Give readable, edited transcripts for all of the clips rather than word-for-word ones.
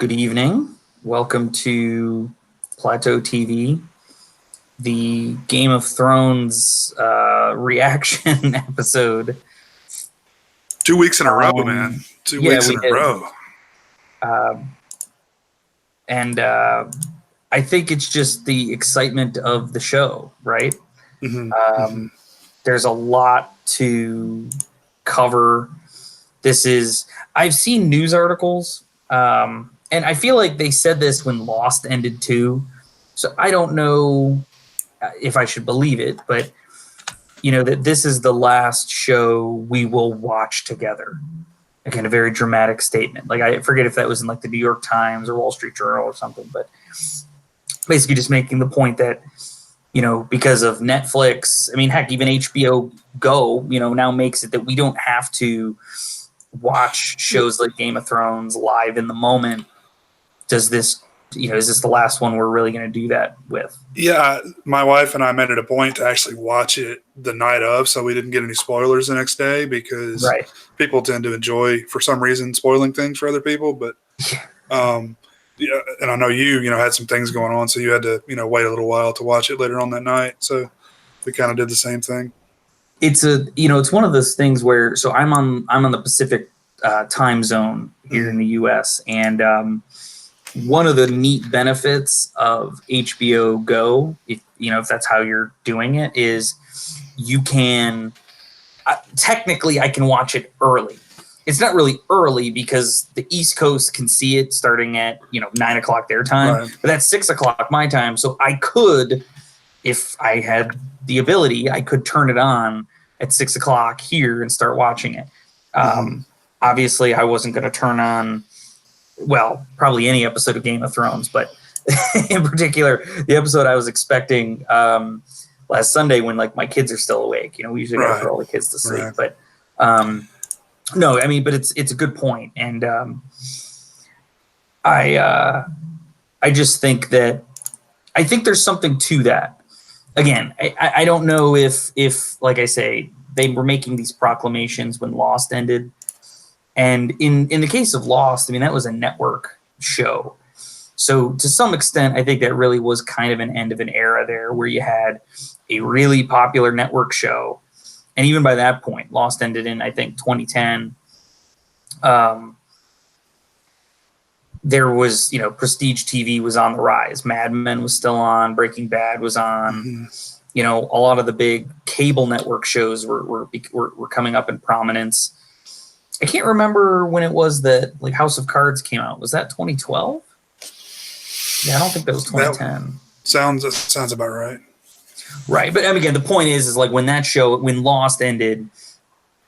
Good evening. Welcome to Plateau TV, the Game of Thrones reaction episode. 2 weeks in a row, man. Two yeah, weeks we in a did. row. And I think it's just the excitement of the show, right? There's a lot to cover. I've seen news articles, and I feel like they said this when Lost ended too. So I don't know if I should believe it, but that this is the last show we will watch together. Again, a very dramatic statement. Like, I forget if that was in like the New York Times or Wall Street Journal or something, but basically just making the point that, because of Netflix, I mean, heck, even HBO Go, now makes it that we don't have to watch shows like Game of Thrones live in the moment. Is this the last one we're really going to do that with? Yeah, my wife and I made it a point to actually watch it the night of, so we didn't get any spoilers the next day, because people tend to enjoy, for some reason, spoiling things for other people. But yeah, and I know you had some things going on, so you had to wait a little while to watch it later on that night. So we kind of did the same thing. It's it's one of those things where, so I'm on the Pacific time zone here in the U.S. and one of the neat benefits of HBO Go, if that's how you're doing it, is you can technically I can watch it early. It's not really early because the East Coast can see it starting at 9:00 their time, but that's 6:00 my time. So I could, if I had the ability, I could turn it on at 6:00 here and start watching it. Obviously, I wasn't going to turn on, well, probably any episode of Game of Thrones, but in particular, the episode I was expecting last Sunday when like my kids are still awake. We usually got to put all the kids to sleep, but no, I mean, but it's a good point, and I just think that I think there's something to that. Again, I don't know if like I say, they were making these proclamations when Lost ended. And in the case of Lost, I mean, that was a network show. So to some extent, I think that really was kind of an end of an era there where you had a really popular network show. And even by that point, Lost ended in, I think, 2010. There was, prestige TV was on the rise. Mad Men was still on. Breaking Bad was on. A lot of the big cable network shows were coming up in prominence. I can't remember when it was that like House of Cards came out. Was that 2012? Yeah, I don't think that was 2010. Sounds about right. Right, but again, the point is like when Lost ended,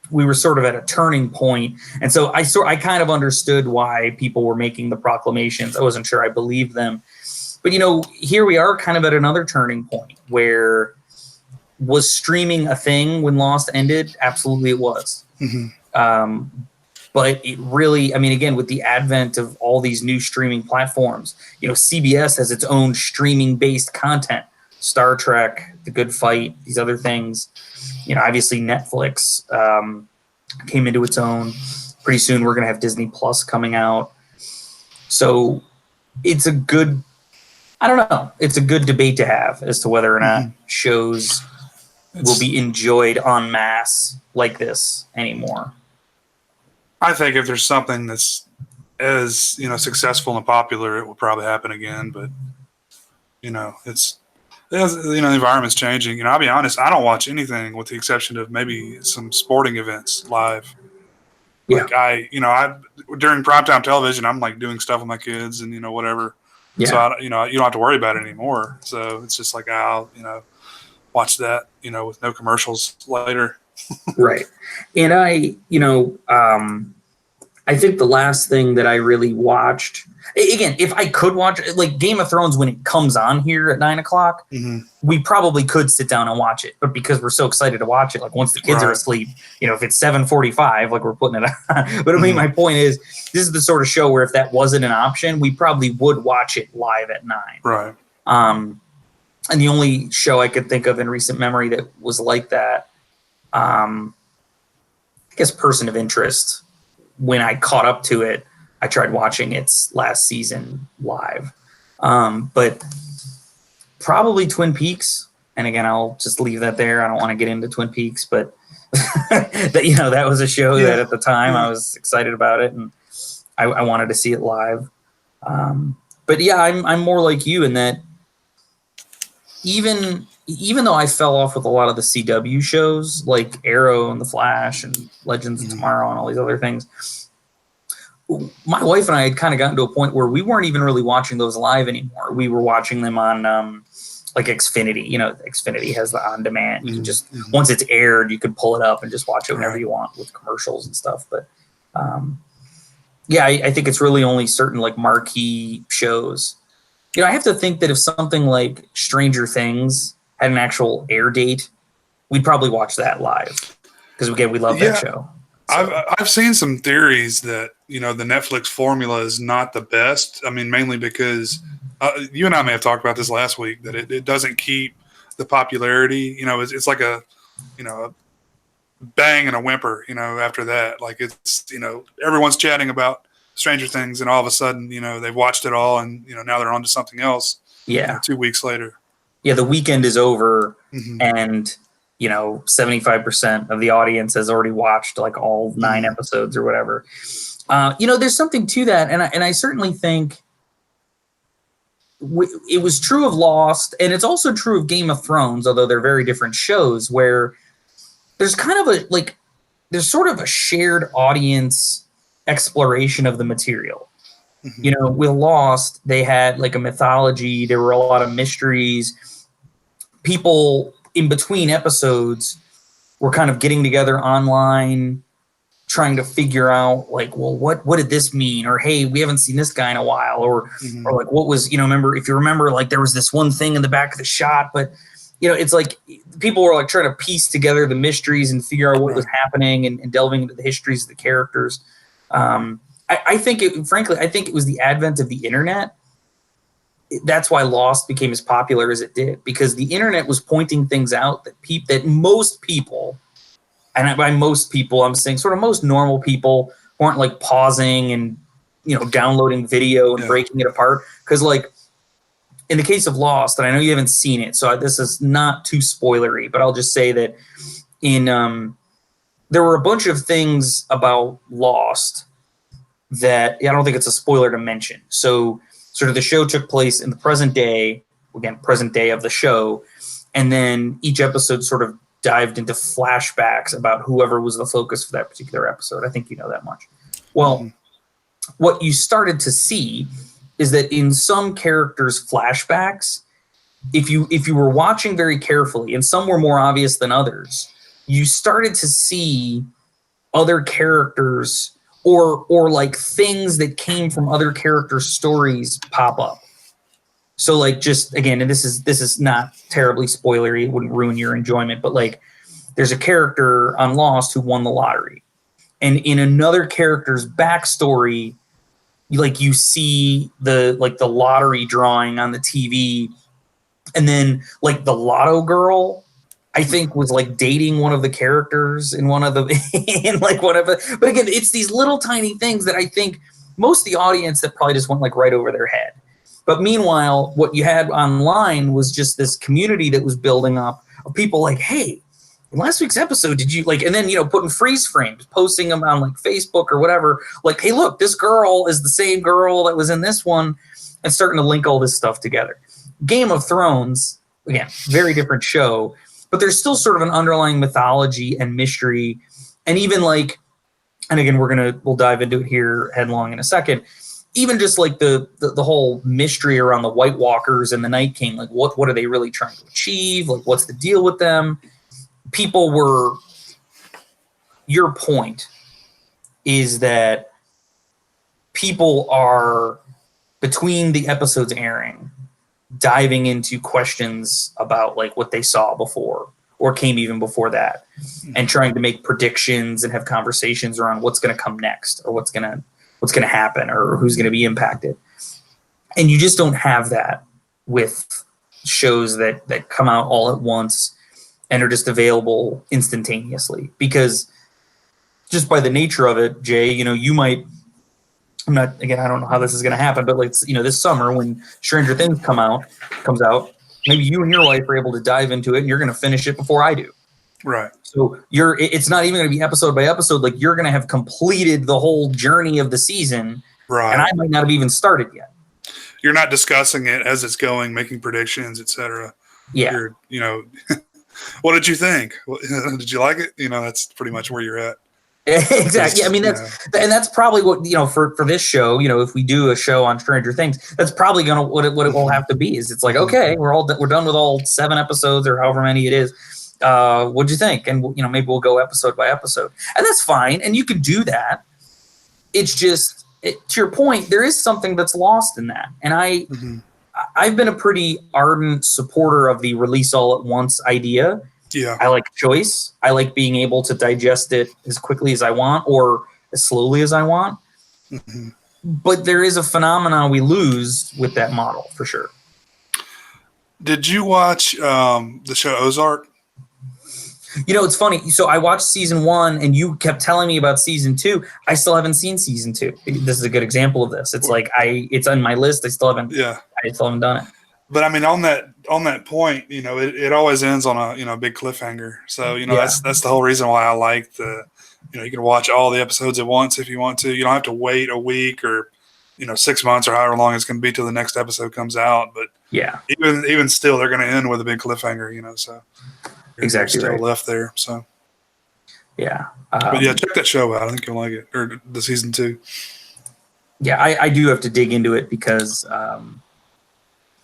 we were sort of at a turning point, and so I kind of understood why people were making the proclamations. I wasn't sure I believed them, but here we are, kind of at another turning point where was streaming a thing when Lost ended? Absolutely, it was. But it really, I mean, again, with the advent of all these new streaming platforms, CBS has its own streaming-based content. Star Trek, The Good Fight, these other things. Obviously Netflix came into its own. Pretty soon we're going to have Disney Plus coming out. So it's a good debate to have as to whether or not shows will be enjoyed en masse like this anymore. I think if there's something that's as successful and popular, it will probably happen again. But the environment's changing. I'll be honest, I don't watch anything with the exception of maybe some sporting events live. Like I during primetime television, I'm like doing stuff with my kids and whatever. Yeah. So you don't have to worry about it anymore. So it's just like I'll watch that with no commercials later. Right. And I think the last thing that I really watched, again, if I could watch like Game of Thrones when it comes on here at 9:00, we probably could sit down and watch it. But because we're so excited to watch it, like once the kids are asleep, if it's 7:45, like we're putting it on. But I mean, my point is, this is the sort of show where if that wasn't an option, we probably would watch it live at 9. Right. And the only show I could think of in recent memory that was like that, I guess Person of Interest, when I caught up to it, I tried watching its last season live. But probably Twin Peaks. And again, I'll just leave that there. I don't want to get into Twin Peaks, but that was a show that at the time I was excited about it, and I wanted to see it live. But yeah, I'm more like you in that even though I fell off with a lot of the CW shows like Arrow and The Flash and Legends of Tomorrow and all these other things, my wife and I had kind of gotten to a point where we weren't even really watching those live anymore. We were watching them on like Xfinity. Xfinity has the on-demand. You can just, once it's aired, you can pull it up and just watch it whenever you want with commercials and stuff. But I think it's really only certain like marquee shows. I have to think that if something like Stranger Things had an actual air date, we'd probably watch that live because again, we love that show. So. I've seen some theories that the Netflix formula is not the best. I mean, mainly because you and I may have talked about this last week, that it doesn't keep the popularity. It's like a bang and a whimper. After that, like it's everyone's chatting about Stranger Things, and all of a sudden, they've watched it all, and now they're on to something else. Yeah, 2 weeks later. Yeah, the weekend is over, and 75% of the audience has already watched like all 9 episodes or whatever. There's something to that, and I certainly think it was true of Lost, and it's also true of Game of Thrones, although they're very different shows, where there's kind of there's sort of a shared audience exploration of the material. With Lost, they had like a mythology, there were a lot of mysteries. People in between episodes were kind of getting together online, trying to figure out like, well, what did this mean? Or, hey, we haven't seen this guy in a while. Or like, what was, if you remember, like there was this one thing in the back of the shot, but it's like people were like trying to piece together the mysteries and figure out what was happening and delving into the histories of the characters. I think it was the advent of the internet. That's why Lost became as popular as it did, because the internet was pointing things out that most people, and by most people, I'm saying sort of most normal people, weren't like pausing and, downloading video and breaking it apart. Because like in the case of Lost, and I know you haven't seen it, so this is not too spoilery, but I'll just say that there were a bunch of things about Lost that I don't think it's a spoiler to mention. So sort of the show took place in the present day of the show, and then each episode sort of dived into flashbacks about whoever was the focus for that particular episode. I think you know that much. Well, what you started to see is that in some characters' flashbacks, if you were watching very carefully, and some were more obvious than others, you started to see other characters or like things that came from other characters' stories pop up. So like, just again, and this is not terribly spoilery, it wouldn't ruin your enjoyment, but like there's a character on Lost who won the lottery. And in another character's backstory, like you see the lottery drawing on the TV, and then like the Lotto girl, I think, was like dating one of the characters in one of the but again, it's these little tiny things that I think most of the audience that probably just went like right over their head. But meanwhile, what you had online was just this community that was building up of people like, hey, in last week's episode, did you like, and then, putting freeze frames, posting them on like Facebook or whatever, like, hey, look, this girl is the same girl that was in this one, and starting to link all this stuff together. Game of Thrones, again, very different show, but there's still sort of an underlying mythology and mystery. And even like, and again, we'll dive into it here headlong in a second. Even just like the whole mystery around the White Walkers and the Night King, like what are they really trying to achieve? Like, what's the deal with them? People were, your point is that people are, between the episodes airing, diving into questions about like what they saw before or came even before that, and trying to make predictions and have conversations around what's going to come next, or what's going to happen, or who's going to be impacted. And you just don't have that with shows that come out all at once and are just available instantaneously, because just by the nature of it, Jay, you might I'm not, again, I don't know how this is going to happen, but like, this summer when Stranger Things comes out, maybe you and your wife are able to dive into it and you're going to finish it before I do. Right. So it's not even going to be episode by episode. Like, you're going to have completed the whole journey of the season. Right. And I might not have even started yet. You're not discussing it as it's going, making predictions, etc. Yeah. You're, what did you think? Did you like it? That's pretty much where you're at. Exactly. I mean, that's probably what, for this show, if we do a show on Stranger Things, that's probably going to, what it will have to be is it's like, okay, we're done with all 7 episodes or however many it is. What'd you think? And, maybe we'll go episode by episode, and that's fine. And you can do that. It's just, to your point, there is something that's lost in that. And I've been a pretty ardent supporter of the release all at once idea. Yeah. I like choice. I like being able to digest it as quickly as I want or as slowly as I want. Mm-hmm. But there is a phenomenon we lose with that model for sure. Did you watch the show Ozark? It's funny. So I watched season 1 and you kept telling me about season 2. I still haven't seen season 2. This is a good example of this. It's like it's on my list. I still haven't done it. But I mean, on that point, it always ends on a big cliffhanger. So, that's the whole reason why I like you can watch all the episodes at once if you want to. You don't have to wait a week or, 6 months or however long it's going to be till the next episode comes out. But yeah, even still, they're going to end with a big cliffhanger, so. Exactly still right. left there, so yeah. But check that show out. I think you'll like it, or the season 2. Yeah, I do have to dig into it because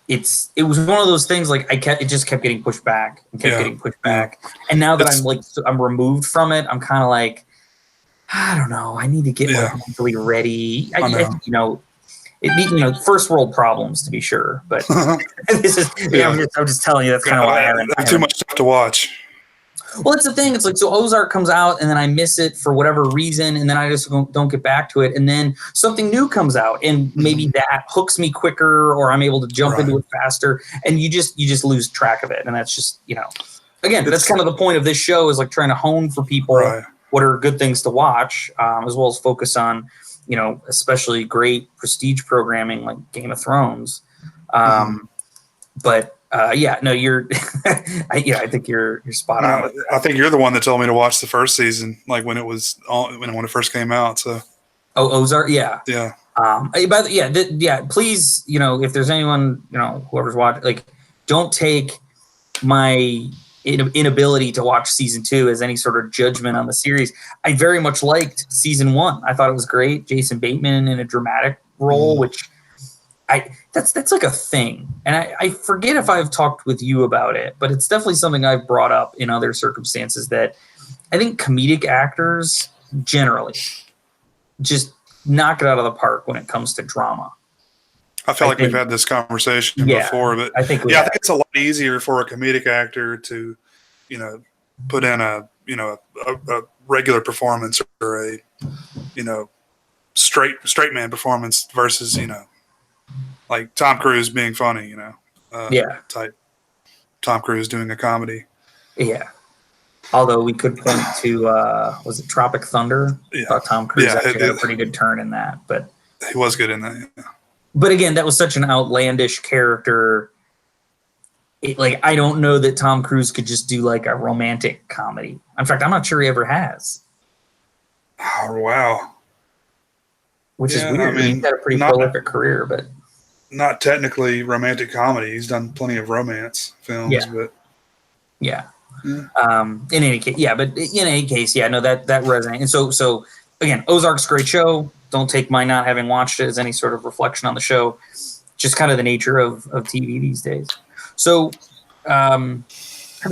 it was one of those things like it just kept getting pushed back and kept getting pushed back, and now that I'm removed from it, I'm kind of like, I don't know. I need to get mentally ready. First world problems to be sure, but this is. I'm just telling you that's kind of why I have too much stuff to watch. Well, it's the thing. It's like, so Ozark comes out and then I miss it for whatever reason, and then I just don't get back to it, and then something new comes out, and maybe that hooks me quicker, or I'm able to jump into it faster, and you just lose track of it, and that's just again, that's kind of the point of this show is like trying to hone for people what are good things to watch, as well as focus on. Especially great prestige programming like Game of Thrones. But you're, I think you're spot on. I think you're the one that told me to watch the first season, like when it first came out. So, Ozark, yeah. Yeah. Please, if there's anyone, whoever's watching, like, don't take my inability to watch season 2 as any sort of judgment on the series. I very much liked season 1. I thought it was great. Jason Bateman in a dramatic role, which that's like a thing. And I forget if I've talked with you about it, but it's definitely something I've brought up in other circumstances that I think comedic actors generally just knock it out of the park when it comes to drama. I feel like we've had this conversation before, but I think it's a lot easier for a comedic actor to, put in a regular performance or a, straight man performance versus, like Tom Cruise being funny, type Tom Cruise doing a comedy. Yeah. Although we could point to, was it Tropic Thunder? I thought Tom Cruise actually had a pretty good turn in that, but he was good in that. Yeah. But again, that was such an outlandish character. I don't know that Tom Cruise could just do like a romantic comedy. In fact, I'm not sure he ever has. Oh, wow. Which is weird. I mean, he's had a pretty prolific career, but not technically romantic comedy. He's done plenty of romance films, but in any case, that resonates. And so again, Ozark's a great show. Don't take my not having watched it as any sort of reflection on the show. Just kind of the nature of TV these days. So, having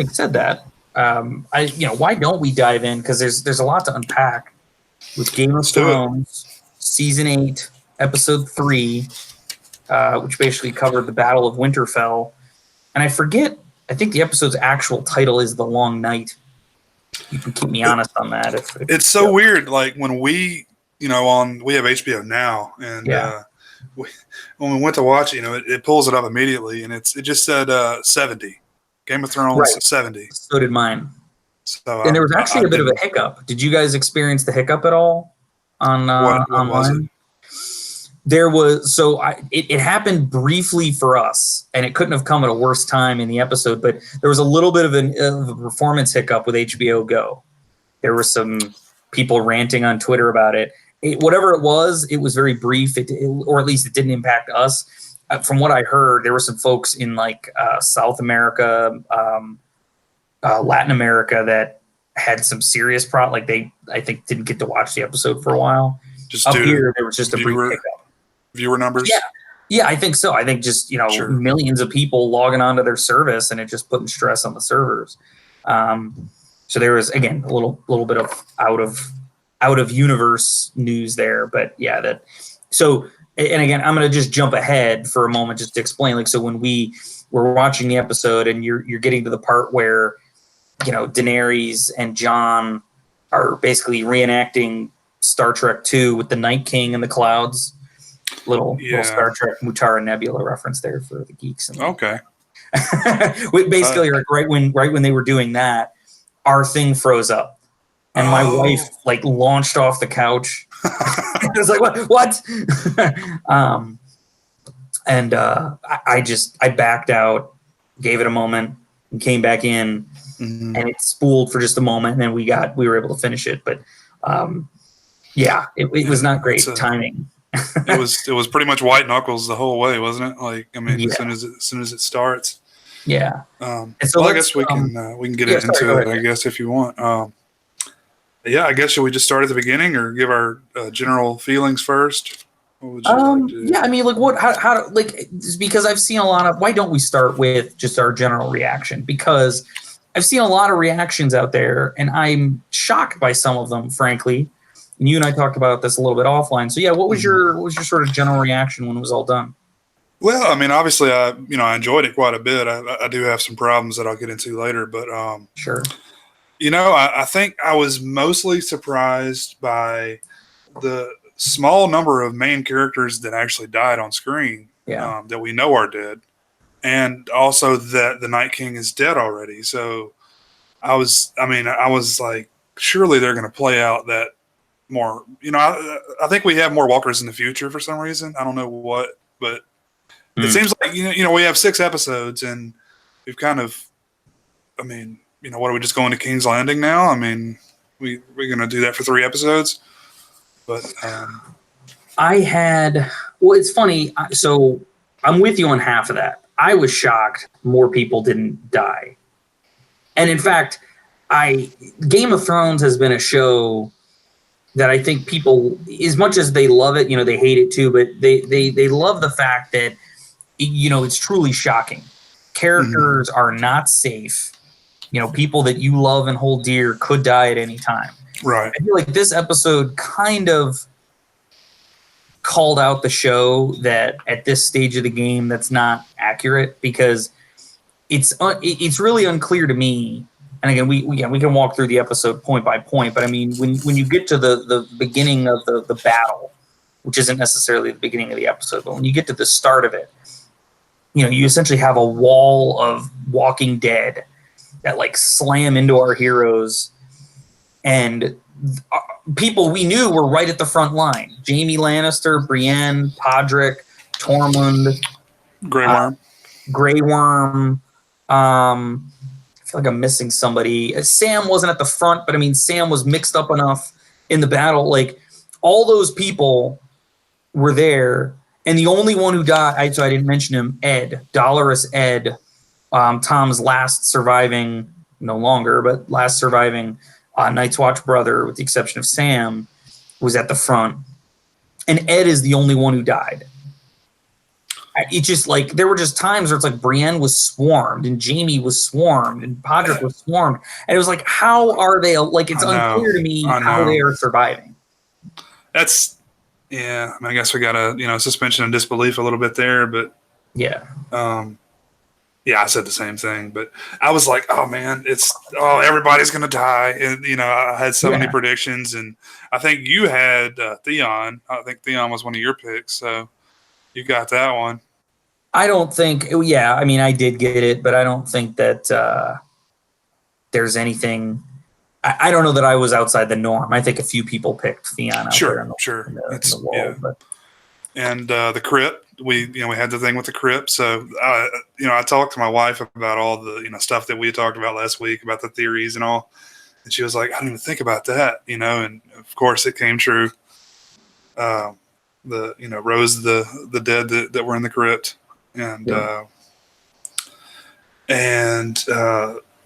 said that, why don't we dive in? Because there's a lot to unpack with Game of Thrones season 8, episode 3, which basically covered the Battle of Winterfell. And I forget. I think the episode's actual title is The Long Night. You can keep me honest on that. If it's so weird. Like when we we have HBO now, and when we went to watch it, it pulls it up immediately, and it just said 70. Game of Thrones 70. So did mine. So and there was actually a bit of a hiccup. Did you guys experience the hiccup at all on online? There was it happened briefly for us, and it couldn't have come at a worse time in the episode. But there was a little bit of a performance hiccup with HBO Go. There were some people ranting on Twitter about it. Whatever it was very brief, or at least it didn't impact us. From what I heard, there were some folks in like South America, Latin America that had some serious problems. Like they, I think, didn't get to watch the episode for a while. Just up here, there was just a brief hiccup. Viewer numbers? Yeah, I think so. I think just, sure. Millions of people logging onto their service and it just putting stress on the servers. So there was, again, a little bit of out of universe news there, but yeah, and again, I'm going to just jump ahead for a moment just to explain. Like, so when we were watching the episode and you're getting to the part where, Daenerys and Jon are basically reenacting Star Trek 2 with the Night King in the clouds. Little Star Trek Mutara Nebula reference there for the geeks. Okay. Basically, right when they were doing that, our thing froze up, and my wife like launched off the couch. I was like, "What?" I backed out, gave it a moment, and came back in, and it spooled for just a moment, and then we were able to finish it. But it was not great timing. It was pretty much white knuckles the whole way, wasn't it? Like, I mean, as soon as it starts. Yeah. And so I guess we can get into it. I guess if you want. I guess should we just start at the beginning or give our general feelings first? What would you like to do? Yeah, I mean, like how because I've seen a lot of. Why don't we start with just our general reaction? Because I've seen a lot of reactions out there, and I'm shocked by some of them, frankly. And you and I talked about this a little bit offline. So yeah, what was your sort of general reaction when it was all done? Well, I mean, obviously, I enjoyed it quite a bit. I do have some problems that I'll get into later, but sure. I think I was mostly surprised by the small number of main characters that actually died on screen. Yeah. That we know are dead, and also that the Night King is dead already. So I was like, surely they're going to play out that. More, I think we have more walkers in the future for some reason. I don't know what, but it seems like we have 6 episodes and we've kind of, what are we just going to King's Landing now? I mean, we're going to do that for 3 episodes, but it's funny. So I'm with you on half of that. I was shocked more people didn't die, and in fact, Game of Thrones has been a show that I think people, as much as they love it, they hate it too, but they love the fact that, it's truly shocking. Characters are not safe. People that you love and hold dear could die at any time. Right. I feel like this episode kind of called out the show that at this stage of the game that's not accurate, because it's really unclear to me. And again, we can walk through the episode point by point, but I mean, when you get to the beginning of the battle, which isn't necessarily the beginning of the episode, but when you get to the start of it, you essentially have a wall of Walking Dead that like slam into our heroes, and people we knew were right at the front line: Jaime Lannister, Brienne, Podrick, Tormund, Grey Worm. I feel like I'm missing somebody. Sam wasn't at the front, but I mean, Sam was mixed up enough in the battle. Like, all those people were there, and the only one who died, so I didn't mention him, Ed, Dolorous Ed, Tom's last surviving, no longer, but last surviving Night's Watch brother, with the exception of Sam, was at the front. And Ed is the only one who died. It's just like, there were just times where it's like Brienne was swarmed and Jaime was swarmed and Podrick was swarmed. And it was like, how are they, like, it's unclear to me how they are surviving. That's, I guess we got a, suspension of disbelief a little bit there, but yeah. I said the same thing, but I was like, oh man, everybody's going to die. And, I had so many predictions, and I think you had Theon. I think Theon was one of your picks. So you got that one. I don't think, I did get it, but I don't think that there's anything. I don't know that I was outside the norm. I think a few people picked Theon out there in the world. But and the crypt. We had the thing with the crypt. So I talked to my wife about all the stuff that we talked about last week about the theories and all, and she was like, I didn't even think about that, and of course it came true. Rose the dead that were in the crypt, and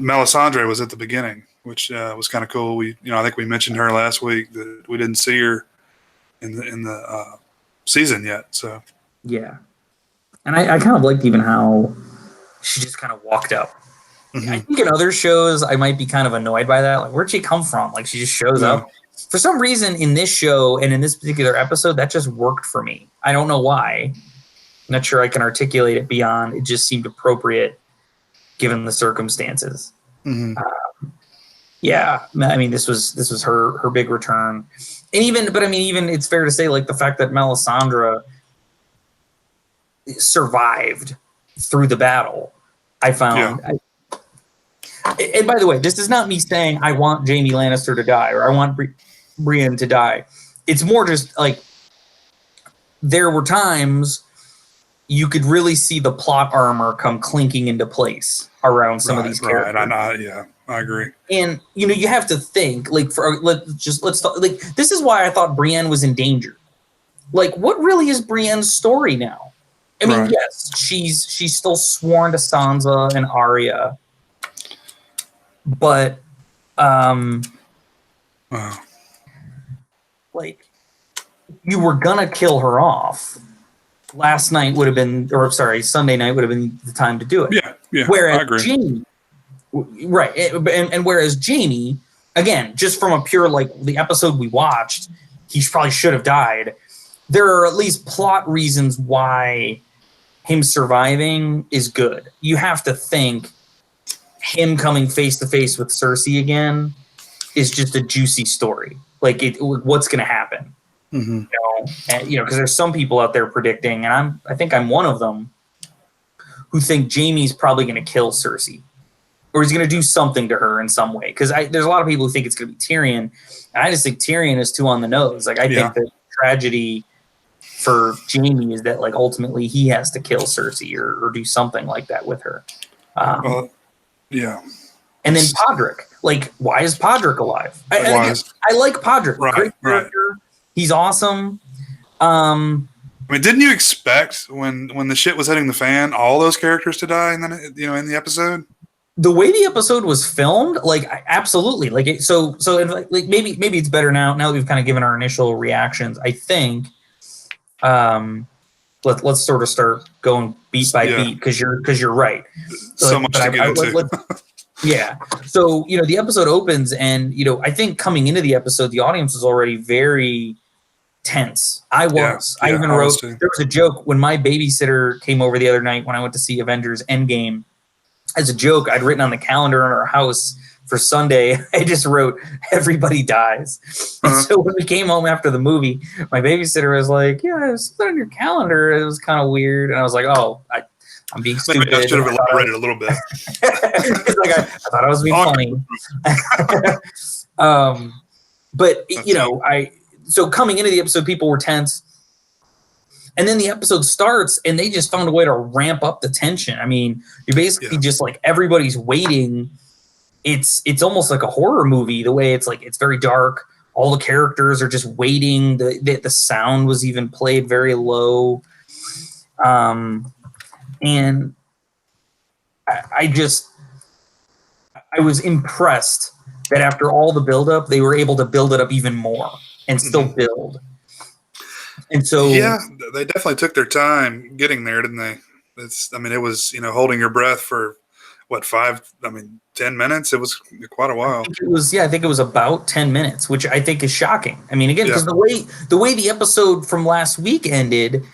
Melisandre was at the beginning, which was kind of cool. I think we mentioned her last week that we didn't see her in the season yet. So yeah, and I kind of liked even how she just kind of walked up. Mm-hmm. I think in other shows I might be kind of annoyed by that. Like, where'd she come from? Like, she just shows up. For some reason in this show and in this particular episode, that just worked for me. I don't know why. I'm not sure I can articulate it beyond. It just seemed appropriate given the circumstances. Mm-hmm. Yeah, I mean, this was her big return, and even it's fair to say, like, the fact that Melisandre survived through the battle, I found. Yeah. And by the way, this is not me saying I want Jaime Lannister to die or I want Brienne to die. It's more just like there were times you could really see the plot armor come clinking into place around some of these characters. Right. I agree. And you have to think, like, let's talk, like, this is why I thought Brienne was in danger. Like, what really is Brienne's story now? I mean, yes, she's still sworn to Sansa and Arya. But, like, you were gonna kill her off. Sunday night would have been the time to do it. Yeah. Whereas I agree. Jaime, right, and whereas Jaime, again, just from a pure, like, the episode we watched, he probably should have died. There are at least plot reasons why him surviving is good. You have to think him coming face to face with Cersei again is just a juicy story. Like, what's going to happen? Mm-hmm. Because there's some people out there predicting, and I think I'm one of them, who think Jaime's probably going to kill Cersei, or he's going to do something to her in some way. Because there's a lot of people who think it's going to be Tyrion, and I just think Tyrion is too on the nose. Like, I think the tragedy for Jaime is that, like, ultimately he has to kill Cersei or do something like that with her. Yeah. And then Podrick. Like, why is Podrick alive? I like Podrick. Right, Great character. Right. He's awesome. I mean, didn't you expect when the shit was hitting the fan, all those characters to die in the episode? The way the episode was filmed, like, absolutely. Like, maybe it's better now that we've kind of given our initial reactions. I think let's sort of start going beat by beat because you're right. So much to get into. Yeah. So, the episode opens and, I think coming into the episode, the audience was already very tense. I was. I even wrote, there was a joke when my babysitter came over the other night when I went to see Avengers Endgame. As a joke, I'd written on the calendar in our house for Sunday, I just wrote, everybody dies. And so when we came home after the movie, my babysitter was like, yeah, it was on your calendar. It was kind of weird. And I was like, oh, I'm being stupid. Maybe I should have elaborated a little bit. Like, I thought I was being funny. But, so coming into the episode, people were tense. And then the episode starts, and they just found a way to ramp up the tension. I mean, you're basically just like everybody's waiting. It's almost like a horror movie, the way it's like it's very dark. All the characters are just waiting. The sound was even played very low. And I was impressed that after all the buildup, they were able to build it up even more and still build. And so, yeah, they definitely took their time getting there, didn't they? It was, holding your breath for 10 minutes. It was quite a while. I think it was about 10 minutes, which I think is shocking. I mean, again, because the way the episode from last week ended,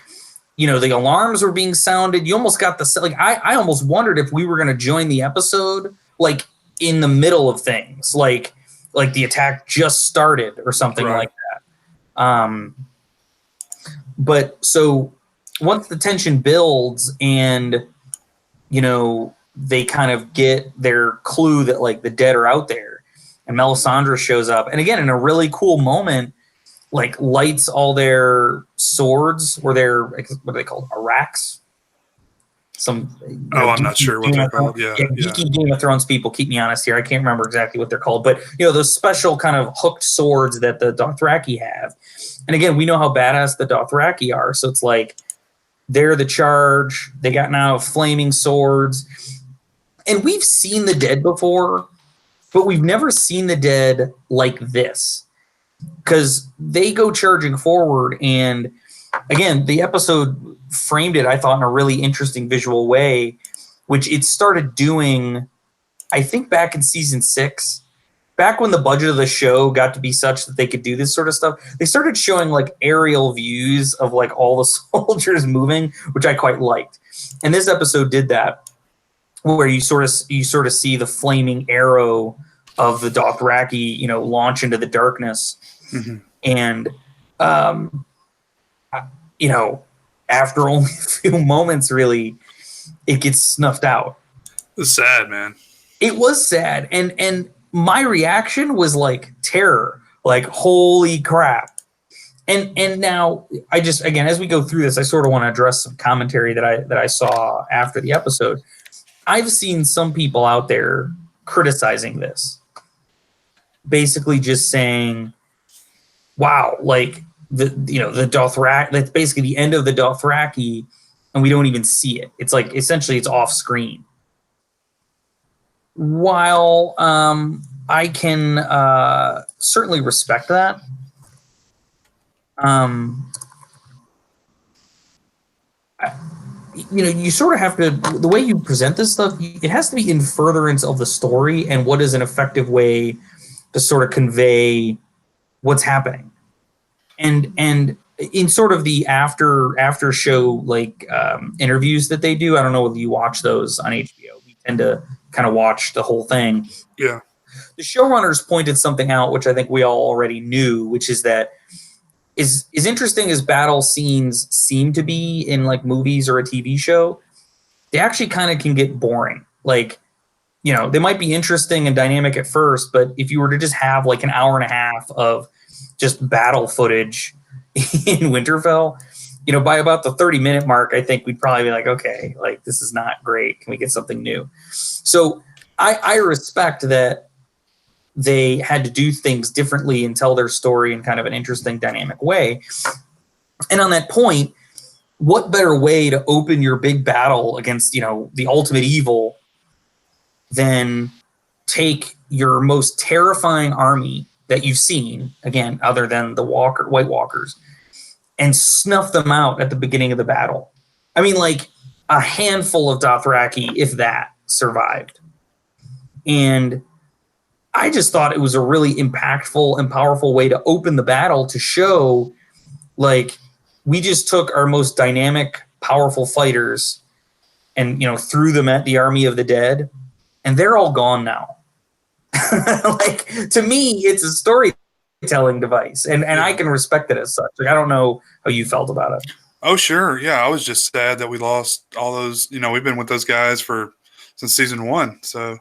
the alarms were being sounded. You almost got I almost wondered if we were going to join the episode, like, in the middle of things, like the attack just started or something like that. But so once the tension builds and, they kind of get their clue that, like, the dead are out there and Melisandre shows up. And again, in a really cool moment, like lights all their swords, or their, what are they called, araks? Some I'm not sure what they're called. Yeah. Geeky Game of Thrones people, keep me honest here. I can't remember exactly what they're called, but those special kind of hooked swords that the Dothraki have. And again, we know how badass the Dothraki are, so it's like they're the charge. They got now flaming swords, and we've seen the dead before, but we've never seen the dead like this, because they go charging forward. And again, the episode framed it, I thought, in a really interesting visual way, which it started doing, I think, back in season 6, back when the budget of the show got to be such that they could do this sort of stuff. They started showing like aerial views of like all the soldiers moving, which I quite liked. And this episode did that, where you sort of see the flaming arrow of the Dothraki, launch into the darkness. Mm-hmm. And after only a few moments, really, it gets snuffed out. It's sad, man. It was sad. And my reaction was like terror, like, holy crap. And now I just, again, as we go through this, I sort of want to address some commentary that I saw after the episode. I've seen some people out there criticizing this, basically just saying, wow, like, the Dothraki, that's basically the end of the Dothraki, and we don't even see it. It's like, essentially, it's off screen. While I can certainly respect that, you sort of have to, the way you present this stuff, it has to be in furtherance of the story and what is an effective way to sort of convey what's happening. And in sort of the after show, like, interviews that they do, I don't know whether you watch those on HBO. We tend to kind of watch the whole thing. Yeah. The showrunners pointed something out, which I think we all already knew, which is that is interesting as battle scenes seem to be in like movies or a TV show, they actually kind of can get boring. Like, they might be interesting and dynamic at first, but if you were to just have like an hour and a half of just battle footage in Winterfell, by about the 30-minute mark, I think we'd probably be like, okay, like, this is not great. Can we get something new? So I respect that they had to do things differently and tell their story in kind of an interesting, dynamic way. And on that point, what better way to open your big battle against, the ultimate evil than take your most terrifying army that you've seen, again, other than the White Walkers, and snuff them out at the beginning of the battle. I mean, like, a handful of Dothraki, if that, survived. And I just thought it was a really impactful and powerful way to open the battle, to show, like, we just took our most dynamic, powerful fighters and, threw them at the army of the dead, and they're all gone now. Like, to me, it's a storytelling device, and I can respect it as such. Like, I don't know how you felt about it. Oh, sure. Yeah, I was just sad that we lost all those. We've been with those guys since season 1, so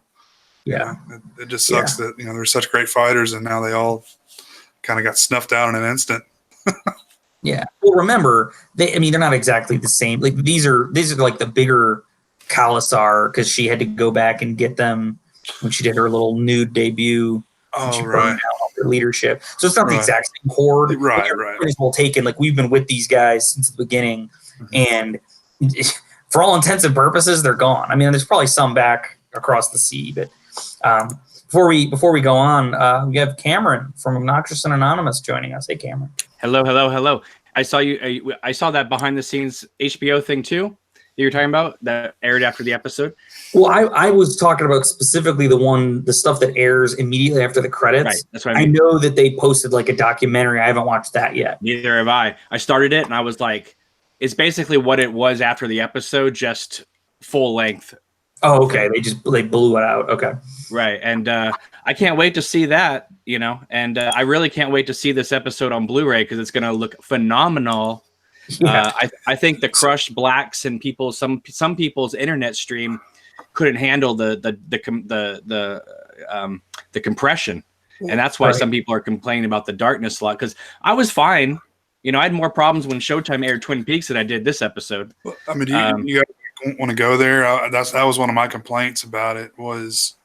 yeah, it just sucks that they're such great fighters, and now they all kind of got snuffed out in an instant. Yeah. Well, remember, they're not exactly the same. Like, these are like the bigger Khalasar, because she had to go back and get them when she did her little nude debut. Oh, right. Their leadership. So it's not the exact same horde. Right. Well taken. Like, we've been with these guys since the beginning, and for all intents and purposes, they're gone. I mean, there's probably some back across the sea, but before we go on, we have Cameron from Obnoxious and Anonymous joining us. Hey, Cameron. Hello. I saw you. I saw that behind the scenes HBO thing too that you're talking about that aired after the episode. Well, I was talking about specifically the stuff that airs immediately after the credits. Right. That's what I mean. I know that they posted like a documentary. I haven't watched that yet. Neither have I. I started it and I was like, it's basically what it was after the episode, just full length. Oh, okay. They blew it out. Okay. Right. And I can't wait to see that, and I really can't wait to see this episode on Blu-ray, because it's going to look phenomenal. Yeah. I think the crushed blacks and some people's internet stream couldn't handle the compression. And that's why some people are complaining about the darkness a lot, because I was fine. You know, I had more problems when Showtime aired Twin Peaks than I did this episode. I mean, you guys want to go there? That was one of my complaints about it, was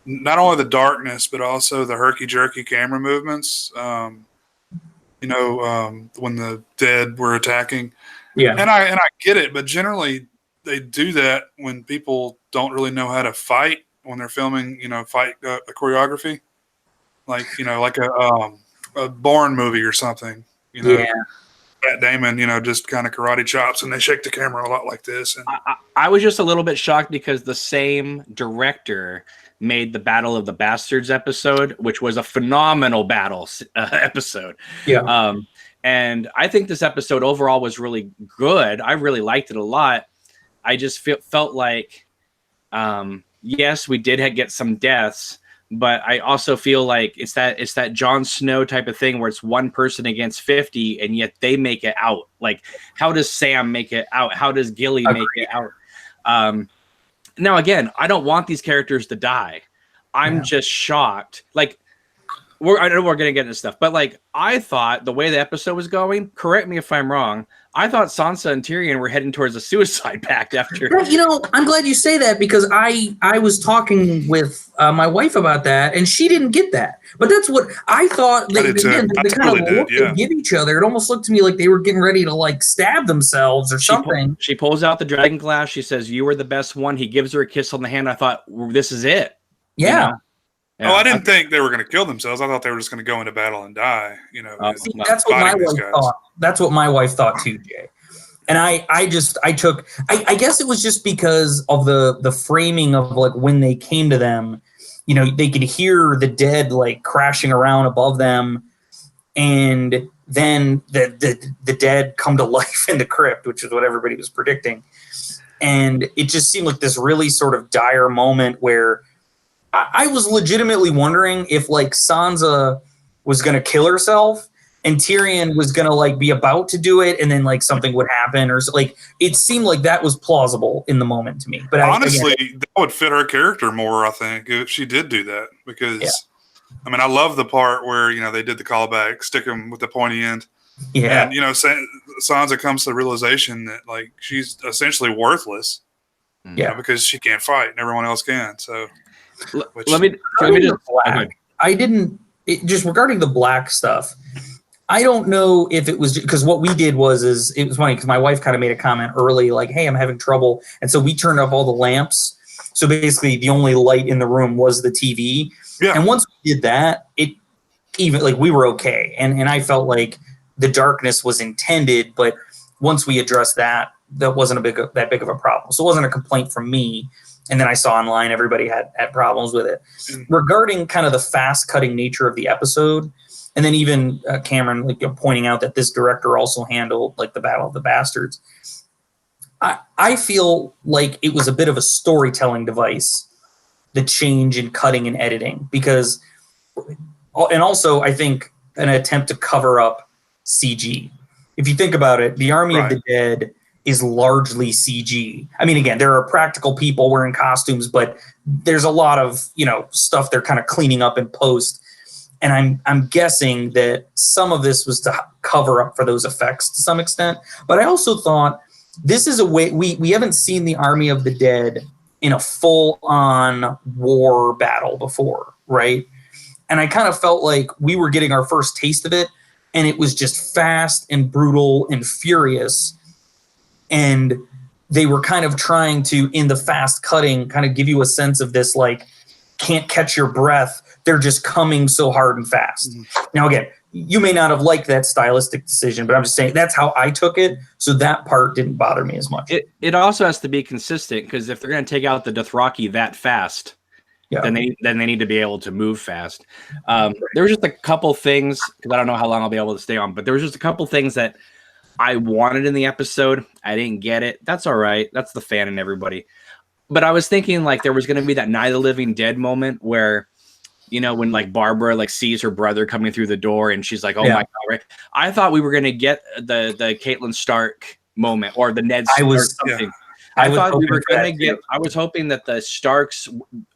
not only the darkness, but also the herky-jerky camera movements. When the dead were attacking. Yeah. And I get it, but generally they do that when people don't really know how to fight when they're filming, fight choreography. Like a Bourne movie or something, Yeah. Matt Damon, just kind of karate chops, and they shake the camera a lot like this. And I was just a little bit shocked because the same director made the Battle of the Bastards episode, which was a phenomenal battle episode. Yeah. And I think this episode overall was really good. I really liked it a lot. I just felt like, yes, we did get some deaths, but I also feel like it's that Jon Snow type of thing where it's one person against 50, and yet they make it out. Like, how does Sam make it out? How does Gilly make it out? Now, again, I don't want these characters to die. I'm just shocked. Like, I know we're going to get into stuff, but like, I thought the way the episode was going, correct me if I'm wrong, I thought Sansa and Tyrion were heading towards a suicide pact after. I'm glad you say that, because I was talking with my wife about that, and she didn't get that. But that's what I thought. They kind of looked and give each other. It almost looked to me like they were getting ready to like stab themselves or something. She pulls out the dragon glass. She says, "You were the best one." He gives her a kiss on the hand. I thought, well, this is it. Yeah. Yeah, I didn't think they were going to kill themselves. I thought they were just going to go into battle and die. That's what my wife thought. That's what my wife thought too, Jay. And I guess it was just because of the framing of like when they came to them, they could hear the dead like crashing around above them, and then the dead come to life in the crypt, which is what everybody was predicting. And it just seemed like this really sort of dire moment where I was legitimately wondering if like Sansa was going to kill herself and Tyrion was going to like be about to do it, and then like something would happen, or like it seemed like that was plausible in the moment to me. But honestly, that would fit her character more, I think, if she did do that, because I mean, I love the part where they did the callback, stick him with the pointy end. Yeah. And Sansa comes to the realization that like she's essentially worthless. Yeah. Because she can't fight and everyone else can. So. Just regarding the black stuff, I don't know if it was because what we did it was funny because my wife kind of made a comment early like, hey, I'm having trouble, and so we turned off all the lamps, so basically the only light in the room was the TV. And once we did that, it even like we were okay, and I felt like the darkness was intended, but once we addressed that wasn't that big of a problem, so it wasn't a complaint from me. And then I saw online everybody had problems with it. Regarding kind of the fast-cutting nature of the episode, and then even Cameron pointing out that this director also handled like the Battle of the Bastards, I feel like it was a bit of a storytelling device, the change in cutting and editing, because, and also I think an attempt to cover up CG. If you think about it, the Army of the Dead is largely CG. I mean, again, there are practical people wearing costumes, but there's a lot of, stuff they're kind of cleaning up in post. And I'm guessing that some of this was to cover up for those effects to some extent. But I also thought this is a way we haven't seen the Army of the Dead in a full-on war battle before, right? And I kind of felt like we were getting our first taste of it, and it was just fast and brutal and furious. And they were kind of trying to, in the fast cutting, kind of give you a sense of this, like, can't catch your breath. They're just coming so hard and fast. Mm-hmm. Now, again, you may not have liked that stylistic decision, but I'm just saying that's how I took it. So that part didn't bother me as much. It also has to be consistent, because if they're going to take out the Dothraki that fast, then they need to be able to move fast. There was just a couple things, because I don't know how long I'll be able to stay on, but there was just a couple things that I wanted in the episode. I didn't get it. That's all right. That's the fan and everybody. But I was thinking like there was going to be that Night of the Living Dead moment where, when like Barbara like sees her brother coming through the door and she's like, oh my God, right? I thought we were going to get the Catelyn Stark moment or the Ned Stark or something. I thought we were going to get, I was hoping that the Starks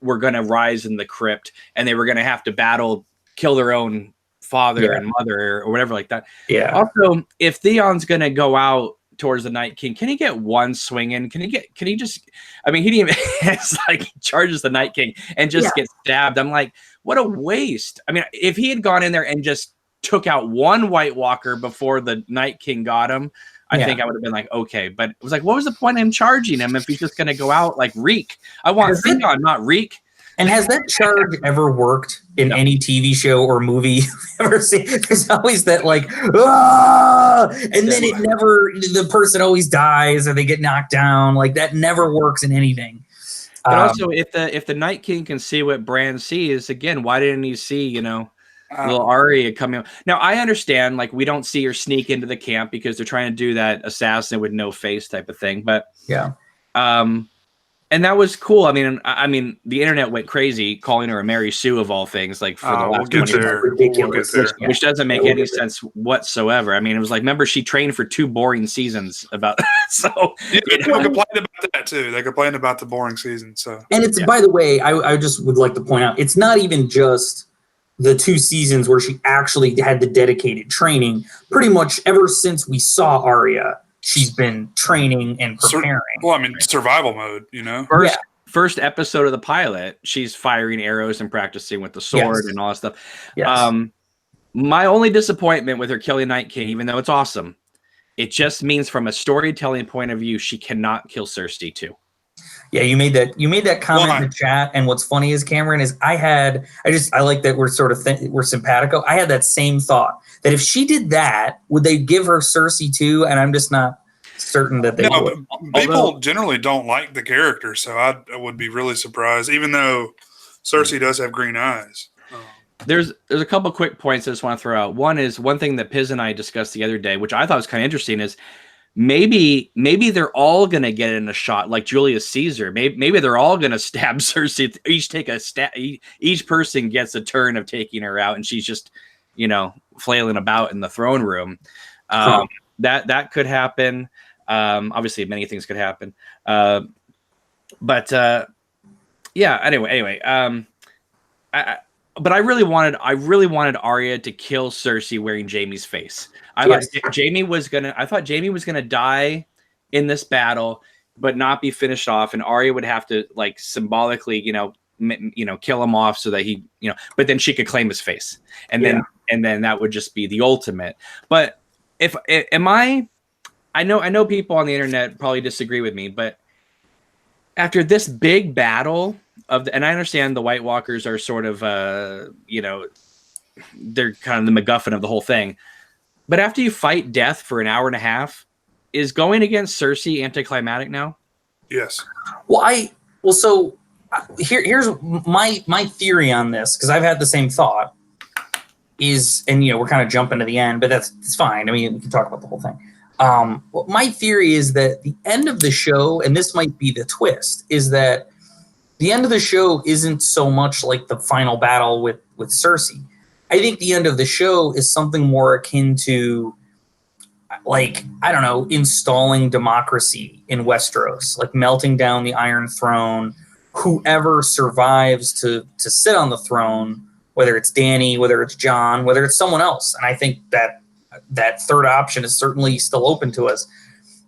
were going to rise in the crypt and they were going to have to battle kill their own father and mother or whatever like that. Yeah. Also, if Theon's gonna go out towards the Night King, can he get one swing in? Can he just, I mean, he didn't even, it's like he charges the Night King and just gets stabbed. I'm like, what a waste. I mean, if he had gone in there and just took out one White Walker before the Night King got him, I think I would have been like, okay. But it was like, what was the point of him charging him if he's just going to go out like Reek? I want Theon, not Reek. And has that charge ever worked in any TV show or movie you've ever seen? There's always that like, and then it never, the person always dies or they get knocked down. Like that never works in anything. But also, if the Night King can see what Bran sees, again, why didn't he see, little Arya coming? Now, I understand, like, we don't see her sneak into the camp because they're trying to do that assassin with no face type of thing. But and that was cool. I mean, the internet went crazy calling her a Mary Sue of all things, like for the last 20 years, ridiculous, which doesn't make any sense whatsoever. I mean, it was like, remember, she trained for 2 boring seasons about so people complained about that too. They complained about the boring season. So, and it's by the way, I just would like to point out, it's not even just the 2 seasons where she actually had the dedicated training. Pretty much ever since we saw Arya, she's been training and preparing. Well, I mean, survival mode, First episode of the pilot, she's firing arrows and practicing with the sword and all that stuff. Yes. My only disappointment with her killing Night King, even though it's awesome, it just means from a storytelling point of view, she cannot kill Cersei too. Yeah, you made that comment in the chat, and what's funny is, Cameron, is I like that we're sort of we're simpatico. I had that same thought that if she did that, would they give her Cersei too? And I'm just not certain that they would. People generally don't like the character, so I would be really surprised, even though Cersei does have green eyes. There's a couple quick points I just want to throw out. One is one thing that Piz and I discussed the other day, which I thought was kind of interesting, is maybe they're all going to get in a shot like Julius Caesar. Maybe they're all going to stab Cersei. Each person gets a turn of taking her out, and she's just, flailing about in the throne room. That could happen. Obviously, many things could happen. Anyway. But I really wanted Arya to kill Cersei wearing Jaime's face. I thought Jaime was gonna die in this battle, but not be finished off, and Arya would have to like symbolically, kill him off so that he, but then she could claim his face, and then that would just be the ultimate. But I know people on the internet probably disagree with me, but after this big battle and I understand the White Walkers are sort of, they're kind of the MacGuffin of the whole thing. But after you fight death for an hour and a half, is going against Cersei anticlimactic now? Yes. So here's my theory on this, because I've had the same thought. We're kind of jumping to the end, but it's fine. I mean, we can talk about the whole thing. My theory is that the end of the show, and this might be the twist, is that the end of the show isn't so much like the final battle with Cersei. I think the end of the show is something more akin to, like, I don't know, installing democracy in Westeros, like melting down the Iron Throne. Whoever survives to sit on the throne, whether it's Dany, whether it's Jon, whether it's someone else. And I think that third option is certainly still open to us.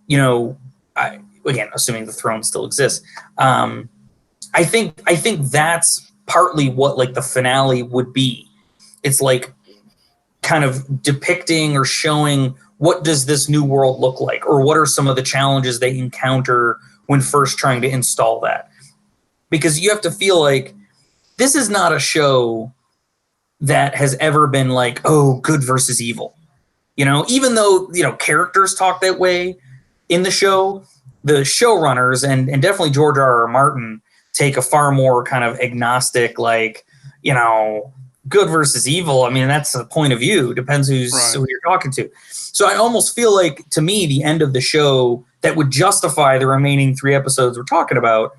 Again, assuming the throne still exists. I think that's partly what like the finale would be. It's like kind of depicting or showing what does this new world look like, or what are some of the challenges they encounter when first trying to install that. Because you have to feel like this is not a show that has ever been like, oh, good versus evil. Even though, characters talk that way in the show, the showrunners and definitely George R.R. Martin take a far more kind of agnostic, like, good versus evil. I mean, that's the point of view. Depends who you're talking to. So I almost feel like, to me, the end of the show that would justify the remaining 3 episodes we're talking about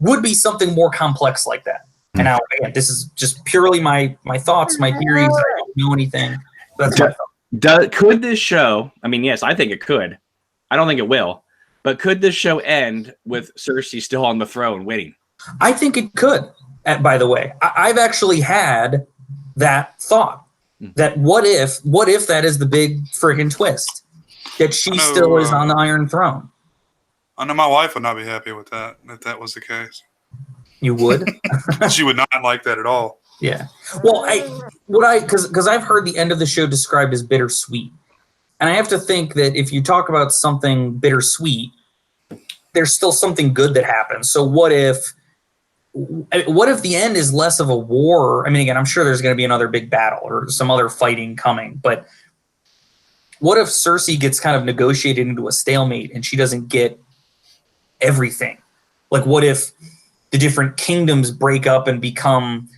would be something more complex like that. And now, again, this is just purely my thoughts, my theories. I don't know anything. That's my thought. Could this show, I mean, yes, I think it could. I don't think it will. But could this show end with Cersei still on the throne waiting? I think it could, by the way. I've actually had that thought. That what if that is the big friggin' twist? That she still is on the Iron Throne. I know my wife would not be happy with that if that was the case. You would? She would not like that at all. Yeah. Well, because I've heard the end of the show described as bittersweet. And I have to think that if you talk about something bittersweet, there's still something good that happens. So what if the end is less of a war? I mean, again, I'm sure there's going to be another big battle or some other fighting coming, but what if Cersei gets kind of negotiated into a stalemate and she doesn't get everything? Like, what if the different kingdoms break up and become,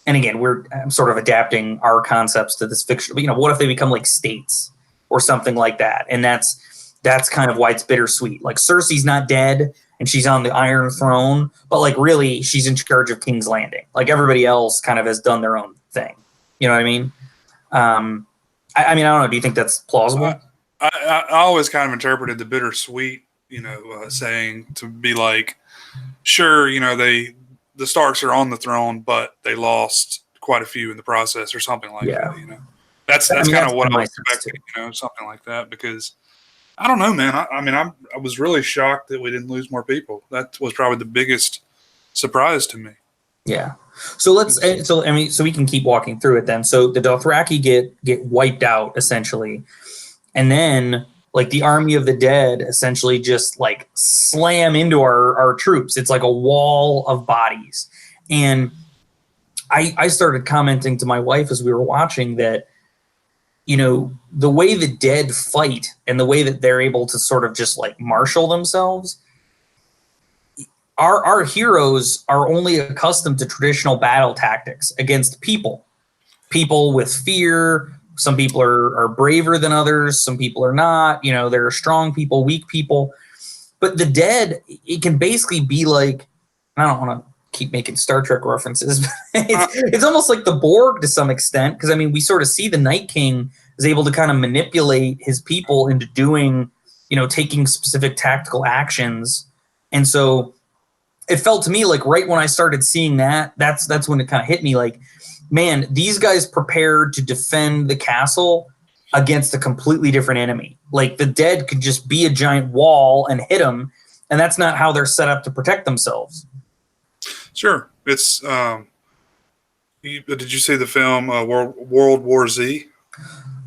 and again, I'm sort of adapting our concepts to this fiction, but what if they become like states or something like that? And that's kind of why it's bittersweet. Like, Cersei's not dead and she's on the Iron Throne, but like really she's in charge of King's Landing. Like, everybody else kind of has done their own thing. You know what I mean? I mean, I don't know. Do you think that's plausible? I always kind of interpreted the bittersweet, saying to be like, sure, the Starks are on the throne, but they lost quite a few in the process or something like that. That's kind of what I was expecting, something like that, because I don't know, man. I was really shocked that we didn't lose more people. That was probably the biggest surprise to me. Yeah. So we can keep walking through it then. So the Dothraki get wiped out essentially, and then like the army of the dead essentially just like slam into our troops. It's like a wall of bodies, and I started commenting to my wife as we were watching that, the way the dead fight and the way that they're able to sort of just like marshal themselves. Our heroes are only accustomed to traditional battle tactics against people with fear. Some people are braver than others. Some people are not. There are strong people, weak people. But the dead, it can basically be like, I don't want to keep making Star Trek references, but it's almost like the Borg to some extent. Because, I mean, we sort of see the Night King is able to kind of manipulate his people into doing, taking specific tactical actions. And so it felt to me like right when I started seeing that's when it kind of hit me like, man, these guys prepared to defend the castle against a completely different enemy. Like, the dead could just be a giant wall and hit them, and that's not how they're set up to protect themselves. Sure. It's did you see the film World War Z?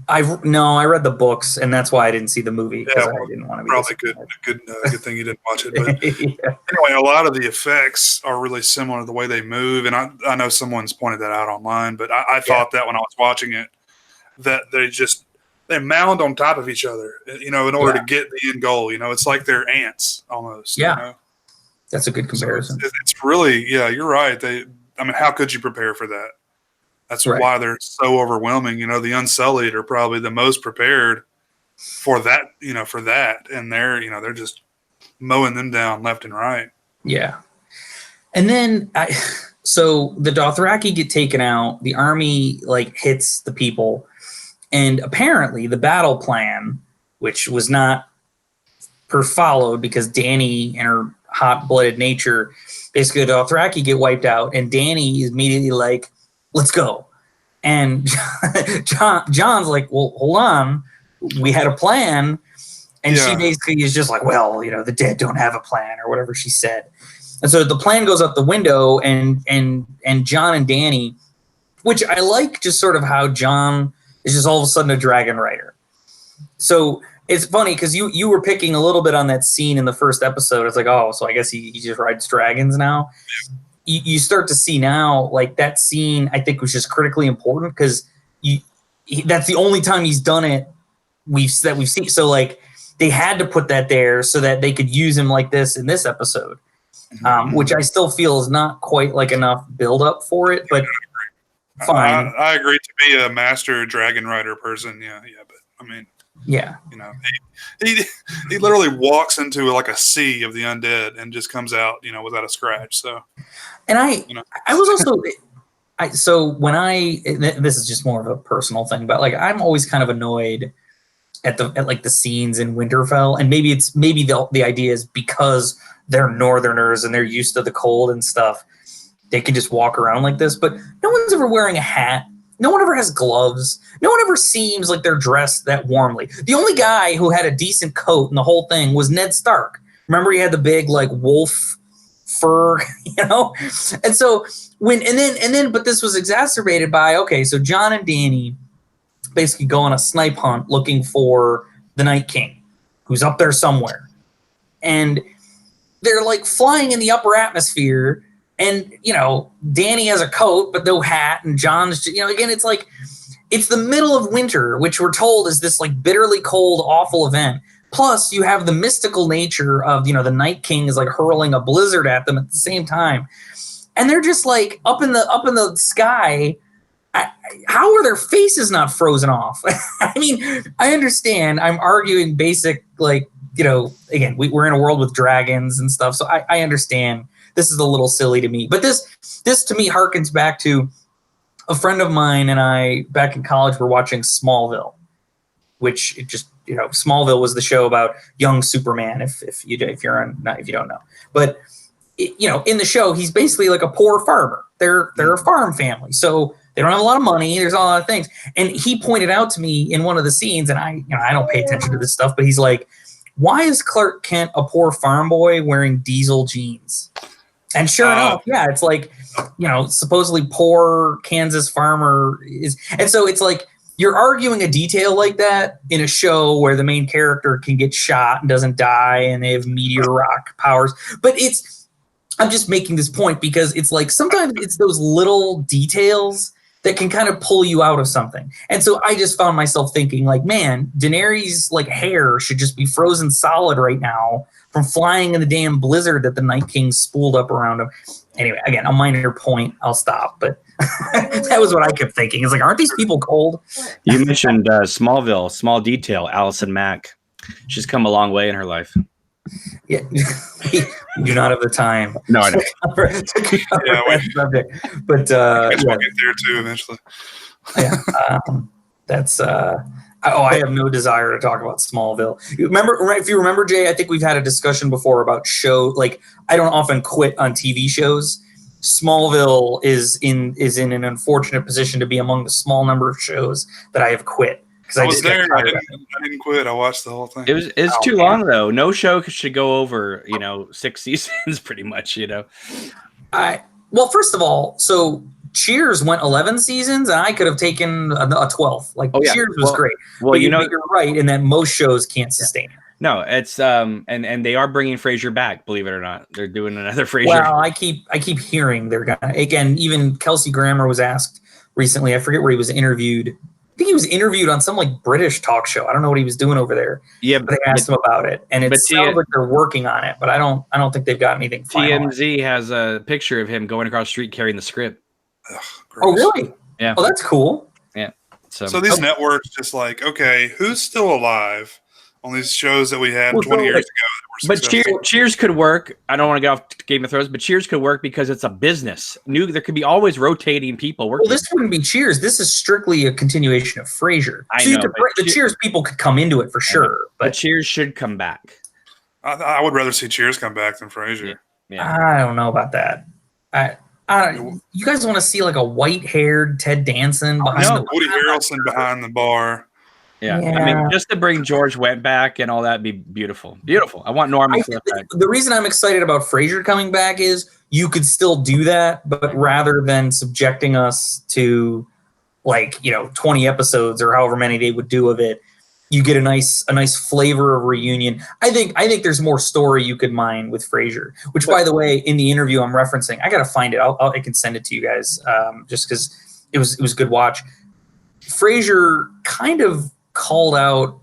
I read the books, and that's why I didn't see the movie, because I didn't want to be probably good thing you didn't watch it. But anyway, a lot of the effects are really similar to the way they move, and I know someone's pointed that out online, but I thought that when I was watching it, that they mound on top of each other, in order to get the end goal. It's like they're ants almost. Yeah, that's a good comparison. So it's really, you're right. How could you prepare for that? That's why they're so overwhelming. The Unsullied are probably the most prepared for that, and they're just mowing them down left and right. Yeah. And then so the Dothraki get taken out, the army like hits the people, and apparently the battle plan, which was not followed because Dany and her hot-blooded nature, basically the Dothraki get wiped out, and Dany is immediately like, let's go. And John's like, well, hold on. We had a plan. And she basically is just like, well, the dead don't have a plan, or whatever she said. And so the plan goes out the window, and John and Dany, which I like just sort of how John is just all of a sudden a dragon rider. So it's funny because you were picking a little bit on that scene in the first episode. It's like, oh, so I guess he just rides dragons now. You start to see now, like, that scene, I think, was just critically important because that's the only time he's done it we've seen. So, like, they had to put that there so that they could use him like this in this episode, which I still feel is not quite, like, enough build-up for it, but fine. I agree to be a master dragon rider person, but, I mean... Yeah. He literally walks into like a sea of the undead and just comes out, without a scratch. So, and I was also, this is just more of a personal thing, but like, I'm always kind of annoyed at the scenes in Winterfell, and maybe the idea is because they're Northerners and they're used to the cold and stuff, they can just walk around like this, but no one's ever wearing a hat no one ever has gloves. No one ever seems like they're dressed that warmly. The only guy who had a decent coat in the whole thing was Ned Stark. Remember, he had the big like wolf fur, And so but this was exacerbated by, okay, so Jon and Dany basically go on a snipe hunt looking for the Night King, who's up there somewhere. And they're like flying in the upper atmosphere, and Dany has a coat but no hat, and Jon's again, it's like it's the middle of winter, which we're told is this like bitterly cold, awful event. Plus, you have the mystical nature of the Night King is like hurling a blizzard at them at the same time, and they're just like up in the sky. How are their faces not frozen off? I mean, I understand. I'm arguing basic, like, again, we're in a world with dragons and stuff, so I understand. This is a little silly to me, but this to me harkens back to a friend of mine and I back in college were watching Smallville, which it just Smallville was the show about young Superman. If you don't know, but in the show he's basically like a poor farmer. They're a farm family, so they don't have a lot of money. There's a lot of things, and he pointed out to me in one of the scenes, and I don't pay attention to this stuff, but he's like, "Why is Clark Kent a poor farm boy wearing diesel jeans?" And sure enough, yeah, it's like supposedly poor Kansas farmer is, and so it's like you're arguing a detail like that in a show where the main character can get shot and doesn't die, and they have meteor rock powers, but I'm just making this point because it's like sometimes it's those little details that can kind of pull you out of something. And so I just found myself thinking like, man, Daenerys' like hair should just be frozen solid right now from flying in the damn blizzard that the Night King spooled up around him. Anyway, again, a minor point. I'll stop. But that was what I kept thinking. It's like, aren't these people cold? You mentioned Smallville, small detail, Allison Mack. She's come a long way in her life. Yeah, we do not have the time. No, I know. Subject, but we'll get there too eventually. Yeah, that's. I have no desire to talk about Smallville. If you remember, Jay, I think we've had a discussion before about like I don't often quit on TV shows. Smallville is in an unfortunate position to be among the small number of shows that I have quit. I was there. I didn't quit. I watched the whole thing. It's too long though. No show should go over 6 seasons, pretty much. Well, first of all, so Cheers went 11 seasons, and I could have taken a 12th. Like Cheers was great. Well, but you're right in that most shows can't sustain it. No, it's and they are bringing Frasier back. Believe it or not, they're doing another Frasier. Well, I keep hearing they're gonna again. Even Kelsey Grammer was asked recently. I forget where he was interviewed. I think he was interviewed on some like British talk show. I don't know what he was doing over there. Yeah, but they asked him about it, and it sounds like they're working on it. But I don't think they've got anything. TMZ has a picture of him going across the street carrying the script. Ugh, oh, really? Yeah. Oh, that's cool. Yeah. So these networks just like, okay, who's still alive on these shows that we had 20 years ago? But Cheers could work. I don't want to get off Game of Thrones, but Cheers could work because it's a business. There could be always rotating people working. Well, this wouldn't be Cheers. This is strictly a continuation of Frasier. The Cheers people could come into it for sure. But Cheers should come back. I would rather see Cheers come back than Frasier. Yeah. I don't know about that. You guys want to see like a white-haired Ted Danson behind Woody Harrelson behind the bar. Yeah. I mean, just to bring George Wendt back and all that would be beautiful. Beautiful. I want Norman back. The reason I'm excited about Frasier coming back is you could still do that, but rather than subjecting us to 20 episodes or however many they would do of it, you get a nice flavor of reunion. I think there's more story you could mine with Frasier, which, by the way, in the interview I'm referencing, I got to find it. I can send it to you guys just because it was a good watch. Frasier kind of called out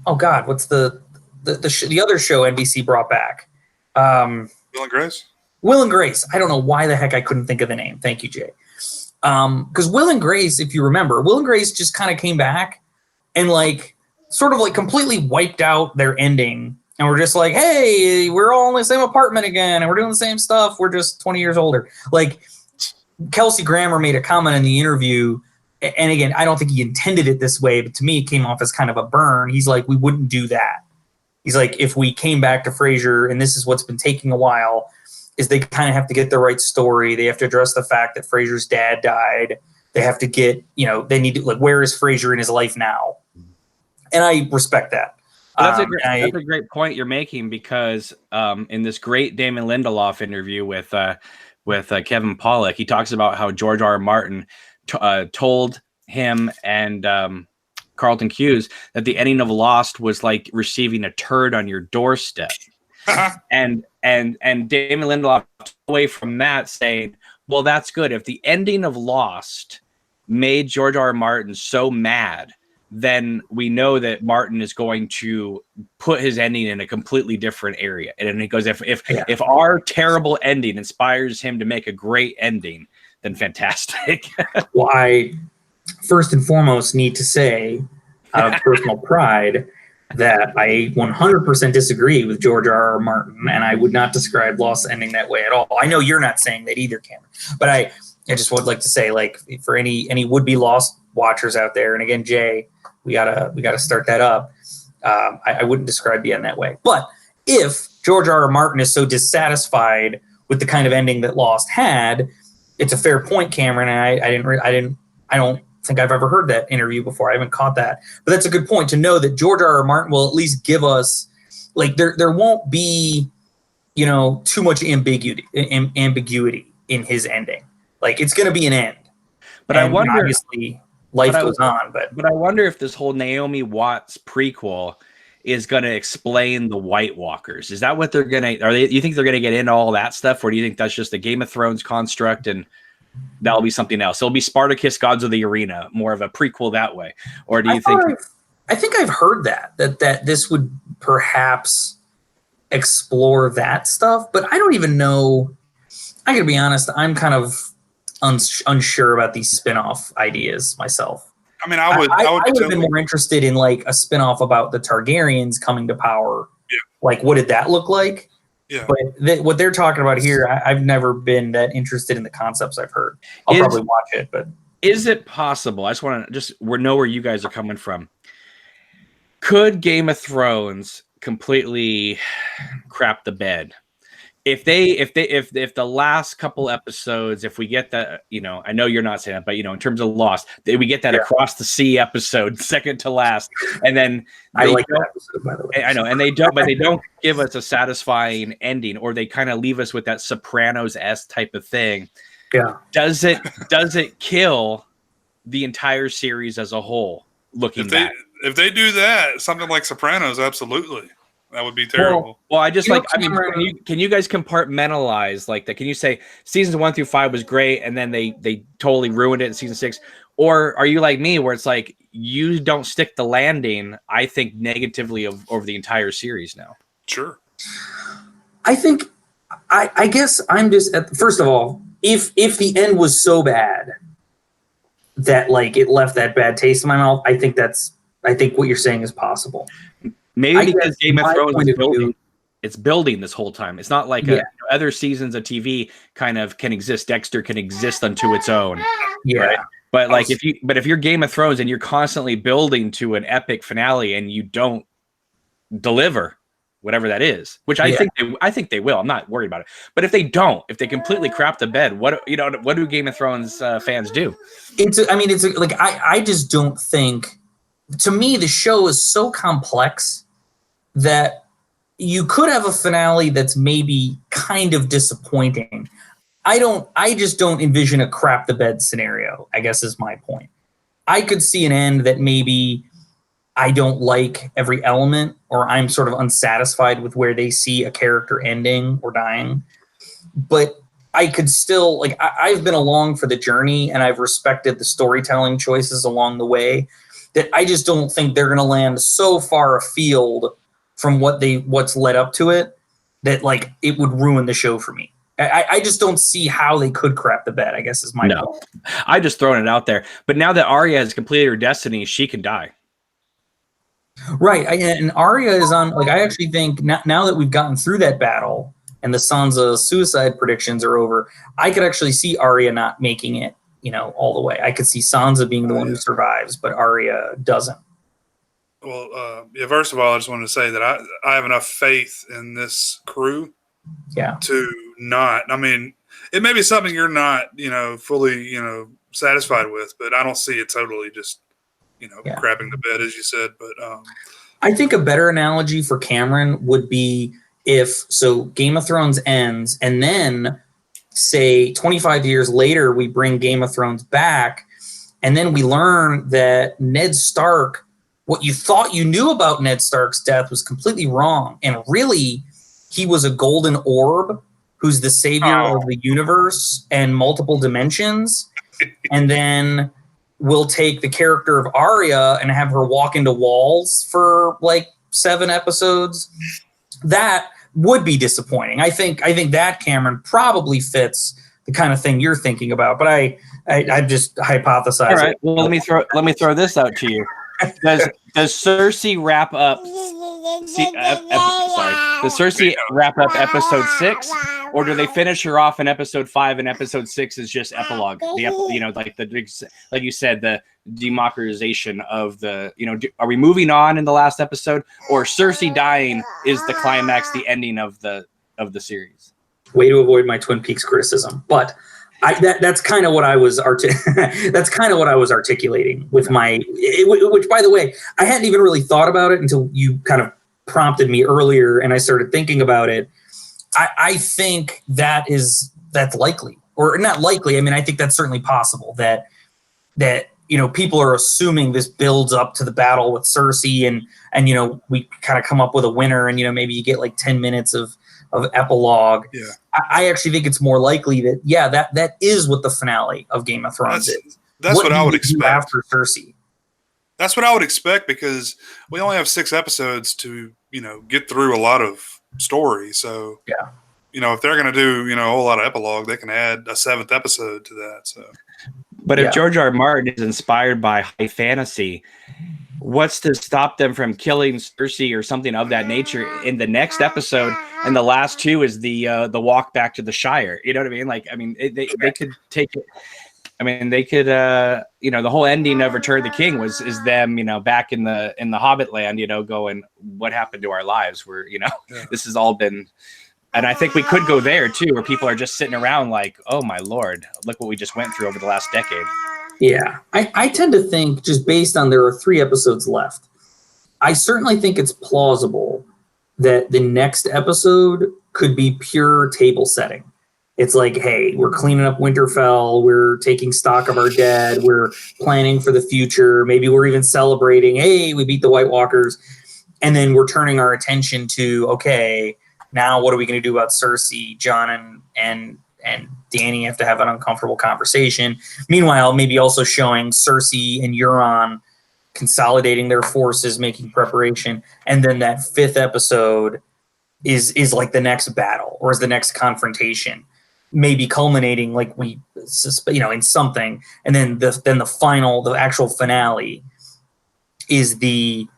what's the other show NBC brought back? Will and Grace. Will and Grace. I don't know why the heck I couldn't think of the name. Thank you, Jay. Because Will and Grace, if you remember, Will and Grace just kind of came back and sort of completely wiped out their ending, and we're just like, hey, we're all in the same apartment again, and we're doing the same stuff. We're just 20 years older. Kelsey Grammer made a comment in the interview. And again, I don't think he intended it this way, but to me, it came off as kind of a burn. He's like, we wouldn't do that. He's like, if we came back to Frasier and this is what's been taking a while, is they kind of have to get the right story. They have to address the fact that Frasier's dad died. They have to get, they need to, like, where is Frasier in his life now? And I respect that. That's a great point you're making, because in this great Damon Lindelof interview with Kevin Pollak, he talks about how George R. R. Martin told him and Carlton Cuse that the ending of Lost was like receiving a turd on your doorstep. and Damon Lindelof took away from that saying, well, that's good. If the ending of Lost made George R. R. Martin so mad, then we know that Martin is going to put his ending in a completely different area. And then he goes, if our terrible ending inspires him to make a great ending, then fantastic. Well, I first and foremost need to say, out of personal pride, that I 100% disagree with George R. R. Martin, and I would not describe Lost ending that way at all. I know you're not saying that either, Cameron, but I just would like to say, like, for any would-be Lost watchers out there, and again, Jay, we gotta start that up. I wouldn't describe the end that way. But if George R. R. Martin is so dissatisfied with the kind of ending that Lost had, it's a fair point, Cameron. And I don't think I've ever heard that interview before. I haven't caught that, but that's a good point to know that George R. R. Martin will at least give us, like, there won't be, too much ambiguity in his ending. Like, it's going to be an end. But I wonder, obviously, life goes on. But I wonder if this whole Naomi Watts prequel is going to explain the White Walkers. Is that what they're going to? You think they're going to get into all that stuff, or do you think that's just a Game of Thrones construct and that'll be something else? It'll be Spartacus, Gods of the Arena, more of a prequel that way, or do you think? I think I've heard that this would perhaps explore that stuff, but I don't even know. I gotta be honest. I'm kind of unsure about these spin-off ideas myself. I mean, I would have been more interested in, like, a spin-off about the Targaryens coming to power. Yeah. Like, what did that look like? Yeah. But what they're talking about here, I've never been that interested in the concepts I've heard. I'll probably watch it, but is it possible? I just want to know where you guys are coming from. Could Game of Thrones completely crap the bed? If the last couple episodes, if we get that, I know you're not saying that, but in terms of Lost, we get that across the sea episode, second to last, and then I like that episode, by the way. I know, and they don't give us a satisfying ending, or they kind of leave us with that Sopranos-esque type of thing. Yeah. Does it kill the entire series as a whole? Looking back, if they do that, something like Sopranos, absolutely. That would be terrible. Well, can you guys compartmentalize like that? Can you say seasons 1 through 5 was great, and then they totally ruined it in season 6? Or are you like me, where it's like you don't stick the landing, I think, negatively over the entire series now? Sure. I think, I guess I'm just, first of all, if the end was so bad that, like, it left that bad taste in my mouth, I think what you're saying is possible. Maybe because Game of Thrones is building this whole time. It's not like other seasons of TV kind of can exist. Dexter can exist unto its own. Yeah. Right? But like if you're Game of Thrones and you're constantly building to an epic finale and you don't deliver whatever that is, which I think they will. I'm not worried about it. But if they completely crap the bed, what do Game of Thrones fans do? I just don't think. To me, the show is so complex that you could have a finale that's maybe kind of disappointing. I just don't envision a crap the bed scenario, I guess is my point. I could see an end that maybe I don't like every element, or I'm sort of unsatisfied with where they see a character ending or dying. But I could still, like, I've been along for the journey, and I've respected the storytelling choices along the way, that I just don't think they're going to land so far afield from what's led up to it that, like, it would ruin the show for me. I just don't see how they could crap the bed, I guess is my point. I just throwing it out there. But now that Arya has completed her destiny, she can die. Right. And Arya is on, like, I actually think now that we've gotten through that battle and the Sansa suicide predictions are over, I could actually see Arya not making it, all the way. I could see Sansa being the one who survives, but Arya doesn't. Well, first of all, I just wanted to say that I have enough faith in this crew to not. I mean, it may be something you're not, fully, satisfied with, but I don't see it totally just, crapping the bed, as you said. But I think a better analogy for Cameron would be if Game of Thrones ends and then say 25 years later we bring Game of Thrones back and then we learn that Ned Stark, what you thought you knew about Ned Stark's death was completely wrong, and really he was a golden orb who's the savior of the universe and multiple dimensions. And then we'll take the character of Arya and have her walk into walls for like 7 episodes. That would be disappointing. I think that, Cameron, probably fits the kind of thing you're thinking about. But I just hypothesize. All right. Well, let me throw this out to you. Does Cersei wrap up? Does Cersei wrap up episode 6, or do they finish her off in episode 5 and episode 6 is just epilogue? Like you said, the democratization of the. Are we moving on in the last episode, or Cersei dying is the climax, the ending of the series? Way to avoid my Twin Peaks criticism, but. That's kind of what I was articulating with which, by the way, I hadn't even really thought about it until you kind of prompted me earlier, and I started thinking about it. I think that's likely, or not likely. I mean, I think that's certainly possible that people are assuming this builds up to the battle with Cersei, and we kind of come up with a winner, and maybe you get like 10 minutes of epilogue. Yeah. I actually think it's more likely that that is what the finale of Game of Thrones is. That's what I would expect after Cersei. That's what I would expect, because we only have 6 episodes to get through a lot of story. So yeah, if they're going to do a whole lot of epilogue, they can add a 7th episode to that. So, but if George R. R. Martin is inspired by high fantasy, what's to stop them from killing Cersei or something of that nature in the next episode? And the last 2 is the walk back to the Shire. You know what I mean? Like, I mean, they could take it. I mean, they could, the whole ending of Return of the King is them, back in the Hobbit land, going, what happened to our lives? Where, this has all been, and I think we could go there too, where people are just sitting around like, oh my Lord, look what we just went through over the last decade. Yeah, I tend to think, just based on there are 3 episodes left, I certainly think it's plausible that the next episode could be pure table setting. It's like, hey, we're cleaning up Winterfell, we're taking stock of our dead, we're planning for the future, maybe we're even celebrating, hey, we beat the White Walkers, and then we're turning our attention to, okay, now what are we going to do about Cersei? Jon and Dany have to have an uncomfortable conversation. Meanwhile, maybe also showing Cersei and Euron consolidating their forces, making preparation, and then that 5th episode is like the next battle, or is the next confrontation, maybe culminating like in something, and then the actual finale is the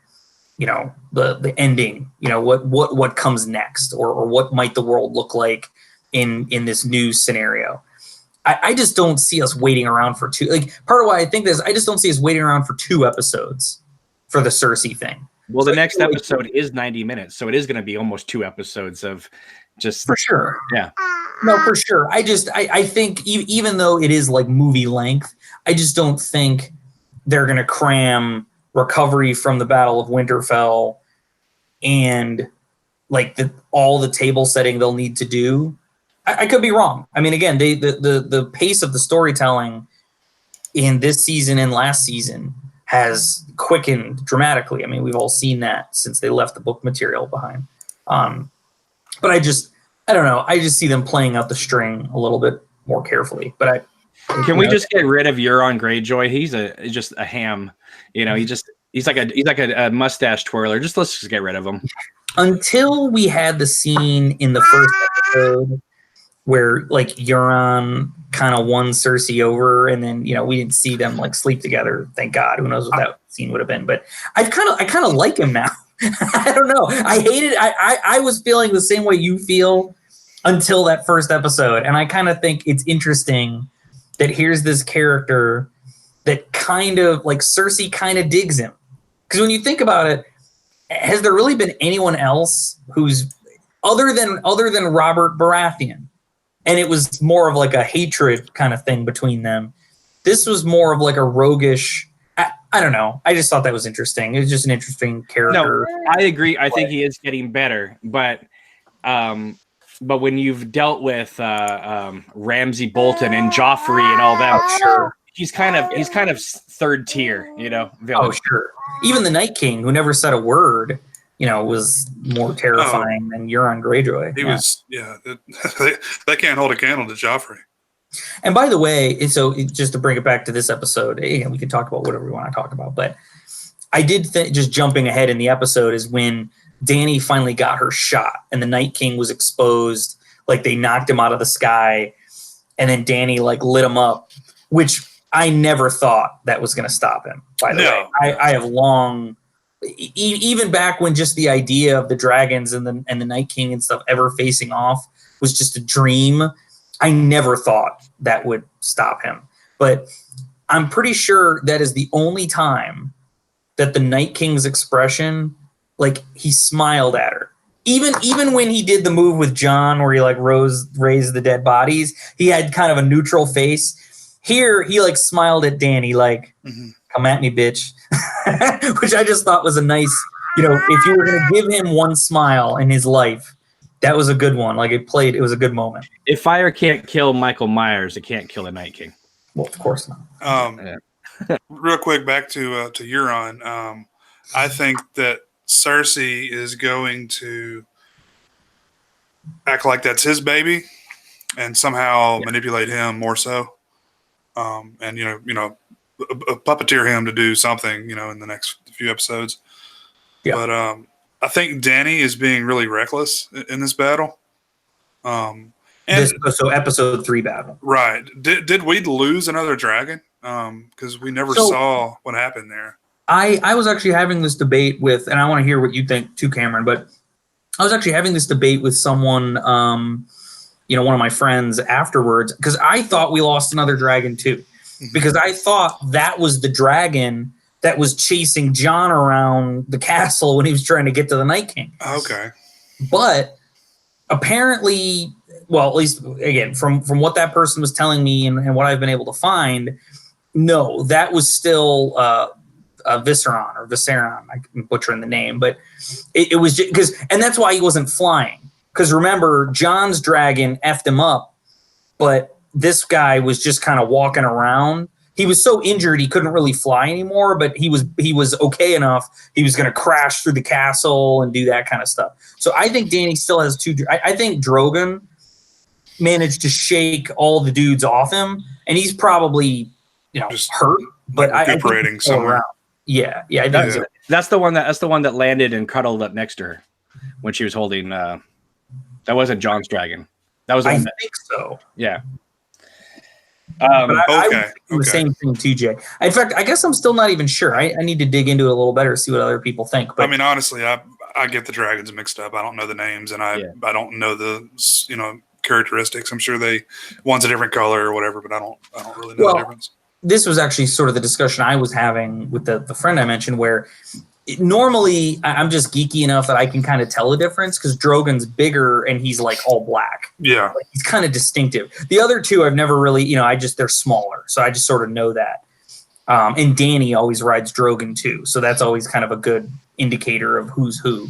ending. What comes next, or what might the world look like in this new scenario. I just don't see us waiting around for 2. Like, part of why I think this, I just don't see us waiting around for 2 episodes for the Cersei thing. Well, the next episode is 90 minutes, so it is going to be almost 2 episodes of just for sure. Yeah, no, for sure. I think even though it is like movie length, I just don't think they're going to cram recovery from the Battle of Winterfell and like all the table setting they'll need to do. I could be wrong. I mean, again, the pace of the storytelling in this season and last season has quickened dramatically. I mean, we've all seen that since they left the book material behind. But I don't know. I just see them playing out the string a little bit more carefully. But can we just get rid of Euron Greyjoy? He's just a ham. He's like a mustache twirler. Let's just get rid of him. Until we had the scene in the first episode where like Euron kind of won Cersei over, and then we didn't see them like sleep together. Thank God. Who knows what that scene would have been? But I kind of like him now. I don't know. I hated. I was feeling the same way you feel until that first episode, and I kind of think it's interesting that here's this character that kind of like Cersei kind of digs him, because when you think about it, has there really been anyone else who's other than Robert Baratheon, and it was more of like a hatred kind of thing between them. This was more of like a roguish. I don't know. I just thought that was interesting. It was just an interesting character. No, I agree. I think he is getting better, but when you've dealt with Ramsay Bolton and Joffrey and all that, sure, he's kind of third tier, villain. Oh, sure. Even the Night King, who never said a word, was more terrifying than Euron Greyjoy. He was, they can't hold a candle to Joffrey. And by the way, so just to bring it back to this episode, again, we can talk about whatever we want to talk about, but I did just jumping ahead in the episode is when Dany finally got her shot and the Night King was exposed, like they knocked him out of the sky, and then Dany like lit him up, which I never thought that was going to stop him. By the way, I have long, even back when just the idea of the dragons and the Night King and stuff ever facing off was just a dream. I never thought that would stop him, but I'm pretty sure that is the only time that the Night King's expression, like he smiled at her. Even when he did the move with Jon where he like raised the dead bodies, he had kind of a neutral face. Here, he like smiled at Dany like, come at me, bitch, which I just thought was a nice, if you were going to give him one smile in his life, that was a good one. Like it was a good moment. If fire can't kill Michael Myers, it can't kill a Night King. Well, of course not. Real quick, back to Euron. I think that Cersei is going to act like that's his baby and somehow manipulate him more so. And puppeteer him to do something, in the next few episodes. Yeah. But I think Dany is being really reckless in this battle. So episode 3 battle. Right. Did we lose another dragon? Because we never saw what happened there. I was actually having this debate with, and I want to hear what you think too, Cameron, but I was actually having this debate with someone, one of my friends afterwards, because I thought we lost another dragon too. Because I thought that was the dragon that was chasing Jon around the castle when he was trying to get to the Night King. Okay. But apparently, well, at least, again, from what that person was telling me and what I've been able to find, no, that was still Visceron or Visceron. I'm butchering the name, but it was just because, and that's why he wasn't flying. Because remember, Jon's dragon effed him up, but this guy was just kind of walking around. He was so injured he couldn't really fly anymore, but he was okay enough. He was going to crash through the castle and do that kind of stuff. So I think Dany still has two. I think Drogon managed to shake all the dudes off him, and he's probably just hurt, but recuperating somewhere. Yeah. That's the one that landed and cuddled up next to her when she was holding. That wasn't Jon's dragon. That was. I think so. Yeah. The same thing, TJ. In fact, I guess I'm still not even sure. I need to dig into it a little better, see what other people think. But I mean, honestly, I get the dragons mixed up. I don't know the names, and I don't know the characteristics. I'm sure one's a different color or whatever, but I don't really know the difference. This was actually sort of the discussion I was having with the friend I mentioned, where normally I'm just geeky enough that I can kind of tell the difference because Drogon's bigger and he's like all black. Yeah. Like, he's kind of distinctive. The other two I've never really, they're smaller. So I just sort of know that. And Dany always rides Drogon too. So that's always kind of a good indicator of who's who.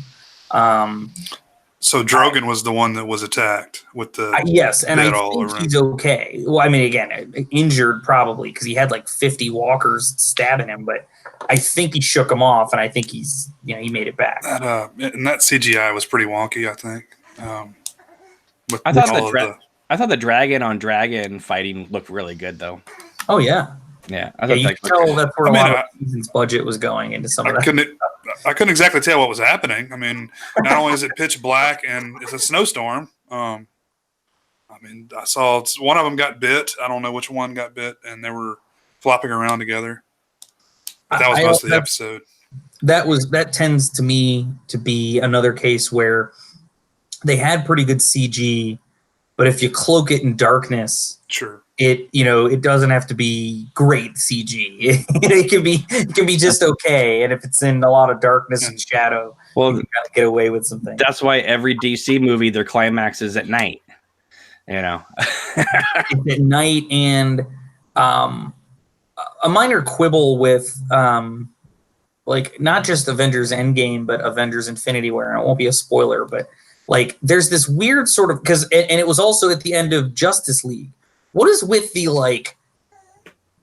So Drogon was the one that was attacked with the yes, and I think he's okay. Well, I mean, again, injured probably because he had like 50 walkers stabbing him, but I think he shook him off, and I think he's he made it back. And that CGI was pretty wonky, I think. I thought the dragon on dragon fighting looked really good, though. Oh yeah. Yeah, you can tell that's where a lot of the season's budget was going into some of that. I couldn't exactly tell what was happening. I mean, not only is it pitch black and it's a snowstorm. I mean, I saw one of them got bit. I don't know which one got bit, and they were flopping around together. But that was most of the episode. That tends to me to be another case where they had pretty good CG, but if you cloak it in darkness, sure. It doesn't have to be great CG. It can be just okay. And if it's in a lot of darkness and shadow, you can kind of get away with some things. That's why every DC movie, their climax is at night. You know, it's at night, and a minor quibble with like not just Avengers Endgame, but Avengers Infinity War. And it won't be a spoiler, but like there's this weird sort of and it was also at the end of Justice League. What is with the like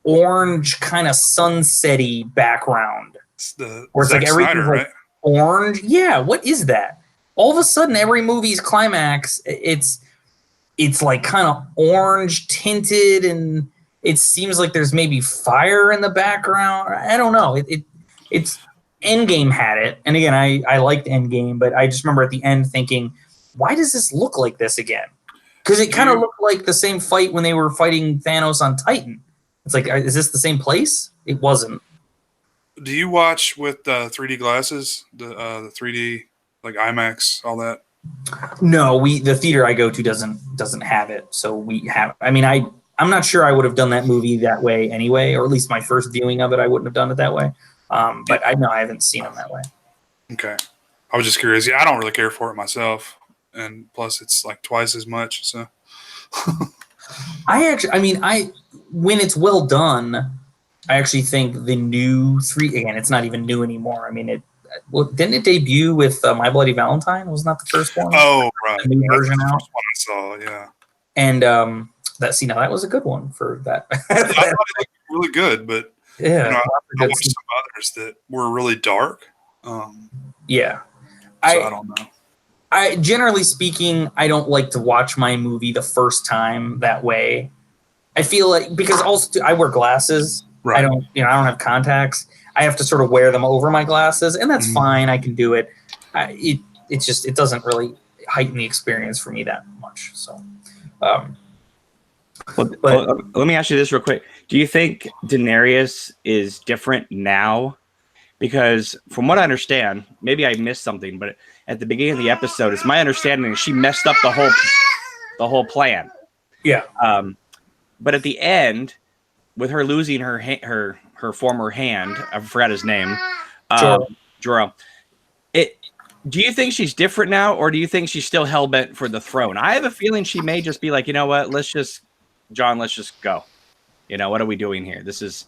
orange kind of sunsetty background? It's the where it's Zack like everything's Snyder, like right? orange. Yeah, what is that? All of a sudden, every movie's climax, it's like kind of orange tinted, and it seems like there's maybe fire in the background. I don't know. It's Endgame had it, and again, I liked Endgame, but I just remember at the end thinking, why does this look like this again? Because it kind of looked like the same fight when they were fighting Thanos on Titan. It's like, is this the same place? It wasn't. Do you watch with 3D glasses, the 3D like IMAX, all that? No, the theater I go to doesn't have it, so we have. I mean, I'm not sure I would have done that movie that way anyway, or at least my first viewing of it, I wouldn't have done it that way. But I know I haven't seen them that way. Okay, I was just curious. Yeah, I don't really care for it myself, and plus it's like twice as much. So when it's well done, I actually think the new again, it's not even new anymore. I mean, didn't it debut with My Bloody Valentine? Wasn't that the first one? Oh, right. The new version out. First one I saw, yeah. And that was a good one for that. I thought it looked really good, but yeah, I watched some others that were really dark. Yeah, so I don't know. I generally speaking, I don't like to watch my movie the first time that way. I feel like because also I wear glasses. Right. I don't have contacts. I have to sort of wear them over my glasses, and that's fine. I can do it. It doesn't really heighten the experience for me that much. So, let me ask you this real quick. Do you think Daenerys is different now? Because from what I understand, maybe I missed something, but at the beginning of the episode, it's my understanding she messed up the whole plan. Yeah. But at the end, with her losing her former hand, I forgot his name, Jorah. Do you think she's different now, or do you think she's still hell-bent for the throne? I have a feeling she may just be like, you know what, let's just go. You know, what are we doing here? This is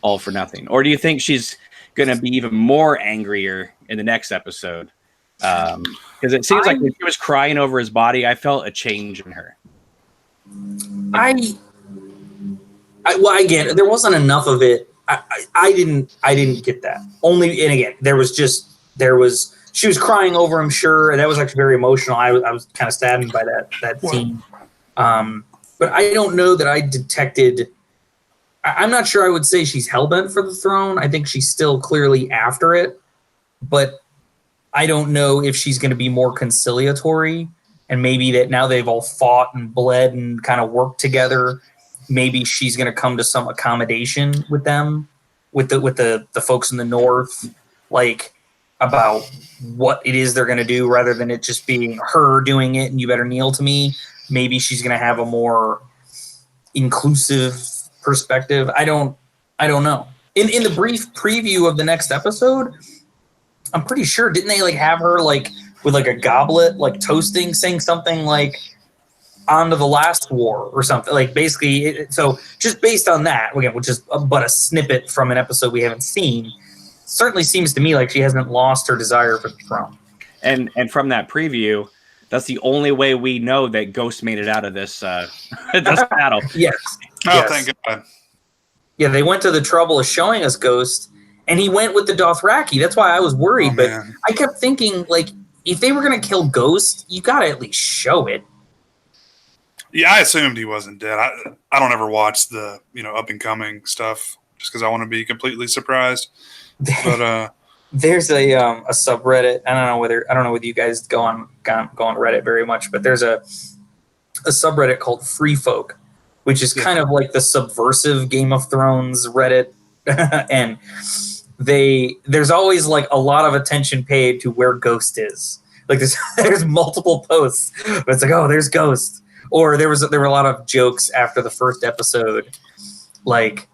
all for nothing. Or do you think she's going to be even more angrier in the next episode? Because it seems like when she was crying over his body, I felt a change in her. Again, there wasn't enough of it. I didn't get that. And again, she was crying over him. Sure, that was actually very emotional. I was kind of saddened by that scene. But I don't know that I detected. I'm not sure I would say she's hellbent for the throne. I think she's still clearly after it, but I don't know if she's going to be more conciliatory, and maybe that now they've all fought and bled and kind of worked together. Maybe she's going to come to some accommodation with them, with the folks in the north, like about what it is they're going to do, rather than it just being her doing it and you better kneel to me. Maybe she's going to have a more inclusive perspective. I don't know. In the brief preview of the next episode, I'm pretty sure, didn't they like have her like with like a goblet, like toasting, saying something like "On to the last war" or something, like basically. So just based on that, again, which is but a snippet from an episode we haven't seen, certainly seems to me like she hasn't lost her desire for the throne. And from that preview, that's the only way we know that Ghost made it out of this this battle. Yes. Oh, yes. Thank God. Yeah, they went to the trouble of showing us Ghost, and he went with the Dothraki. That's why I was worried. But I kept thinking, like, if they were going to kill Ghost, you got to at least show it. Yeah, I assumed he wasn't dead. I don't ever watch the up and coming stuff just because I want to be completely surprised. But there's a subreddit. I don't know whether you guys go on Reddit very much, but there's a subreddit called Free Folk, which is kind of like the subversive Game of Thrones Reddit, and there's always like a lot of attention paid to where Ghost is. Like there's multiple posts, but it's like, oh, there's Ghost. Or there were a lot of jokes after the first episode, like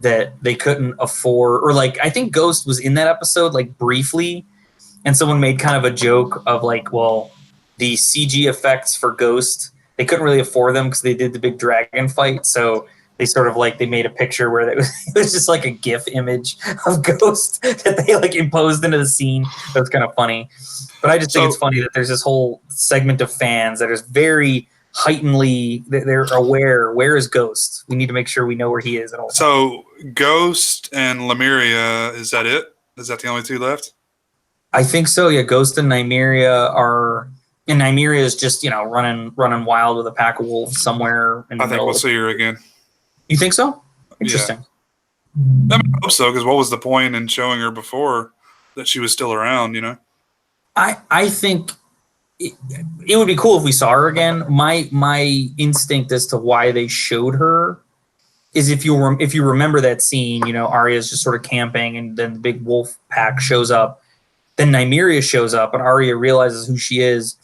that they couldn't afford, or like I think Ghost was in that episode like briefly, and someone made kind of a joke of like, well, the CG effects for Ghost they couldn't really afford them because they did the big dragon fight. So they sort of like they made a picture where it was just like a GIF image of Ghost that they like imposed into the scene. That was kind of funny. But I just think it's funny that there's this whole segment of fans that is very heightenedly, they're aware, where is Ghost? We need to make sure we know where he is at all times. So Ghost and Lemuria, is that it? Is that the only two left? I think so, yeah. Ghost and Nymeria are, and Nymeria is just, running wild with a pack of wolves somewhere in the middle. I think we'll see her again. You think so? Interesting. Yeah. I hope so, because what was the point in showing her before that she was still around, I think it would be cool if we saw her again. My instinct as to why they showed her is if you remember that scene, Arya's just sort of camping and then the big wolf pack shows up. Then Nymeria shows up and Arya realizes who she is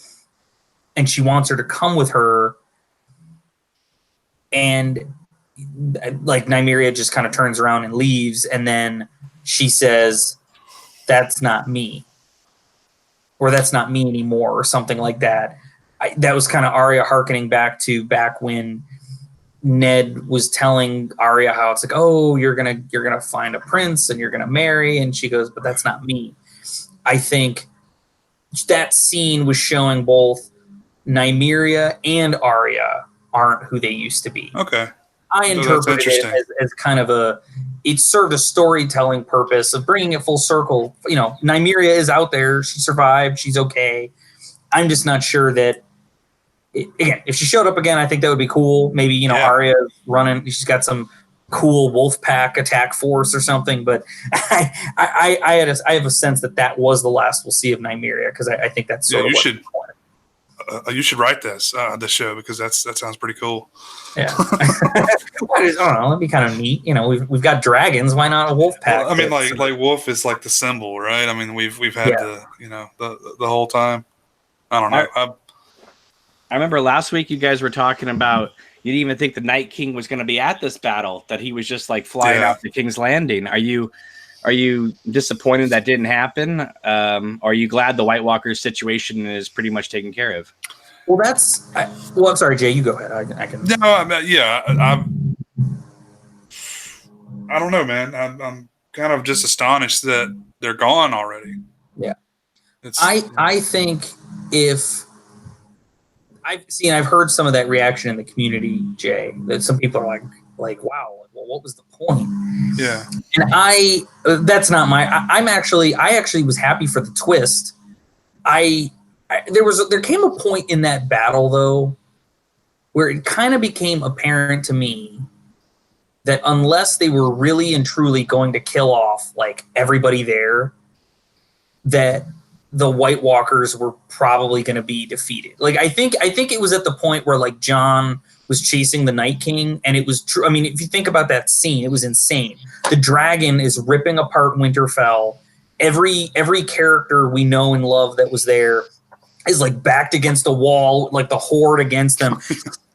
and she wants her to come with her. And like Nymeria just kind of turns around and leaves, and then she says, "That's not me," or "That's not me anymore," or something like that. That was kind of Arya hearkening back when Ned was telling Arya how it's like, "Oh, you're gonna find a prince and you're gonna marry," and she goes, "But that's not me." I think that scene was showing both Nymeria and Arya aren't who they used to be. Okay. I interpreted it as kind of it served a storytelling purpose of bringing it full circle. Nymeria is out there. She survived. She's okay. I'm just not sure that, again, if she showed up again, I think that would be cool. Maybe, Arya's running. She's got some cool wolf pack attack force or something. But I have a sense that was the last we'll see of Nymeria, because I think that's sort of you should write this show, because that sounds pretty cool. Yeah, I don't know. That'd be kind of neat. We've got dragons. Why not a wolf pack? Well, I mean, like wolf is like the symbol, right? I mean, we've had the whole time. I don't know. I remember last week you guys were talking about you didn't even think the Night King was going to be at this battle, that he was just like flying out to King's Landing. Are you disappointed that didn't happen? Or are you glad the White Walkers situation is pretty much taken care of? Well, I'm sorry, Jay, you go ahead. I can. No, I don't know, man. I'm kind of just astonished that they're gone already. Yeah. I think if I've heard some of that reaction in the community, Jay, that some people are like, wow, well, what was the point? Yeah. And that's not I actually was happy for the twist. There came a point in that battle, though, where it kind of became apparent to me that unless they were really and truly going to kill off like everybody there, that the White Walkers were probably going to be defeated. Like I think it was at the point where like Jon was chasing the Night King, and it was true. I mean, if you think about that scene, it was insane. The dragon is ripping apart Winterfell. Every character we know and love that was there is like backed against a wall, like the horde against them.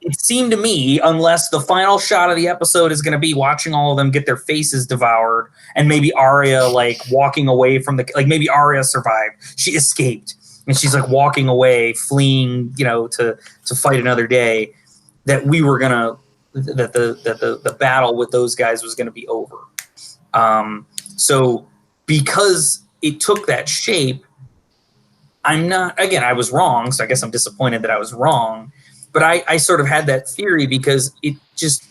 It seemed to me, unless the final shot of the episode is going to be watching all of them get their faces devoured, and maybe Arya like walking away from maybe Arya survived. She escaped, and she's like walking away, fleeing, to fight another day. That we were gonna, that the battle with those guys was gonna be over. So because it took that shape, I was wrong, so I guess I'm disappointed that I was wrong. But I sort of had that theory because it just,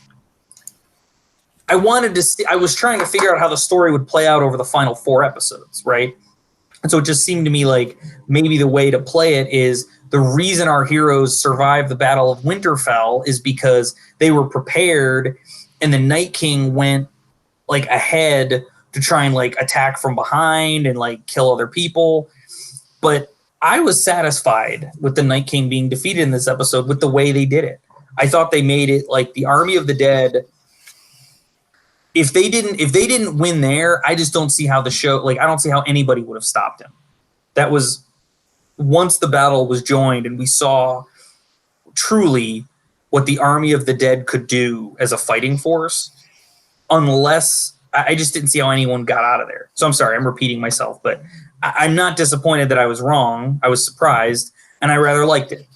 I was trying to figure out how the story would play out over the final 4 episodes, right? And so it just seemed to me like maybe the way to play it is the reason our heroes survived the Battle of Winterfell is because they were prepared, and the Night King went like ahead to try and like attack from behind and like kill other people. But I was satisfied with the Night King being defeated in this episode with the way they did it. I thought they made it like the Army of the Dead. If they didn't win there, I just don't see how the show, like I don't see how anybody would have stopped him. That was once the battle was joined and we saw truly what the Army of the Dead could do as a fighting force, unless I just didn't see how anyone got out of there. So I'm sorry, I'm repeating myself, but I'm not disappointed that I was wrong. I was surprised, and I rather liked it.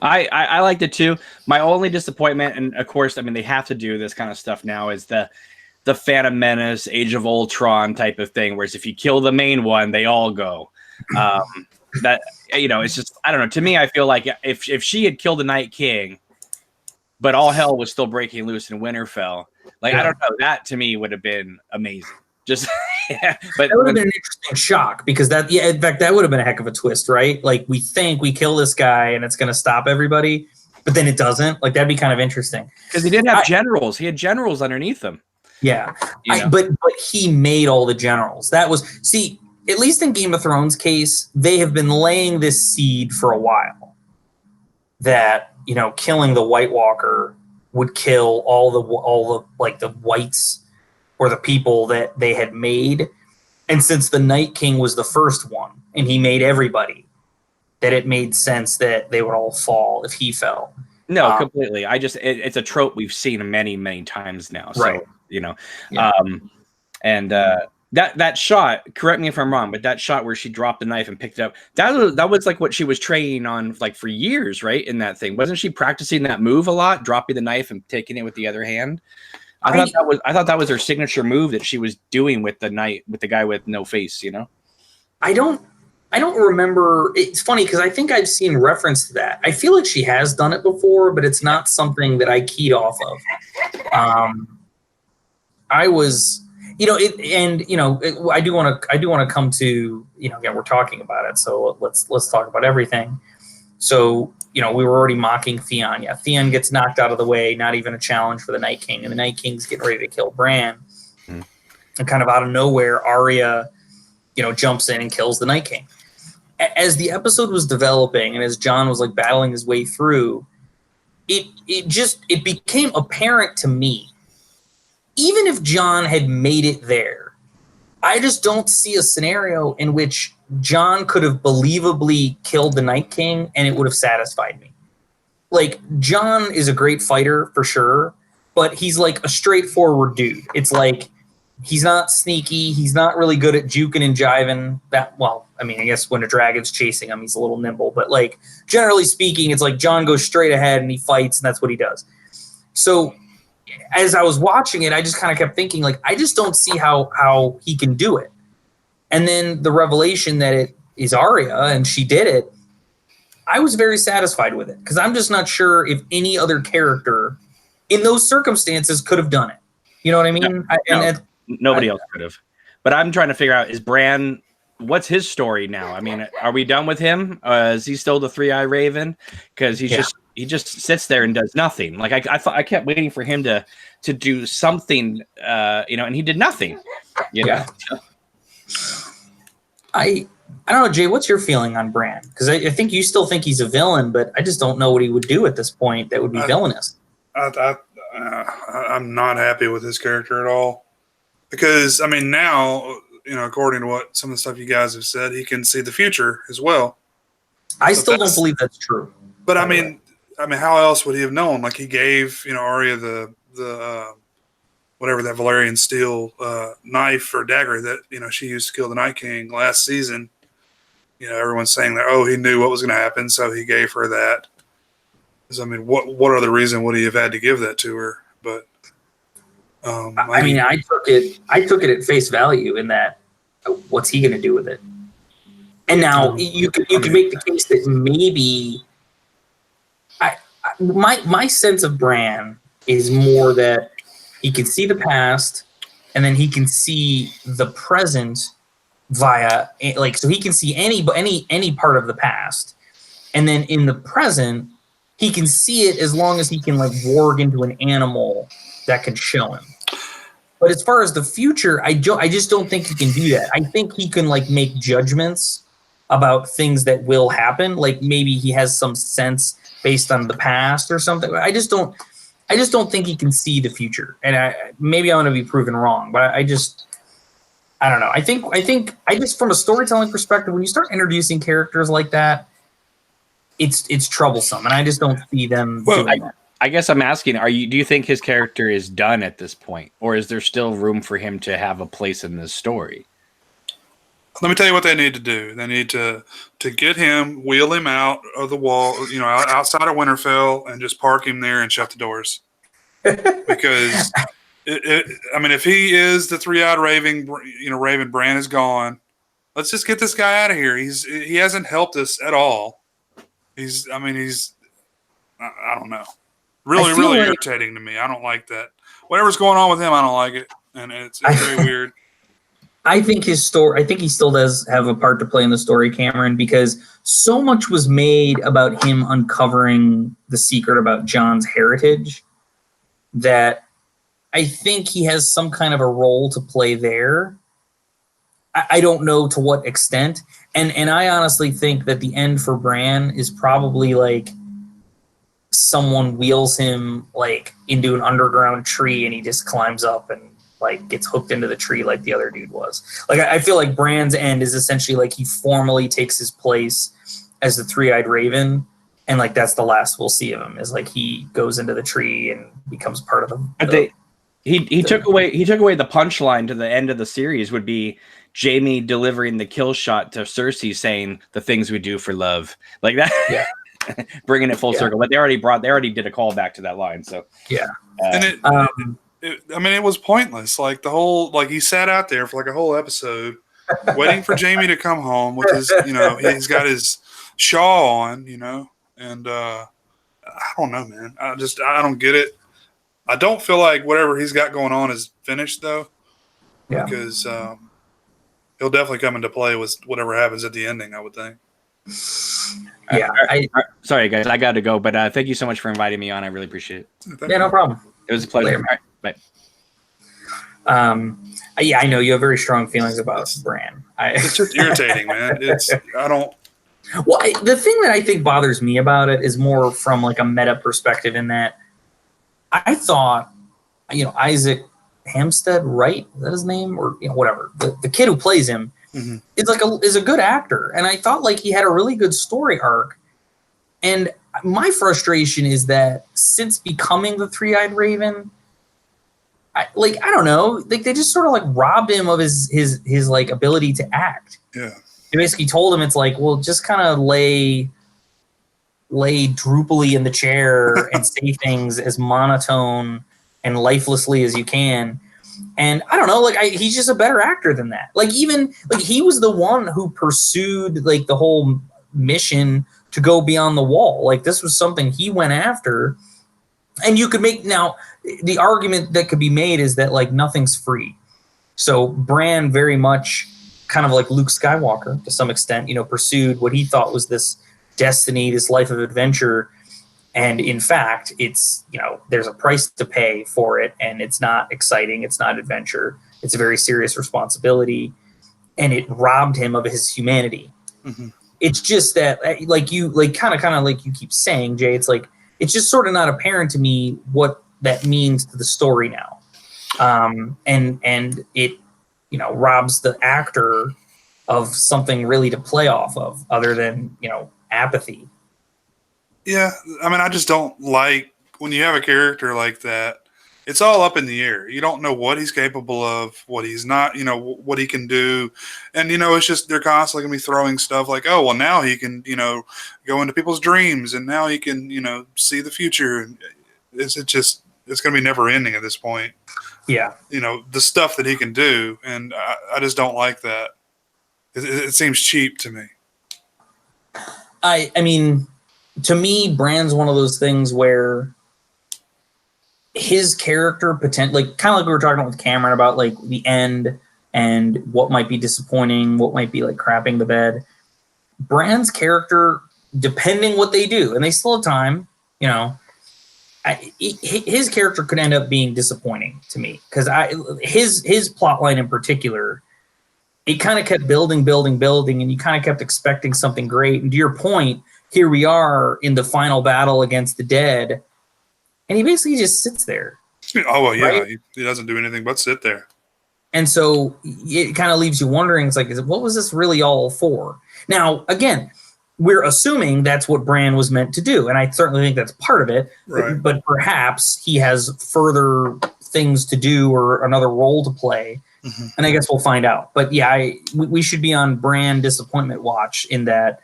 I liked it too. My only disappointment, and of course, I mean, they have to do this kind of stuff now, is the Phantom Menace, Age of Ultron type of thing. Whereas if you kill the main one, they all go. That it's just I don't know. To me, I feel like if she had killed the Night King, but all hell was still breaking loose in Winterfell, like I don't know, that to me would have been amazing. Just but that would have been an interesting shock because in fact that would have been a heck of a twist, right? Like we think we kill this guy and it's going to stop everybody, but then it doesn't. Like that'd be kind of interesting because he didn't have generals. He had generals underneath him. Yeah, but he made all the generals. That was at least in Game of Thrones case, they have been laying this seed for a while that killing the White Walker would kill all the like the whites or the people that they had made. And since the Night King was the first one and he made everybody, that it made sense that they would all fall if he fell. No, completely. It's a trope we've seen many, many times now. So, right. That shot, correct me if I'm wrong, but that shot where she dropped the knife and picked it up, that was like what she was training on like for years, right? In that thing. Wasn't she practicing that move a lot, dropping the knife and taking it with the other hand? I thought that was her signature move that she was doing with the guy with no face, I don't remember. It's funny because I think I've seen reference to that. I feel like she has done it before, but it's not something that I keyed off of. I was, I do want to come to, again, we're talking about it, so let's talk about everything. So, we were already mocking Theon. Yeah, Theon gets knocked out of the way, not even a challenge for the Night King, and the Night King's getting ready to kill Bran. And kind of out of nowhere, Arya, jumps in and kills the Night King. As the episode was developing and as Jon was like battling his way through, it became apparent to me, even if Jon had made it there, I just don't see a scenario in which Jon could have believably killed the Night King and it would have satisfied me. Like, Jon is a great fighter for sure, but he's like a straightforward dude. It's like, he's not sneaky. He's not really good at juking and jiving. I guess when a dragon's chasing him, he's a little nimble. But, like, generally speaking, it's like Jon goes straight ahead and he fights, and that's what he does. So, as I was watching it, I just kind of kept thinking, like, I just don't see how he can do it. And then the revelation that it is Arya and she did it, I was very satisfied with it because I'm just not sure if any other character in those circumstances could have done it. You know what I mean? Nobody else could have. But I'm trying to figure out, is Bran, what's his story now? I mean, are we done with him? Is he still the three-eyed raven? Because he just sits there and does nothing. Like I kept waiting for him to do something, and he did nothing. Yeah. I don't know, Jay. What's your feeling on Bran? Because I think you still think he's a villain, but I just don't know what he would do at this point that would be villainous. I'm not happy with his character at all. Because, I mean, now, according to what some of the stuff you guys have said, he can see the future as well. I still don't believe that's true. But, I mean, how else would he have known? Like, he gave, Arya the whatever that Valerian steel knife or dagger that, she used to kill the Night King last season. Everyone's saying that, he knew what was going to happen, so he gave her that. Because, I mean, what other reason would he have had to give that to her? But I took it at face value in that what's he going to do with it? And now you could make the case that maybe my sense of Bran is more that he can see the past and then he can see the present via so he can see any part of the past, and then in the present he can see it as long as he can warg into an animal that can show him. But as far as the future, I just don't think he can do that. I think he can make judgments about things that will happen. Like maybe he has some sense based on the past or something. I just don't think he can see the future. And maybe I'm going to be proven wrong, but I don't know. I think from a storytelling perspective, when you start introducing characters like that, it's troublesome, and I just don't see them doing that. I guess I'm asking, do you think his character is done at this point, or is there still room for him to have a place in this story? Let me tell you what they need to do. They need to get him, wheel him out of the wall, outside of Winterfell, and just park him there and shut the doors. Because, if he is the three-eyed Raven, Bran is gone. Let's just get this guy out of here. He hasn't helped us at all. I don't know. Really irritating to me. I don't like that. Whatever's going on with him, I don't like it, and it's very weird. I think he still does have a part to play in the story, Cameron, because so much was made about him uncovering the secret about Jon's heritage that I think he has some kind of a role to play there. I don't know to what extent. And I honestly think that the end for Bran is probably like someone wheels him like into an underground tree and he just climbs up and like gets hooked into the tree like the other dude was. Like I feel like Bran's end is essentially like he formally takes his place as the three-eyed Raven, and like that's the last we'll see of him is like he goes into the tree and becomes part of the he took away the punchline to the end of the series would be Jaime delivering the kill shot to Cersei saying the things we do for love. Like that. Yeah. Bringing it full circle. But they already did a call back to that line. So yeah. It was pointless. Like the whole, like he sat out there for like a whole episode waiting for Jaime to come home with his, he's got his shawl on, and I don't know, man. I don't get it. I don't feel like whatever he's got going on is finished though. Yeah. Because he'll definitely come into play with whatever happens at the ending, I would think. Yeah. Sorry guys, I got to go, but thank you so much for inviting me on. I really appreciate it. Yeah, no problem. It was a pleasure. All right, bye. I know you have very strong feelings about Bran. It's just irritating, man. Well, the thing that I think bothers me about it is more from like a meta perspective in that I thought, Isaac Hampstead, right? Is that his name? Or whatever. The kid who plays him is a good actor. And I thought like he had a really good story arc. And my frustration is that since becoming the three-eyed Raven, I don't know, like they just sort of like robbed him of his like ability to act. Yeah. They basically told him it's like, well, just kind of lay droopily in the chair and say things as monotone and lifelessly as you can. And I don't know, like he's just a better actor than that. Like even like he was the one who pursued like the whole mission to go beyond the wall. Like this was something he went after. And you could make now the argument that could be made is that like nothing's free. So Bran very much kind of like Luke Skywalker to some extent, pursued what he thought was this destiny, this life of adventure. And in fact, it's, there's a price to pay for it. And it's not exciting. It's not adventure. It's a very serious responsibility. And it robbed him of his humanity. Mm-hmm. It's just that like you kind of like you keep saying, Jay, it's like, it's just sort of not apparent to me what that means to the story now. And it, robs the actor of something really to play off of other than, apathy. Yeah. I just don't like when you have a character like that, it's all up in the air. You don't know what he's capable of, what he's not, what he can do. And, it's just, they're constantly going to be throwing stuff like, oh, well, now he can, go into people's dreams and now he can, see the future. And it's going to be never ending at this point. Yeah. The stuff that he can do. And I just don't like that. It seems cheap to me. I mean, to me, Bran's one of those things where his character potentially, like kind of like we were talking with Cameron about like the end and what might be disappointing, what might be like crapping the bed. Bran's character, depending what they do, and they still have time, his character could end up being disappointing to me because his plot line in particular, it kind of kept building, and you kind of kept expecting something great. And to your point, here we are in the final battle against the dead. And he basically just sits there. Oh, well, yeah. Right? He doesn't do anything but sit there. And so it kind of leaves you wondering, it's like, what was this really all for? Now, again, we're assuming that's what Bran was meant to do. And I certainly think that's part of it. Right. But perhaps he has further things to do or another role to play And I guess we'll find out. But yeah, we should be on Bran disappointment watch in that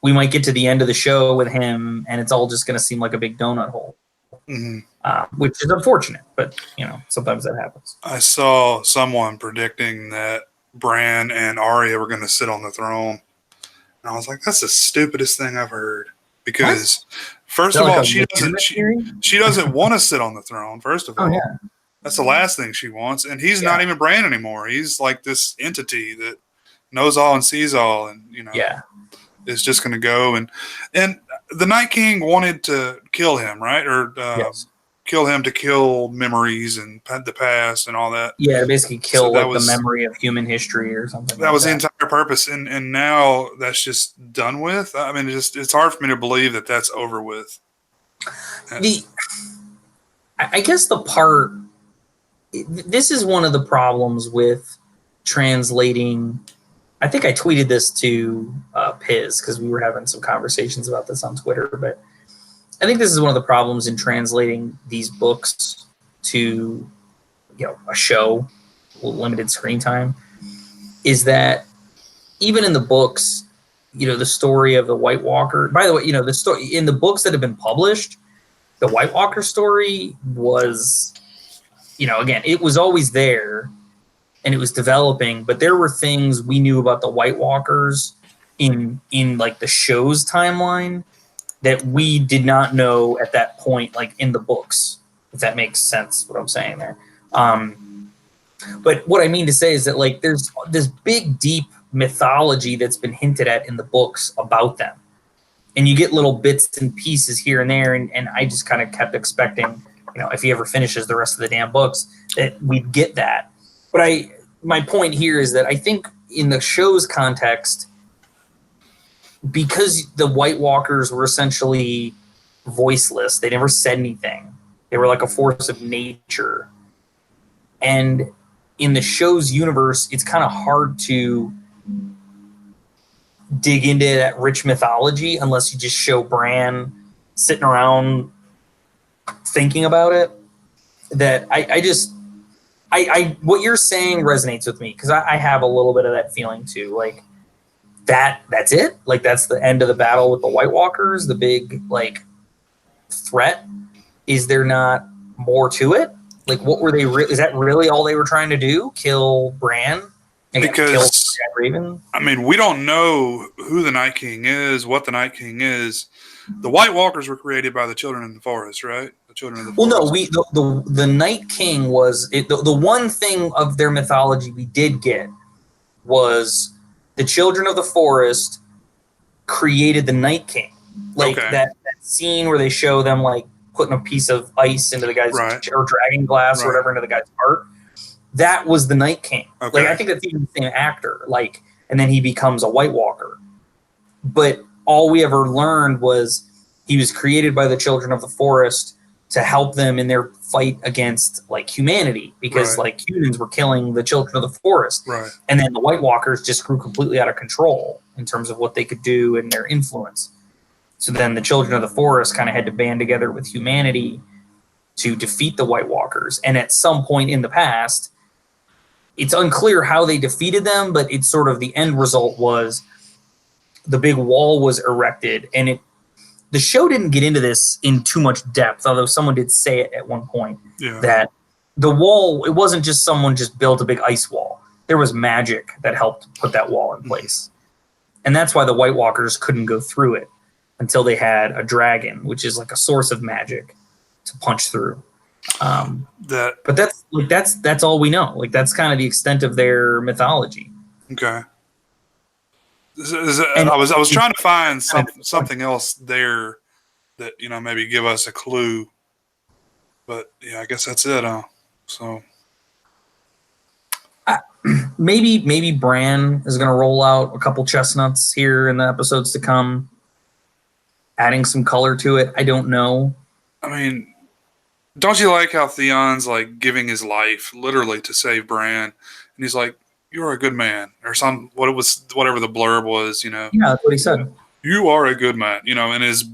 we might get to the end of the show with him, and it's all just going to seem like a big donut hole, which is unfortunate. But sometimes that happens. I saw someone predicting that Bran and Arya were going to sit on the throne, and I was like, "That's the stupidest thing I've heard." Because first of all, she doesn't want to sit on the throne. First of all, that's the last thing she wants, and he's not even Bran anymore. He's like this entity that knows all and sees all, and is just going to go. And the Night King wanted to kill him, right? Or kill him to kill memories and the past and all that. Yeah, basically kill the memory of human history or something. That was the entire purpose, and now that's just done with. I mean, it's hard for me to believe that that's over with. I guess the part. This is one of the problems with translating. I think I tweeted this to Piz because we were having some conversations about this on Twitter, but I think this is one of the problems in translating these books to a show with limited screen time is that even in the books, the story of the White Walker. By the way, the story in the books that have been published, the White Walker story was. Again, it was always there and it was developing, but there were things we knew about the White Walkers in like the show's timeline that we did not know at that point, like in the books, if that makes sense, what I'm saying there. But what I mean to say is that like there's this big, deep mythology that's been hinted at in the books about them. And you get little bits and pieces here and there, and I just kind of kept expecting if he ever finishes the rest of the damn books, that we'd get that. But my point here is that I think in the show's context, because the White Walkers were essentially voiceless, they never said anything. They were like a force of nature. And in the show's universe, it's kind of hard to dig into that rich mythology unless you just show Bran sitting around thinking about it. That I what you're saying resonates with me because I have a little bit of that feeling too. Like that's it. Like that's the end of the battle with the White Walkers. The big like threat. Is there not more to it? Like what were they? Is that really all they were trying to do? Kill Bran? Because Raven? I mean, we don't know who the Night King is, what the Night King is. The White Walkers were created by the Children in the Forest, right? The Children of the Forest. Well, no, the Night King was the one thing of their mythology we did get was the Children of the Forest created the Night King. Like that scene where they show them like putting a piece of ice into the guy's or dragon glass or whatever into the guy's heart. That was the Night King. Okay. Like I think that's even the same actor. Like, and then he becomes a White Walker. But all we ever learned was he was created by the Children of the Forest to help them in their fight against like humanity because like humans were killing the Children of the Forest. Right. And then the White Walkers just grew completely out of control in terms of what they could do and their influence. So then the Children of the Forest kind of had to band together with humanity to defeat the White Walkers. And at some point in the past, it's unclear how they defeated them, but it's sort of the end result was the big wall was erected. And the show didn't get into this in too much depth, although someone did say it at one point that the wall, it wasn't just someone just built a big ice wall. There was magic that helped put that wall in place. And that's why the White Walkers couldn't go through it until they had a dragon, which is like a source of magic to punch through. But that's all we know. Like that's kind of the extent of their mythology. Okay. I was trying to find something else there that maybe give us a clue, but yeah, I guess that's it. So maybe Bran is going to roll out a couple chestnuts here in the episodes to come, adding some color to it. I don't know. I mean, don't you like how Theon's like giving his life literally to save Bran, and he's like, "You're a good man," or whatever the blurb was, Yeah, that's what he said. You are a good man, and as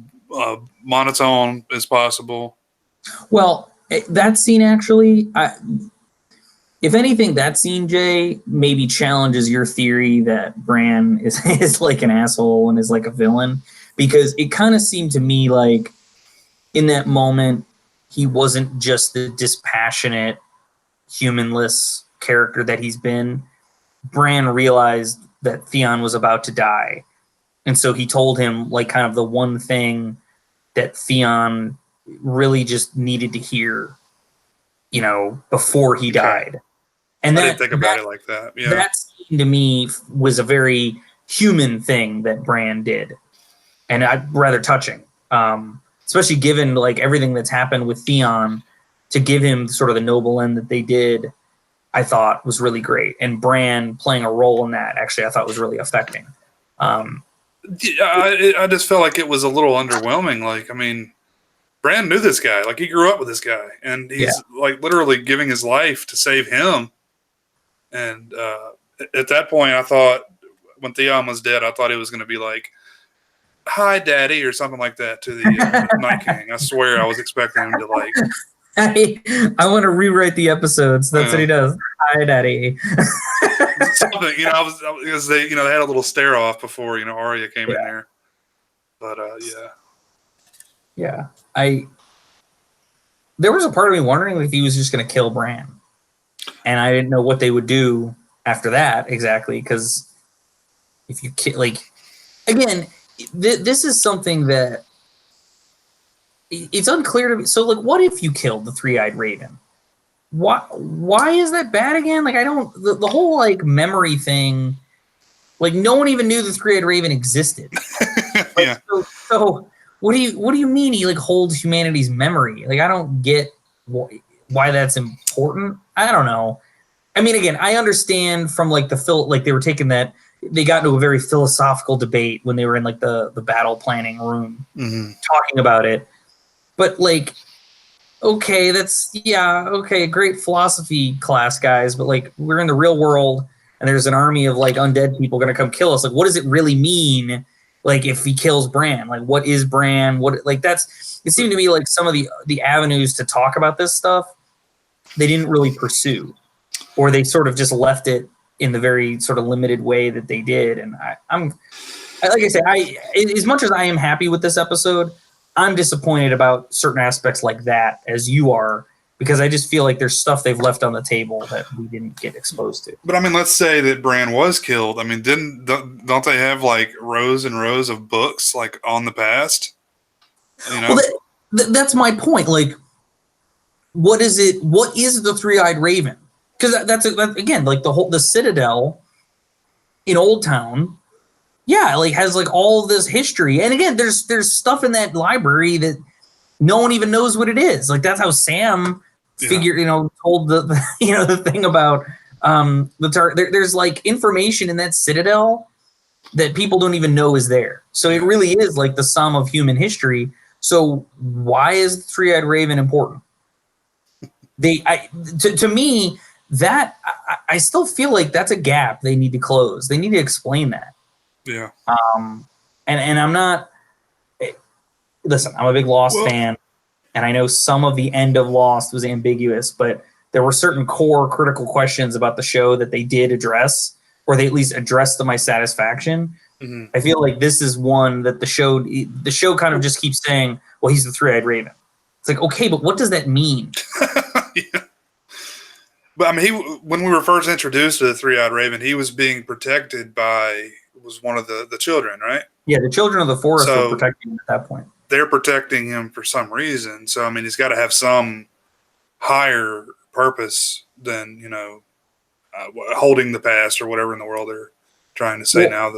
monotone as possible. Well, that scene actually, if anything, that scene, Jay, maybe challenges your theory that Bran is like an asshole and is like a villain, because it kind of seemed to me like in that moment he wasn't just the dispassionate, humanless character that he's been. Bran realized that Theon was about to die, and so he told him like kind of the one thing that Theon really just needed to hear, before he died. And I didn't think about it like that. Yeah. That scene to me was a very human thing that Bran did, and rather touching, especially given like everything that's happened with Theon. To give him sort of the noble end that they did, I thought was really great. And Bran playing a role in that, actually, I thought was really affecting. I just felt like it was a little underwhelming. Like, I mean, Bran knew this guy. Like, he grew up with this guy, and he's like literally giving his life to save him. And at that point, I thought when Theon was dead, I thought it was going to be like, "Hi, Daddy," or something like that to the Night King. I swear, I was expecting him to like. I want to rewrite the episodes. That's what he does. Hi, Daddy. Something, because they had a little stare off before Arya came in there. But yeah, there was a part of me wondering if he was just going to kill Bran, and I didn't know what they would do after that exactly, because if you again, this is something that. It's unclear to me. So, like, what if you killed the three-eyed raven? Why is that bad again? Like, I don't. The whole like memory thing. Like, no one even knew the three-eyed raven existed. Yeah. So what do you mean he like holds humanity's memory? Like, I don't get why that's important. I don't know. I mean, again, I understand from like like they were taking that. They got into a very philosophical debate when they were in like the battle planning room, talking about it. But like, okay, great philosophy class, guys. But like, we're in the real world, and there's an army of like undead people going to come kill us. Like, what does it really mean? Like, if he kills Bran, like, what is Bran? It seemed to me like some of the avenues to talk about this stuff, they didn't really pursue, or they sort of just left it in the very sort of limited way that they did. And I'm like I say, as much as I am happy with this episode, I'm disappointed about certain aspects like that, as you are, because I just feel like there's stuff they've left on the table that we didn't get exposed to. But I mean, let's say that Bran was killed. I mean, don't they have like rows and rows of books like on the past? Well, that's my point. Like, what is it? What is the three-eyed raven? Because that's again like the Citadel in Old Town. Yeah, like has like all this history, and again, there's stuff in that library that no one even knows what it is. Like that's how Sam told the thing about there's like information in that Citadel that people don't even know is there. So it really is like the sum of human history. So why is the three-eyed raven important? To me, that I still feel like that's a gap they need to close. They need to explain that. Yeah. And I'm not. Listen, I'm a big Lost fan, and I know some of the end of Lost was ambiguous, but there were certain core critical questions about the show that they did address, or they at least addressed to my satisfaction. Mm-hmm. I feel like this is one that the show kind of just keeps saying, "Well, he's the three-eyed raven." It's like, okay, but what does that mean? Yeah. But I mean, when we were first introduced to the three-eyed raven, he was being protected by. Was one of the children, right? Yeah, the children of the forest were protecting him at that point. They're protecting him for some reason. So, I mean, he's got to have some higher purpose than, holding the past or whatever in the world they're trying to say now.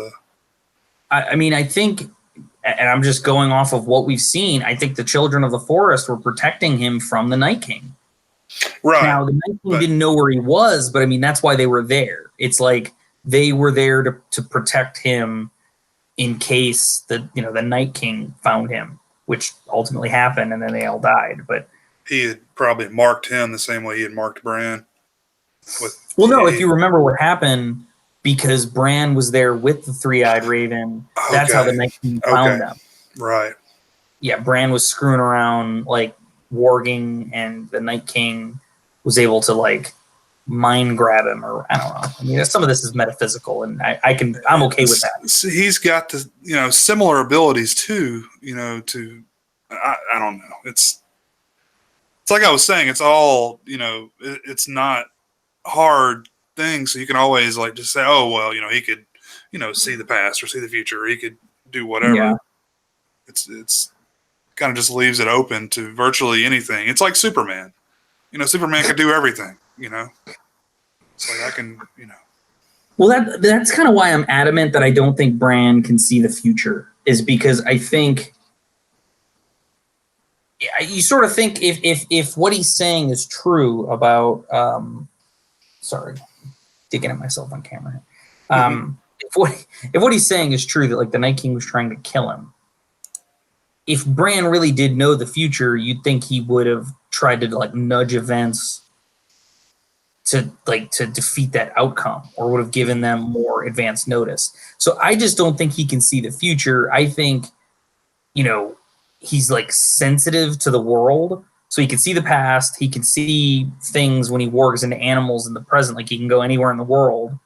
I mean, I think, and I'm just going off of what we've seen, I think the children of the forest were protecting him from the Night King. Right. Now, the Night King didn't know where he was, but I mean, that's why they were there. It's like, they were there to protect him in case the Night King found him, which ultimately happened, and then they all died. But he had probably marked him the same way he had marked Bran. If you remember what happened, because Bran was there with the three-eyed raven, that's how the Night King found them. Right. Yeah, Bran was screwing around like warging, and the Night King was able to like mind grab him, or I don't know. I mean, some of this is metaphysical, and I'm okay with that. He's got the similar abilities too. I don't know. It's like I was saying. It's all it's not hard things, so you can always like just say, oh well, he could see the past or see the future, or he could do whatever. Yeah. It's kind of just leaves it open to virtually anything. It's like Superman. Superman could do everything. It's like I can. Well, that's kind of why I'm adamant that I don't think Bran can see the future, is because I think you sort of think if what he's saying is true about sorry, digging at myself on camera. If what he's saying is true, that like the Night King was trying to kill him, if Bran really did know the future, you'd think he would have tried to like nudge events to defeat that outcome, or would have given them more advanced notice. So I just don't think he can see the future. I think, he's like sensitive to the world. So he can see the past. He can see things when he wargs into animals in the present. Like he can go anywhere in the world.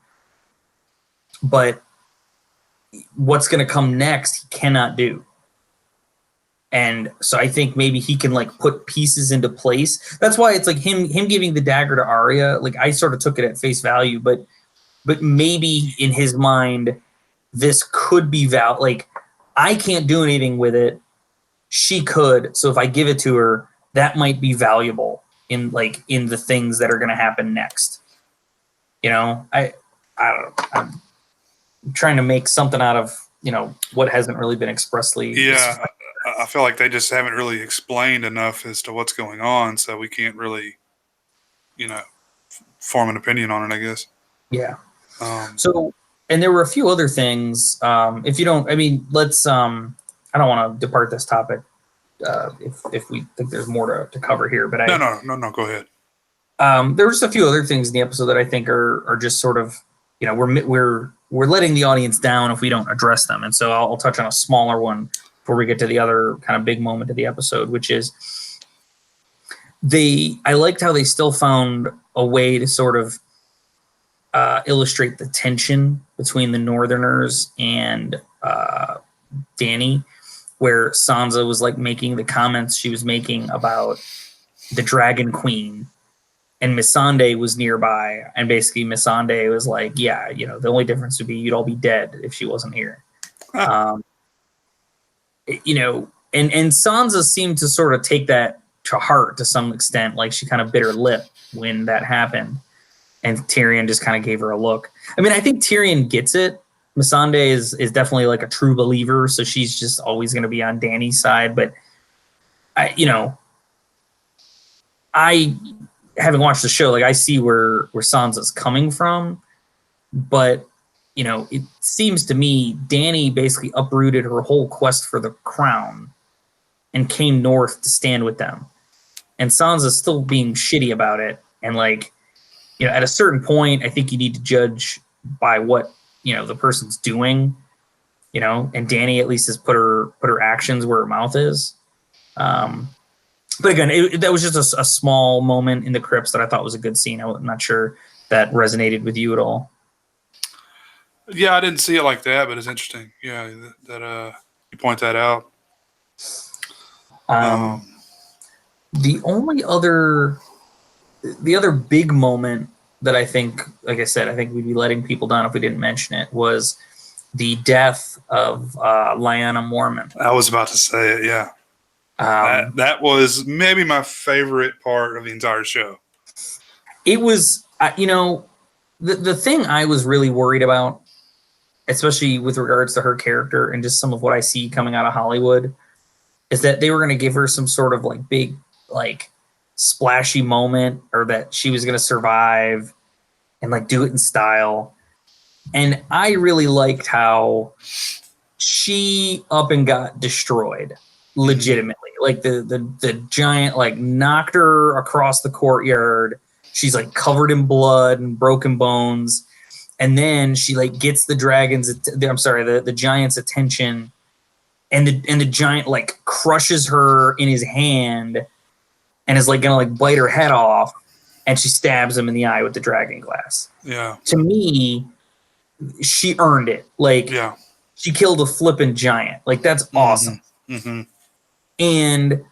But what's going to come next, he cannot do. And so I think maybe he can like put pieces into place. That's why it's like him giving the dagger to Arya. Like I sort of took it at face value, but maybe in his mind, this could be like I can't do anything with it. She could. So if I give it to her, that might be valuable in the things that are going to happen next. I don't know. I'm trying to make something out of what hasn't really been expressly. Yeah. I feel like they just haven't really explained enough as to what's going on, so we can't really, form an opinion on it, I guess. Yeah. So, and there were a few other things. If you don't, I mean, let's. I don't want to depart this topic. If we think there's more to cover here, but no, go ahead. There were just a few other things in the episode that I think are just sort of, we're letting the audience down if we don't address them, and so I'll touch on a smaller one before we get to the other kind of big moment of the episode, which is I liked how they still found a way to sort of illustrate the tension between the Northerners and Dany, where Sansa was like making the comments she was making about the Dragon Queen, and Missandei was nearby, and basically Missandei was like, yeah, the only difference would be you'd all be dead if she wasn't here. And Sansa seemed to sort of take that to heart to some extent. Like she kind of bit her lip when that happened, and Tyrion just kind of gave her a look. I mean, I think Tyrion gets it. Missandei is definitely like a true believer, so she's just always going to be on Dany's side. But I haven't watched the show. Like I see where Sansa's coming from, but it seems to me Dany basically uprooted her whole quest for the crown and came north to stand with them. And Sansa's still being shitty about it. And at a certain point, I think you need to judge by what, the person's doing, and Dany at least has put her actions where her mouth is. But again, that was just a small moment in the crypts that I thought was a good scene. I'm not sure that resonated with you at all. Yeah, I didn't see it like that, but it's interesting. Yeah, that you point that out. The other big moment that I think, like I said, I think we'd be letting people down if we didn't mention it, was the death of Lyanna Mormont. I was about to say it, yeah. That was maybe my favorite part of the entire show. It was, the thing I was really worried about, especially with regards to her character and just some of what I see coming out of Hollywood, is that they were going to give her some sort of big, splashy moment, or that she was going to survive and do it in style. And I really liked how she up and got destroyed legitimately. The giant knocked her across the courtyard. She's covered in blood and broken bones. And then she gets the the giant's attention, and the giant crushes her in his hand and is gonna bite her head off. and she stabs him in the eye with the dragon glass. Yeah. To me, she earned it. Like, she killed a flippin' giant. Like, that's awesome. Mm-hmm. And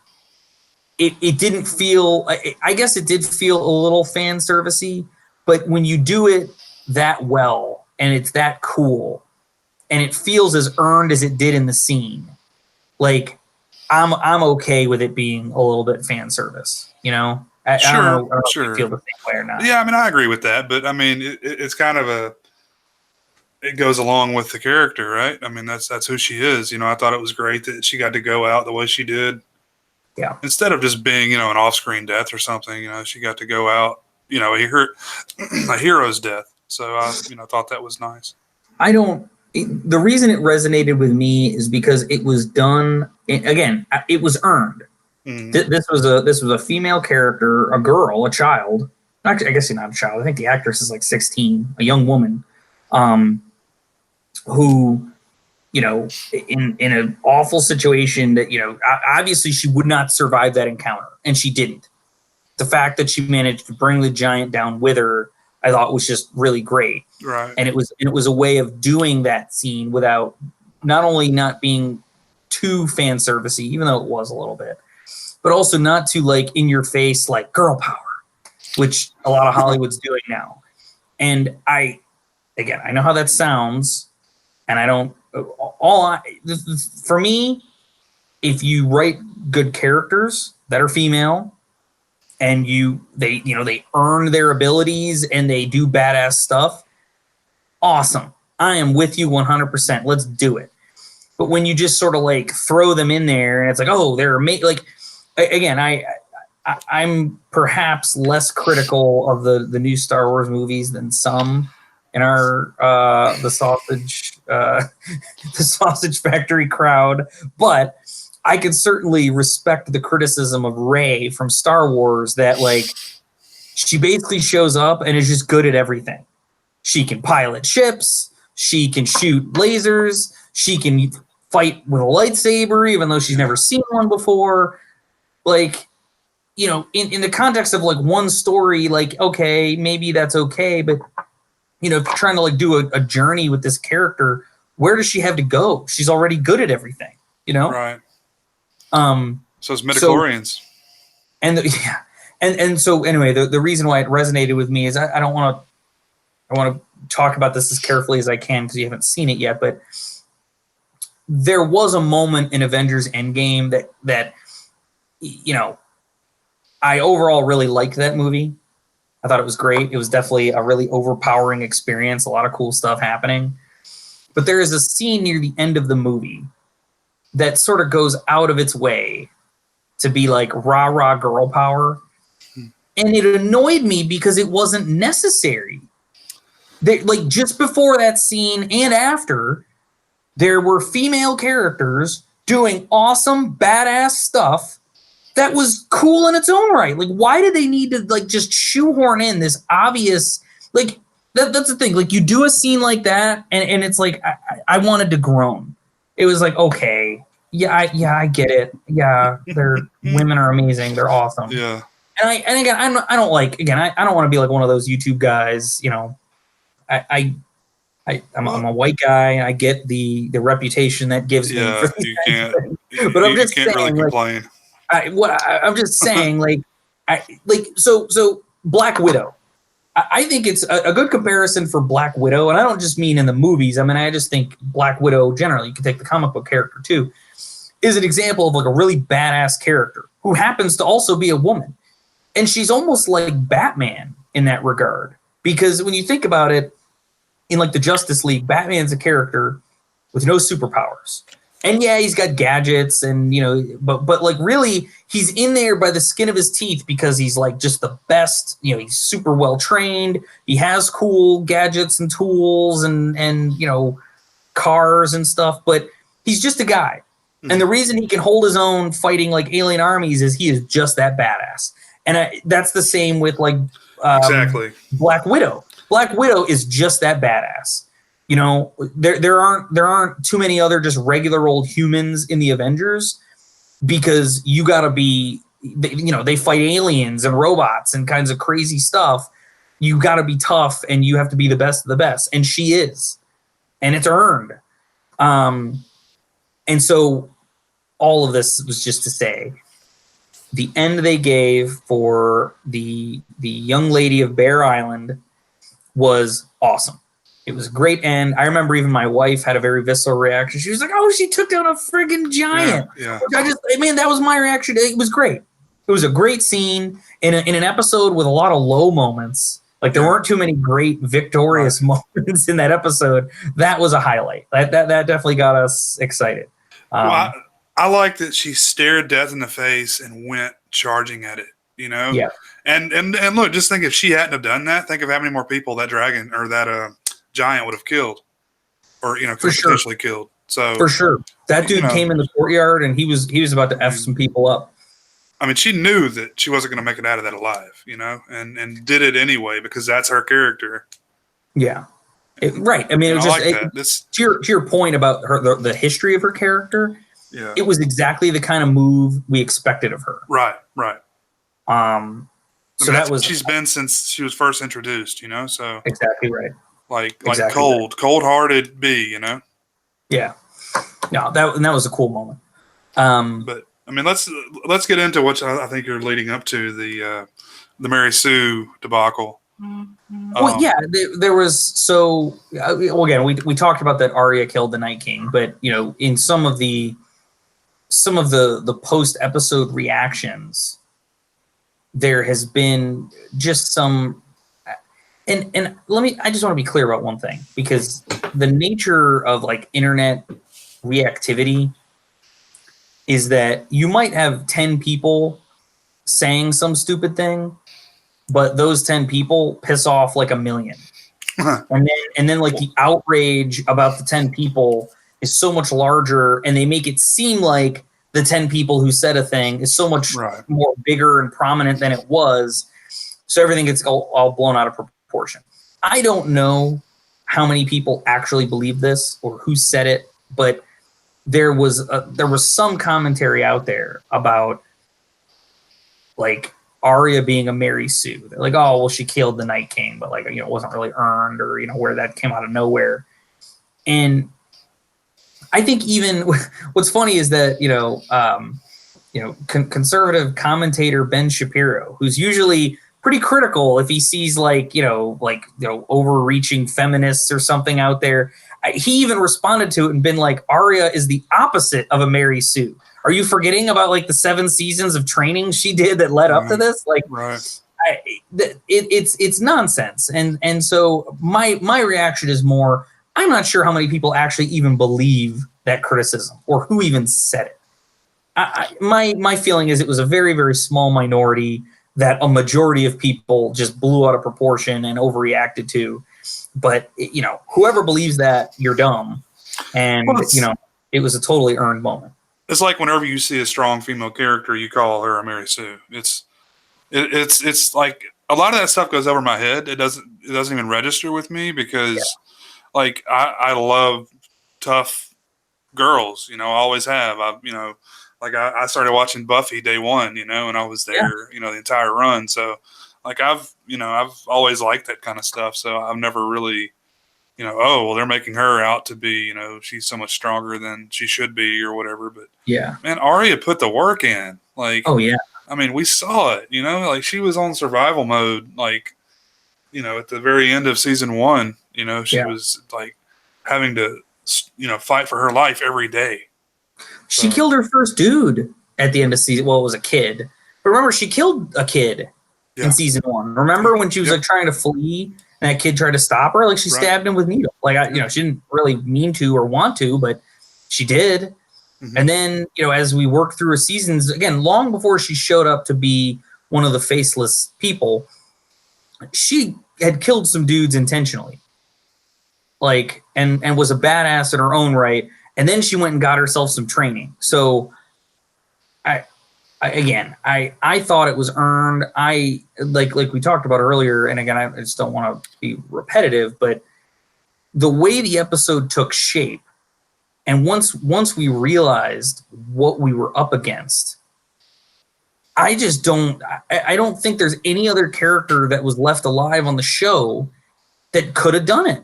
it didn't feel, I guess it did feel a little fan servicey, but when you do it that well and it's that cool and it feels as earned as it did in the scene, like, I'm okay with it being a little bit fan service, you know? I don't know if you feel the same way or not. Yeah, I mean, I agree with that, but I mean, it's kind of it goes along with the character, right? I mean, that's who she is. You know, I thought it was great that she got to go out the way she did. Yeah. Instead of just being, you know, an off-screen death or something, you know, she got to go out, you know, a hero's death. So I, you know, thought that was nice. The reason it resonated with me is because it was done, again, it was earned. Mm-hmm. This was a female character, a girl, a child. Actually, I guess she's not a child. I think the actress is like 16, a young woman, who, you know, in an awful situation that, you know, obviously she would not survive that encounter, and she didn't. The fact that she managed to bring the giant down with her, I thought was just really great. Right. And it was a way of doing that scene without not only not being too fan servicey, even though it was a little bit, but also not too like in your face, like girl power, which a lot of Hollywood's doing now. And I know how that sounds, and I don't. For me, if you write good characters that are female, and they earn their abilities and they do badass stuff, awesome. I am with you 100%. Let's do it. But when you just sort of like throw them in there and it's like, oh, they're like, again, I'm perhaps less critical of the new Star Wars movies than some in our the sausage factory crowd, but I could certainly respect the criticism of Rey from Star Wars that, like, she basically shows up and is just good at everything. She can pilot ships, she can shoot lasers, she can fight with a lightsaber even though she's never seen one before. Like, you know, in the context of like one story, like, okay, maybe that's okay, but, you know, if you're trying to like do a journey with this character, where does she have to go? She's already good at everything, you know? Right. So it's midichlorians. And so anyway, the reason why it resonated with me is I want to talk about this as carefully as I can because you haven't seen it yet, but there was a moment in Avengers Endgame that you know, I overall really liked that movie. I thought it was great. It was definitely a really overpowering experience, a lot of cool stuff happening. But there is a scene near the end of the movie that sort of goes out of its way to be like rah-rah girl power. And it annoyed me because it wasn't necessary. Like, just before that scene and after, there were female characters doing awesome, badass stuff that was cool in its own right. Like, why did they need to, like, just shoehorn in this obvious, like, that's the thing. Like, you do a scene like that, and it's like, I wanted to groan. It was like, okay, I get it. Yeah, women are amazing. They're awesome. Yeah. And again, I don't like, again, I don't want to be like one of those YouTube guys, you know. I'm a white guy, and I get the reputation that gives me. Yeah, you can't. But I'm just saying, really complain. I'm just saying, so Black Widow. I think it's a good comparison for Black Widow, and I don't just mean in the movies. I mean, I just think Black Widow generally, you can take the comic book character too, is an example of like a really badass character who happens to also be a woman. And she's almost like Batman in that regard. Because when you think about it, in like the Justice League, Batman's a character with no superpowers. And yeah, he's got gadgets and, you know, but like really he's in there by the skin of his teeth because he's like just the best, you know, he's super well trained. He has cool gadgets and tools and, you know, cars and stuff, but he's just a guy. Mm-hmm. And the reason he can hold his own fighting like alien armies is he is just that badass. And that's the same with like exactly Black Widow. Black Widow is just that badass. You know, there aren't too many other just regular old humans in the Avengers because you gotta be they fight aliens and robots and kinds of crazy stuff. You got to be tough and you have to be the best of the best. And she is, and it's earned. And so all of this was just to say the end they gave for the young lady of Bear Island was awesome. It was a great end. I remember even my wife had a very visceral reaction. She was like, "Oh, she took down a friggin' giant." Yeah. That was my reaction. It was great. It was a great scene in an episode with a lot of low moments. Like there weren't too many great victorious moments in that episode. That was a highlight. That definitely got us excited. Well, I like that she stared death in the face and went charging at it. Yeah. And look, just think if she hadn't have done that, think of how many more people that dragon or that giant would have killed, or potentially killed. So for sure, that dude came in the courtyard and he was about to F some people up. I mean, she knew that she wasn't going to make it out of that alive, and did it anyway because that's her character. Yeah, right. I mean, it was just to your point about her, the history of her character. Yeah, it was exactly the kind of move we expected of her. Right. So that was she's been since she was first introduced. So exactly right. Like cold-hearted bee. Yeah, no, that was a cool moment. But I mean, let's get into what I think you're leading up to, the Mary Sue debacle. Well, yeah, there was again we talked about that Arya killed the Night King, but in some of the post episode reactions, there has been just some. And I just want to be clear about one thing, because the nature of like internet reactivity is that you might have 10 people saying some stupid thing, but those 10 people piss off like 1 million. and then like the outrage about the 10 people is so much larger, and they make it seem like the 10 people who said a thing is so much more bigger and prominent than it was. So everything gets all blown out of proportion. I don't know how many people actually believe this or who said it, but there was some commentary out there about like Arya being a Mary Sue. They're like, oh well, she killed the Night King, but like it wasn't really earned, or where that came out of nowhere. And I think even what's funny is that conservative commentator Ben Shapiro, who's usually pretty critical if he sees overreaching feminists or something out there, he even responded to it and been like, Arya is the opposite of a Mary Sue. Are you forgetting about like the 7 seasons of training she did that led up to this? Like, it's nonsense. And so my reaction is more, I'm not sure how many people actually even believe that criticism or who even said it. My feeling is it was a very, very small minority that a majority of people just blew out of proportion and overreacted to. But, whoever believes that, you're dumb. And, it was a totally earned moment. It's like whenever you see a strong female character, you call her a Mary Sue. It's like a lot of that stuff goes over my head. It doesn't even register with me because like I love tough girls, I always have. I started watching Buffy day one, and I was there, the entire run. So like I've always liked that kind of stuff. So I've never really, oh, well, they're making her out to be, she's so much stronger than she should be or whatever. But man, Arya put the work in. Like, oh yeah. I mean, we saw it, like she was on survival mode, like, at the very end of season 1, she was like having to, fight for her life every day. She killed her first dude at the end of season. Well, it was a kid. But remember, she killed a kid in season 1. Remember when she was like trying to flee and that kid tried to stop her? Like she stabbed him with needle. Like, she didn't really mean to or want to, but she did. Mm-hmm. And then, as we worked through her seasons, again, long before she showed up to be one of the faceless people, she had killed some dudes intentionally. Like, and was a badass in her own right. And then she went and got herself some training. So, I thought it was earned. Like we talked about earlier, and again, I just don't want to be repetitive, but the way the episode took shape, and once we realized what we were up against, I just don't. I don't think there's any other character that was left alive on the show that could have done it.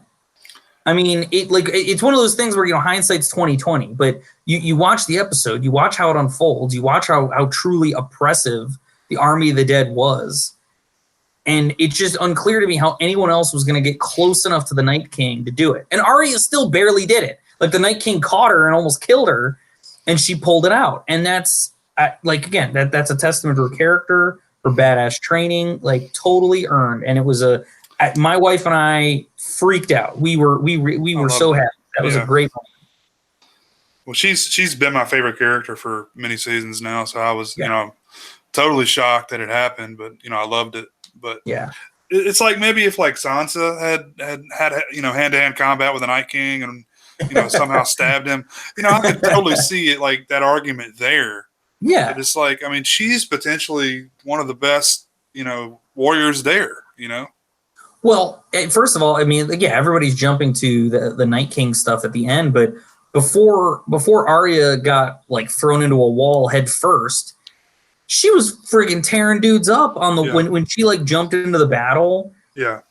I mean, it's one of those things where, you know, hindsight's 20/20. But you watch the episode, you watch how it unfolds, you watch how truly oppressive the Army of the Dead was, and it's just unclear to me how anyone else was going to get close enough to the Night King to do it. And Arya still barely did it. Like, the Night King caught her and almost killed her, and she pulled it out. And that's again, that's a testament to her character, her badass training, like totally earned. And it was my wife and I freaked out. We were so happy. That was a great moment. Well, she's been my favorite character for many seasons now. So I was, you know, totally shocked that it happened, but, you know, I loved it. But it's like maybe if like Sansa had you know, hand-to-hand combat with the Night King and, you know, somehow stabbed him, you know, I could totally see it, like that argument there. Yeah. But it's like, I mean, she's potentially one of the best, you know, warriors there, you know? Well, first of all, I mean, yeah, everybody's jumping to the Night King stuff at the end, but before Arya got like thrown into a wall head first, she was friggin' tearing dudes up on the when she like jumped into the battle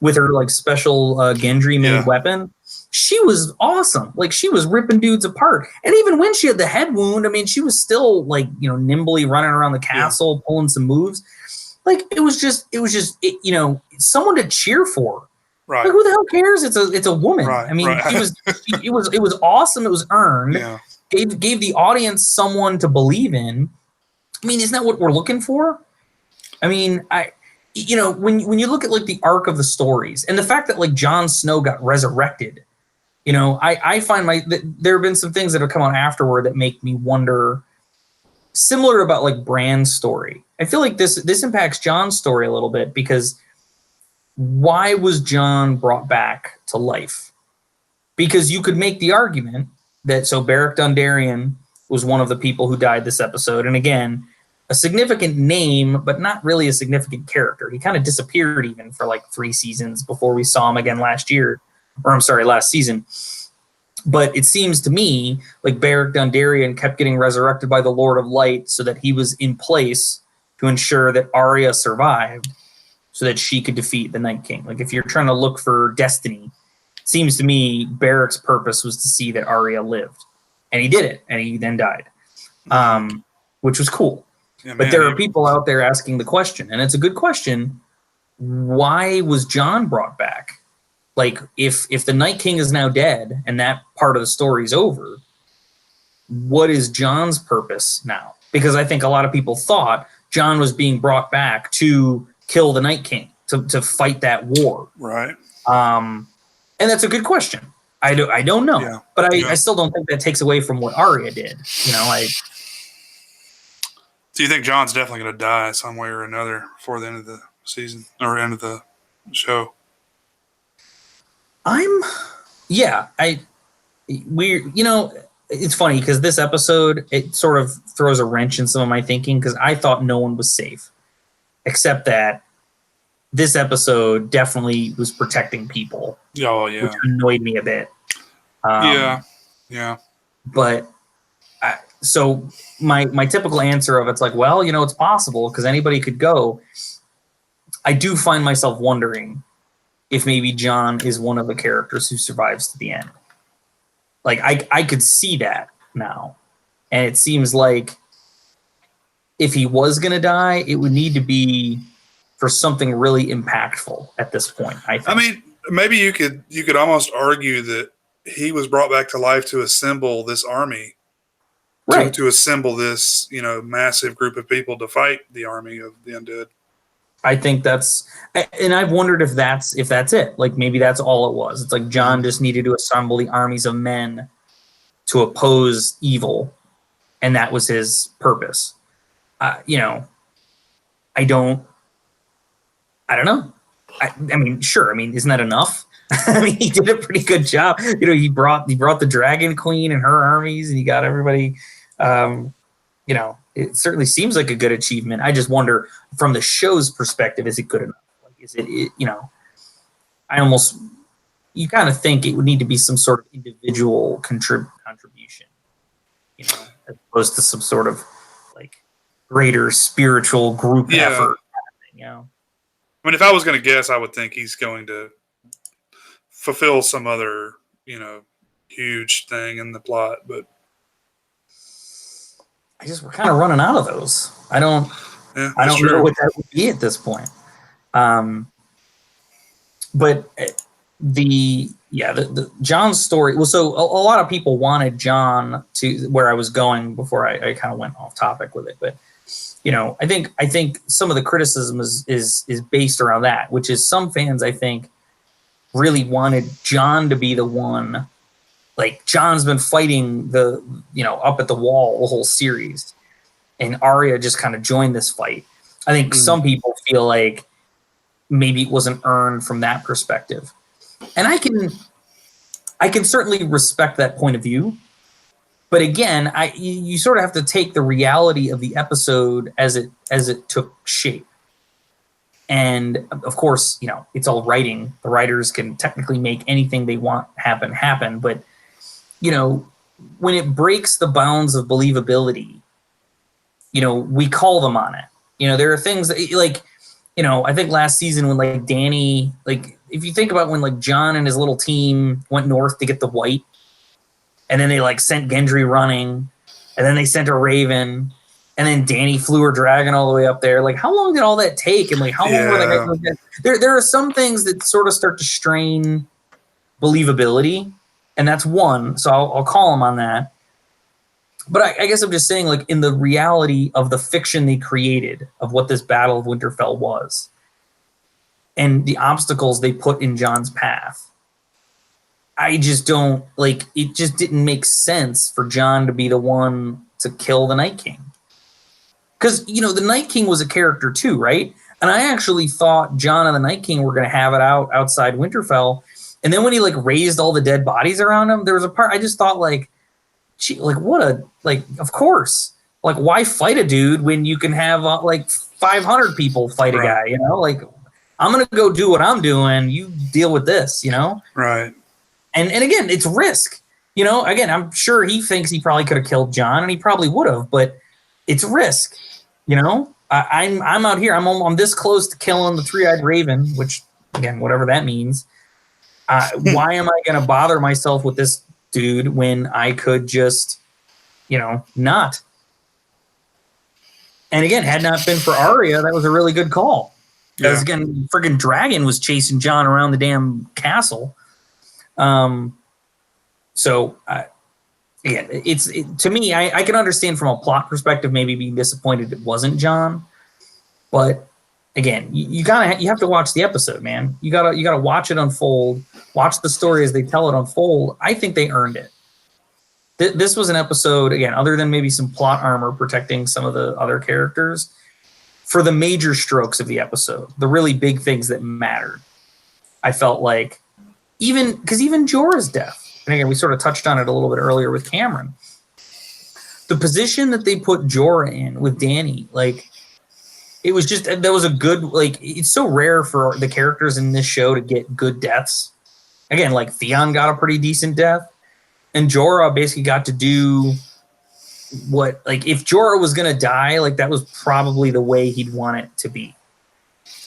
with her like special Gendry made weapon. She was awesome. Like, she was ripping dudes apart. And even when she had the head wound, I mean, she was still like, you know, nimbly running around the castle, pulling some moves. Like, it was just, you know, someone to cheer for. Right. Like, who the hell cares? It's a woman. Right. I mean, right. it was awesome. It was earned. Yeah. Gave the audience someone to believe in. I mean, isn't that what we're looking for? I mean, you know, when you look at like the arc of the stories and the fact that like Jon Snow got resurrected, you know, I find there have been some things that have come out afterward that make me wonder, similar about like Bran's story. I feel like this impacts Jon's story a little bit, because why was Jon brought back to life? Because you could make the argument that Beric Dondarrion was one of the people who died this episode. And again, a significant name, but not really a significant character. He kind of disappeared even for like 3 seasons before we saw him again last season. But it seems to me like Beric Dondarrion kept getting resurrected by the Lord of Light so that he was in place to ensure that Arya survived so that she could defeat the Night King. Like, if you're trying to look for destiny, it seems to me Beric's purpose was to see that Arya lived. And he did it, and he then died, which was cool. Yeah, but there are people out there asking the question, and it's a good question. Why was Jon brought back? Like, if the Night King is now dead and that part of the story is over, what is Jon's purpose now? Because I think a lot of people thought Jon was being brought back to kill the Night King, to fight that war. Right. And that's a good question. I don't know, but I still don't think that takes away from what Arya did. You know, Do you think Jon's definitely going to die some way or another before the end of the season or end of the show? You know, it's funny because this episode, it sort of throws a wrench in some of my thinking, because I thought no one was safe, except that this episode definitely was protecting people. Oh, yeah. Which annoyed me a bit. Yeah. But so my typical answer of it's like, well, you know, it's possible because anybody could go. I do find myself wondering if maybe Jon is one of the characters who survives to the end. Like, I could see that now. And it seems like if he was going to die, it would need to be for something really impactful at this point, I think. I mean, maybe you could almost argue that he was brought back to life to assemble this army, right? To assemble this, you know, massive group of people to fight the army of the undead. I think and I've wondered if that's it. Like, maybe that's all it was. It's like Jon just needed to assemble the armies of men to oppose evil, and that was his purpose. You know, I don't know. I mean, sure. I mean, isn't that enough? I mean, he did a pretty good job. You know, he brought the Dragon Queen and her armies, and he got everybody. You know, it certainly seems like a good achievement. I just wonder, from the show's perspective, is it good enough? Like, is it you know, you kind of think it would need to be some sort of individual contribution, you know, as opposed to some sort of like greater spiritual group effort. You know, I mean, if I was going to guess, I would think he's going to fulfill some other, huge thing in the plot. But I guess we're kind of running out of those. I don't know what that would be at this point. But the John's story. Well, so a lot of people wanted John to where I was going before I kind of went off topic with it. But I think some of the criticism is based around that, which is some fans I think really wanted John to be the one. Like John's been fighting up at the wall the whole series, and Arya just kind of joined this fight. I think some people feel like maybe it wasn't earned from that perspective, and I can certainly respect that point of view. But again, you sort of have to take the reality of the episode as it took shape. And of course, it's all writing. The writers can technically make anything they want happen. But when it breaks the bounds of believability, we call them on it. There are things that I think last season when Dany, if you think about when Jon and his little team went north to get the white, and then they sent Gendry running, and then they sent a raven, and then Dany flew her dragon all the way up there. How long did all that take? And how long were they going to There are some things that sort of start to strain believability, and that's one. So I'll call them on that. But I guess I'm just saying, in the reality of the fiction they created of what this Battle of Winterfell was, and the obstacles they put in Jon's path, I just don't it just didn't make sense for Jon to be the one to kill the Night King. Because, the Night King was a character too, right? And I actually thought Jon and the Night King were going to have it outside Winterfell. And then when he raised all the dead bodies around him, there was a part I just thought of course, why fight a dude when you can have 500 people fight a guy, I'm going to go do what I'm doing. You deal with this, Right. And again, it's risk, again, I'm sure he thinks he probably could have killed Jon, and he probably would have, but it's risk, I'm out here. I'm this close to killing the three-eyed raven, which again, whatever that means. Why am I going to bother myself with this dude when I could just, not? And again, had not been for Arya, that was a really good call. Because again, friggin' dragon was chasing Jon around the damn castle. To me, I can understand from a plot perspective, maybe being disappointed it wasn't Jon, but again, you have to watch the episode, man. You gotta watch it unfold, watch the story as they tell it unfold. I think they earned it. This was an episode, again, other than maybe some plot armor protecting some of the other characters, for the major strokes of the episode, the really big things that mattered. I felt even Jorah's death, and again, we sort of touched on it a little bit earlier with Cameron. The position that they put Jorah in with Dany, it was just, that was a good, it's so rare for the characters in this show to get good deaths. Again, Theon got a pretty decent death, and Jorah basically got to do what, if Jorah was going to die, that was probably the way he'd want it to be.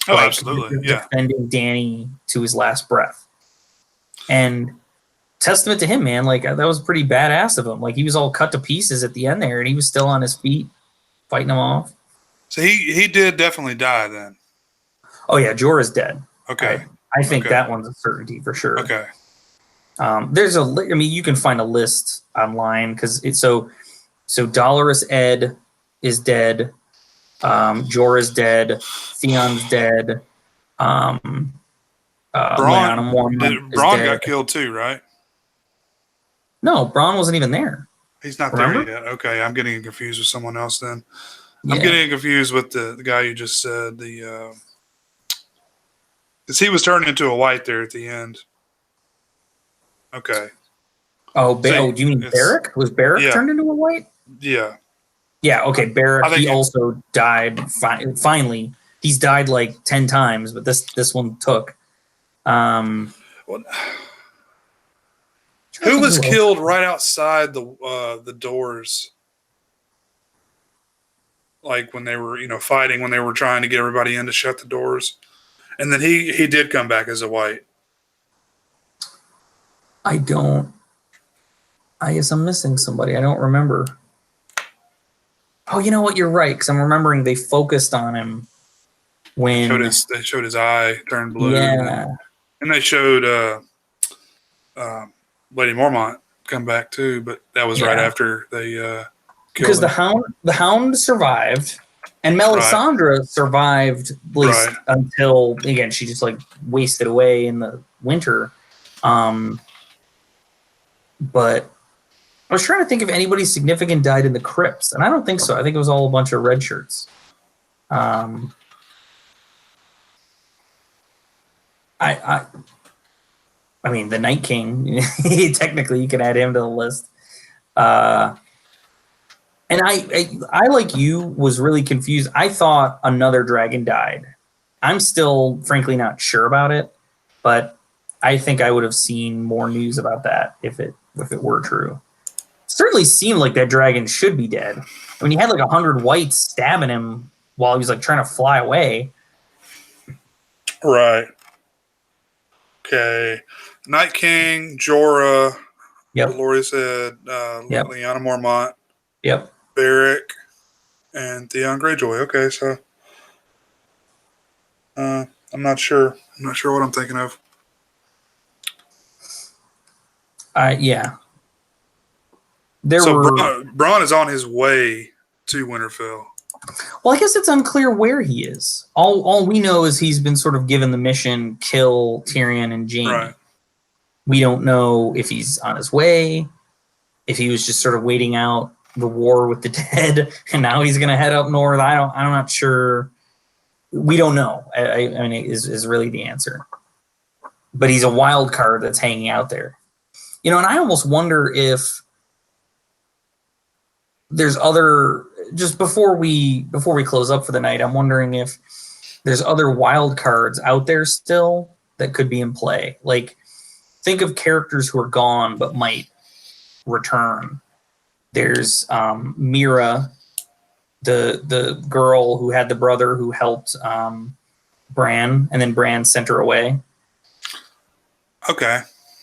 Oh, absolutely. Yeah. Defending Dany to his last breath. And testament to him, man. That was pretty badass of him. He was all cut to pieces at the end there, and he was still on his feet fighting them off. So he did definitely die then. Oh yeah, Jorah's dead. Okay. I think that one's a certainty for sure. Okay. You can find a list online because it's so Dolorous Ed is dead. Jorah's dead. Theon's dead. Bronn got killed too, right? No, Bronn wasn't even there. He's not there yet. Okay, I'm getting confused with someone else then. I'm getting confused with the guy you just said. Because he was turned into a white there at the end. Okay. Oh, do you mean Beric? Was Beric turned into a white? Yeah. Yeah, okay. Beric, he also died. Finally, he's died 10 times, but this one took. Who was killed right outside the doors? like when they were, fighting, when they were trying to get everybody in to shut the doors. And then he did come back as a white. I guess I'm missing somebody. I don't remember. Oh, you know what? You're right, because I'm remembering they focused on him when They showed his eye turn blue. Yeah. And they showed Lady Mormont come back too, but that was right after they because the Hound survived, and Melisandre survived at least until again she just like wasted away in the winter. But I was trying to think if anybody significant died in the crypts, and I don't think so. I think it was all a bunch of red shirts. I mean, the Night King, technically you can add him to the list. And I, like you, was really confused. I thought another dragon died. I'm still, frankly, not sure about it, but I think I would have seen more news about that if it were true. It certainly seemed like that dragon should be dead. I mean, he had like 100 whites stabbing him while he was like trying to fly away. Right. Okay. Night King, Jorah. Yep. Lori said Lyanna Mormont. Yep. Beric and Theon Greyjoy. Okay, so I'm not sure. I'm not sure what I'm thinking of. Yeah. Bronn is on his way to Winterfell. Well, I guess it's unclear where he is. All we know is he's been sort of given the mission, kill Tyrion and Jaime. Right. We don't know if he's on his way, if he was just sort of waiting out the war with the dead, and now he's going to head up north. I'm not sure. We don't know. I mean, is really the answer. But he's a wild card that's hanging out there. And I almost wonder if there's other, just before we close up for the night, I'm wondering if there's other wild cards out there still that could be in play. Like, think of characters who are gone but might return. There's Mira, the girl who had the brother who helped Bran, and then Bran sent her away. Okay.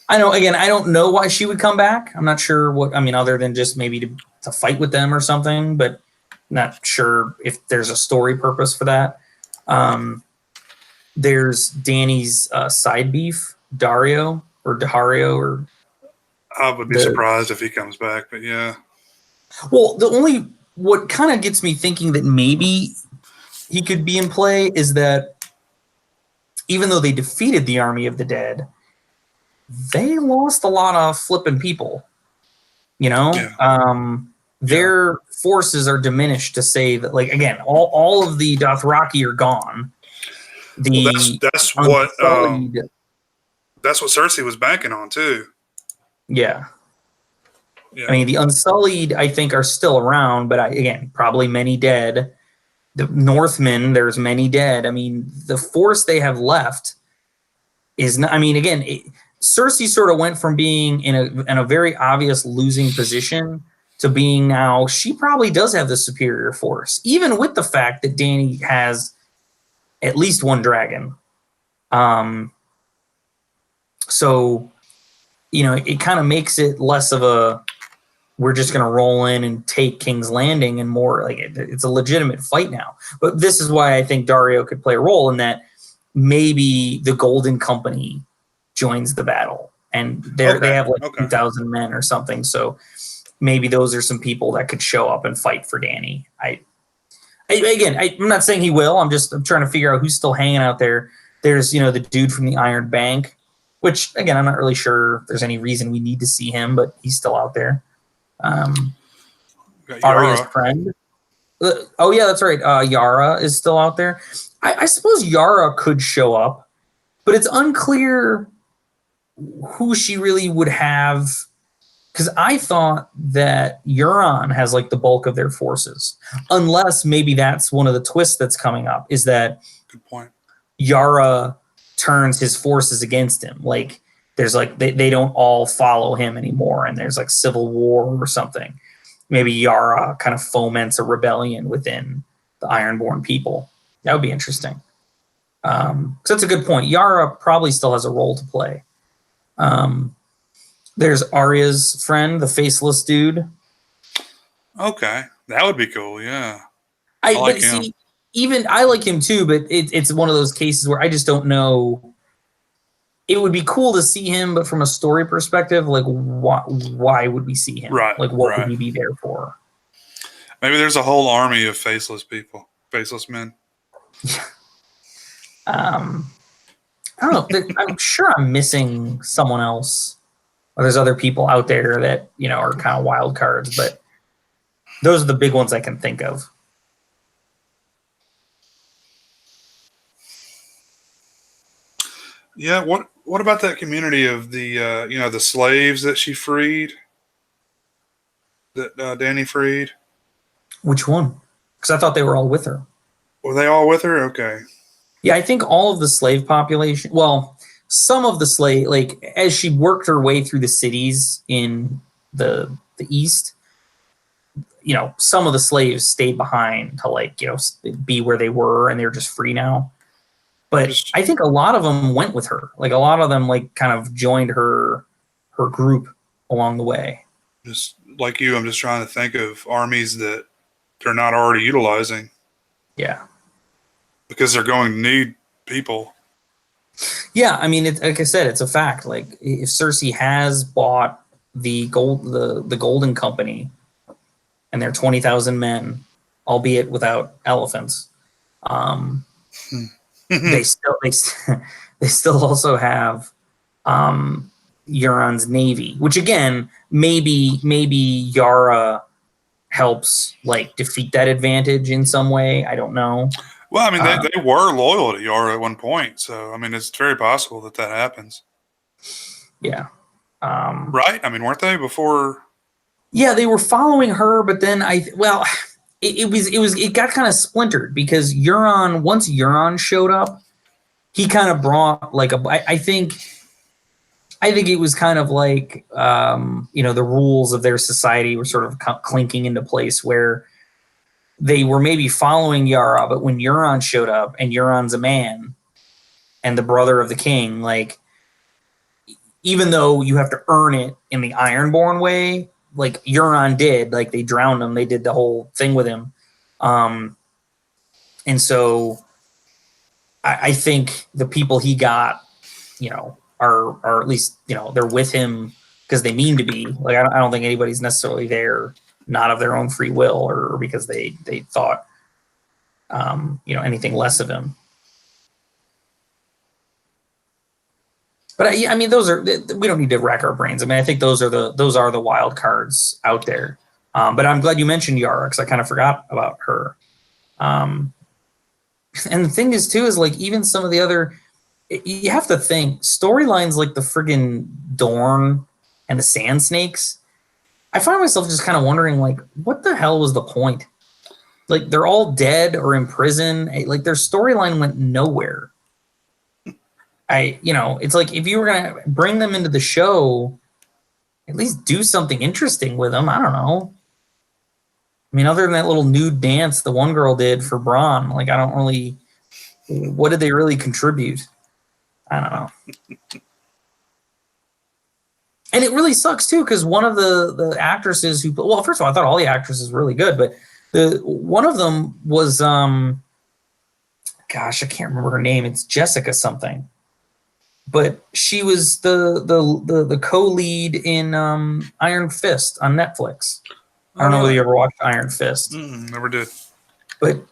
I don't know why she would come back. I'm not sure other than just maybe to fight with them or something, but not sure if there's a story purpose for that. There's Dany's side beef, Dario. I would be surprised if he comes back, but yeah. Well, what kind of gets me thinking that maybe he could be in play is that even though they defeated the army of the dead, they lost a lot of flipping people. Their forces are diminished to say that, like, again, all of the Dothraki are gone. That's what Cersei was banking on too. Yeah. I mean, the Unsullied, I think, are still around, but again, probably many dead. The Northmen, there's many dead. I mean, the force they have left is not. I mean, again, Cersei sort of went from being in a very obvious losing position to being now. She probably does have the superior force, even with the fact that Dany has at least one dragon. So, it kind of makes it less of a, we're just going to roll in and take King's Landing, and more like it's a legitimate fight now. But this is why I think Dario could play a role in that. Maybe the Golden Company joins the battle, and they have like 2,000 men or something. So maybe those are some people that could show up and fight for Dany. I'm not saying he will. I'm trying to figure out who's still hanging out there. There's, the dude from the Iron Bank, which, again, I'm not really sure if there's any reason we need to see him, but he's still out there. Arya's friend. Oh, yeah, that's right. Yara is still out there. I suppose Yara could show up, but it's unclear who she really would have, because I thought that Euron has like the bulk of their forces, unless maybe that's one of the twists that's coming up, is that good point. Yara turns his forces against him. Like, there's like they don't all follow him anymore, and there's like civil war or something. Maybe Yara kind of foments a rebellion within the Ironborn people. That would be interesting. So that's a good point. Yara probably still has a role to play. There's Arya's friend, the faceless dude. Okay, that would be cool. Yeah, I like but him. see, even I like him too, but it's one of those cases where I just don't know. It would be cool to see him, but from a story perspective, like why would we see him? Right, Like what right. would he be there for? Maybe there's a whole army of faceless people, faceless men. I don't know. I'm sure I'm missing someone else. Or there's other people out there that are kind of wild cards, but those are the big ones I can think of. Yeah. What about that community of the the slaves that she freed? That Dany freed? Which one? Because I thought they were all with her. Were they all with her? Okay. Yeah, I think all of the slave population. Well, some of the slave, like as she worked her way through the cities in the east, some of the slaves stayed behind to be where they were, and they're just free now. But I think a lot of them went with her. Like a lot of them, kind of joined her group along the way. Just like you, I'm just trying to think of armies that they're not already utilizing. Yeah. Because they're going to need people. Yeah, I mean, like I said, it's a fact. Like if Cersei has bought the Golden Company, and they're 20,000 men, albeit without elephants, they still also have Euron's navy, which again maybe Yara helps defeat that advantage in some way. I don't know. Well, I mean, they were loyal to Yara at one point, so I mean, it's very possible that happens. Yeah. Right? I mean, weren't they before? Yeah, they were following her, but then it got kind of splintered because once Euron showed up, he kind of brought I think it was kind of the rules of their society were sort of clinking into place where they were maybe following Yara, but when Euron showed up, and Euron's a man and the brother of the king, even though you have to earn it in the Ironborn way, like Euron did, they drowned him, they did the whole thing with him. And so I think the people he got, are at least, they're with him because they mean to be. I don't think anybody's necessarily there not of their own free will or because they thought, anything less of him. But I mean, we don't need to rack our brains. I mean, I think those are the wild cards out there. But I'm glad you mentioned Yara because I kind of forgot about her. And the thing is too, is even some of the other, you have to think storylines like the friggin' Dorne and the Sand Snakes. I find myself just kind of wondering, what the hell was the point? They're all dead or in prison. Their storyline went nowhere. It's if you were going to bring them into the show, at least do something interesting with them. I don't know. I mean, other than that little nude dance the one girl did for Bronn, I don't really, what did they really contribute? I don't know. And it really sucks too, because one of the actresses well, first of all, I thought all the actresses were really good, but one of them was gosh, I can't remember her name. It's Jessica something, but she was the co-lead in Iron Fist on Netflix. I don't know whether you ever watched Iron Fist. Never did. But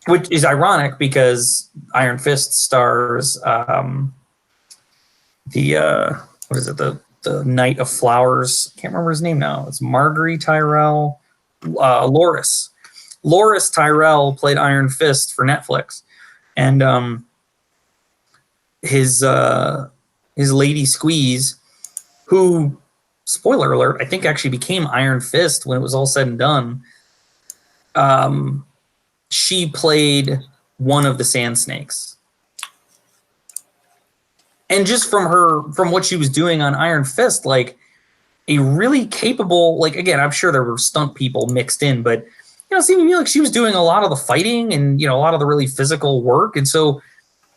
which is ironic because Iron Fist stars what is it? The Knight of Flowers. Can't remember his name now. It's Marguerite Tyrell. Loras. Loras Tyrell played Iron Fist for Netflix, and his lady Squeeze, who, spoiler alert, I think actually became Iron Fist when it was all said and done. She played one of the Sand Snakes. And just from what she was doing on Iron Fist, a really capable, again, I'm sure there were stunt people mixed in, but seemed to me like she was doing a lot of the fighting and, a lot of the really physical work. And so,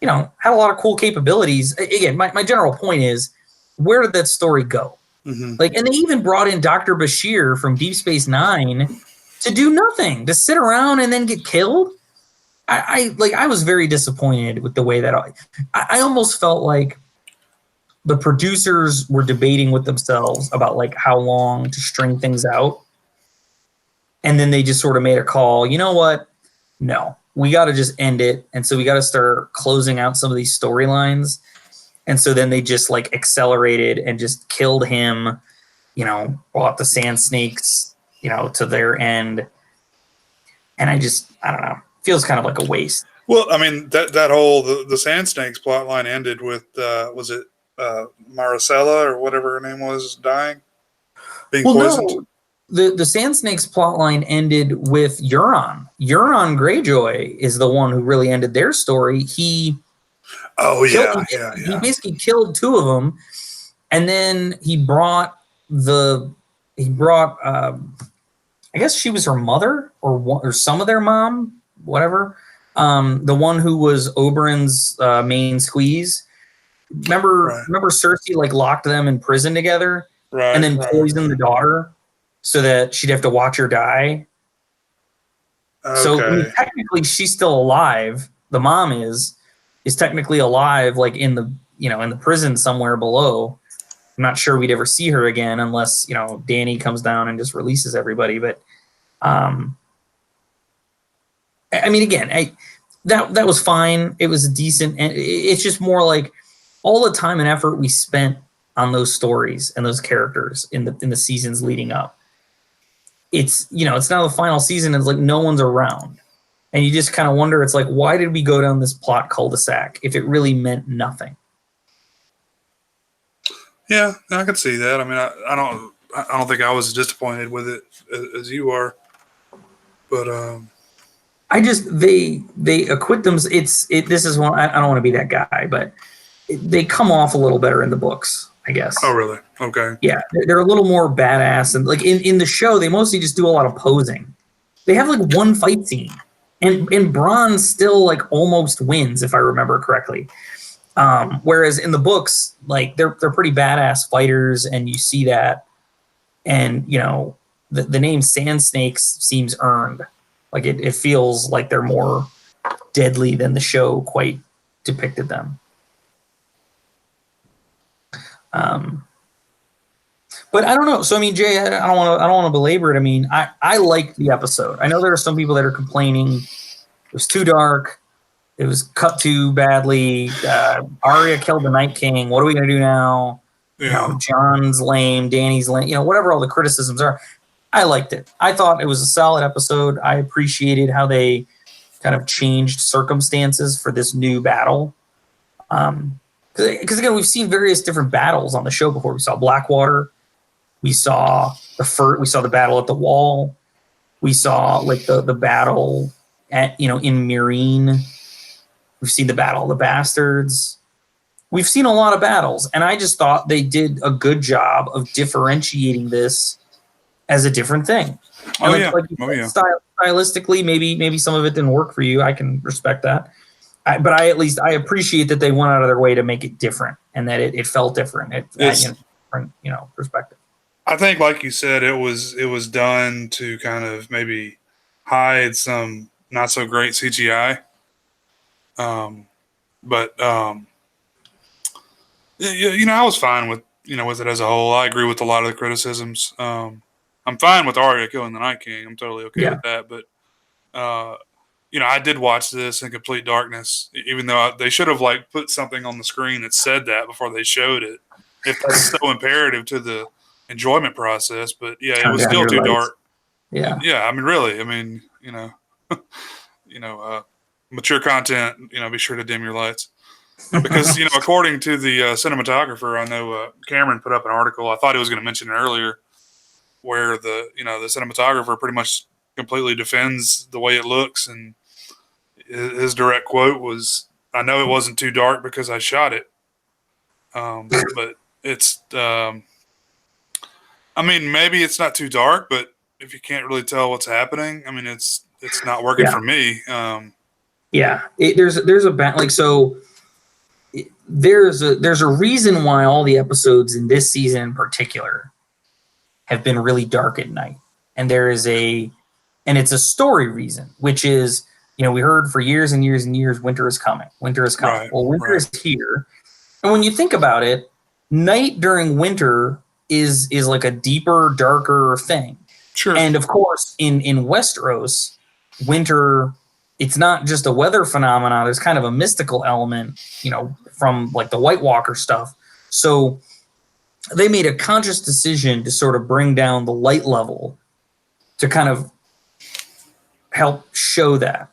had a lot of cool capabilities. Again, my general point is, where did that story go? Mm-hmm. Like, and they even brought in Dr. Bashir from Deep Space Nine to do nothing, to sit around and then get killed. I was very disappointed with the way that I almost felt like the producers were debating with themselves about like how long to string things out. And then they just sort of made a call. You know what? No, we got to just end it. And so we got to start closing out some of these storylines. And so then they just like accelerated and just killed him, brought the Sand Snakes, to their end. And I don't know, feels kind of like a waste. Well, I mean, that whole, the Sand Snakes plot line ended with, was it Maricela or whatever her name was dying? Being poisoned? No. The Sand Snakes plotline ended with Euron. Euron Greyjoy is the one who really ended their story. He basically killed two of them, and then he brought I guess she was her mother or some of their mom, whatever. The one who was Oberyn's main squeeze. Remember Cersei like locked them in prison together, and then poisoned the daughter so that she'd have to watch her die. Okay. So I mean, technically, she's still alive. The mom is technically alive, like in the prison somewhere below. I'm not sure we'd ever see her again unless Dany comes down and just releases everybody. But I mean, again, that was fine. It was decent, and it's just more like all the time and effort we spent on those stories and those characters in the seasons leading up. It's it's now the final season. It's like no one's around, and you just kind of wonder. It's like, why did we go down this plot cul-de-sac if it really meant nothing? Yeah, I can see that. I mean, I don't think I was as disappointed with it as you are, but I just they acquit them. This is one. I don't want to be that guy, but they come off a little better in the books, I guess. Oh, really? Okay. Yeah, they're a little more badass, and like in the show, they mostly just do a lot of posing. They have like one fight scene, and Bronn still like almost wins, if I remember correctly. Whereas in the books, like they're pretty badass fighters, and you see that, and the name Sand Snakes seems earned. Like it feels like they're more deadly than the show quite depicted them. But I don't know. So I mean, Jay, I don't want to belabor it. I mean, I liked the episode. I know there are some people that are complaining it was too dark. It was cut too badly. Arya killed the Night King. What are we going to do now? Yeah. John's lame. Danny's lame. Whatever all the criticisms are. I liked it. I thought it was a solid episode. I appreciated how they kind of changed circumstances for this new battle. Because again, we've seen various different battles on the show before. We saw Blackwater. We saw the battle at the Wall. We saw like the battle at in Meereen. We've seen the Battle of the Bastards. We've seen a lot of battles, and I just thought they did a good job of differentiating this as a different thing. Stylistically, maybe some of it didn't work for you. I can respect that. But I appreciate that they went out of their way to make it different, and that it felt different. Different, perspective. I think, like you said, it was done to kind of maybe hide some not so great CGI. I was fine with it as a whole. I agree with a lot of the criticisms. I'm fine with Arya killing the Night King. I'm totally okay with that. But I did watch this in complete darkness, even though they should have like put something on the screen that said that before they showed it, if that's so imperative to the enjoyment process. But yeah, it was still too dark. Yeah. Yeah. I mean, really. I mean, mature content. Be sure to dim your lights. Because according to the cinematographer, I know Cameron put up an article. I thought he was going to mention it earlier, where the cinematographer pretty much completely defends the way it looks, and his direct quote was, "I know it wasn't too dark because I shot it." But it's, I mean, maybe it's not too dark, but if you can't really tell what's happening, I mean, it's not working for me. There's a like so. There's a reason why all the episodes in this season in particular have been really dark at night, and it's a story reason, which is, we heard for years and years and years, winter is coming. Winter is coming. Right, well, winter is here, and when you think about it, night during winter is like a deeper, darker thing. Sure. And of course, in Westeros, winter, it's not just a weather phenomenon. There's kind of a mystical element, from like the White Walker stuff. So they made a conscious decision to sort of bring down the light level to kind of help show that.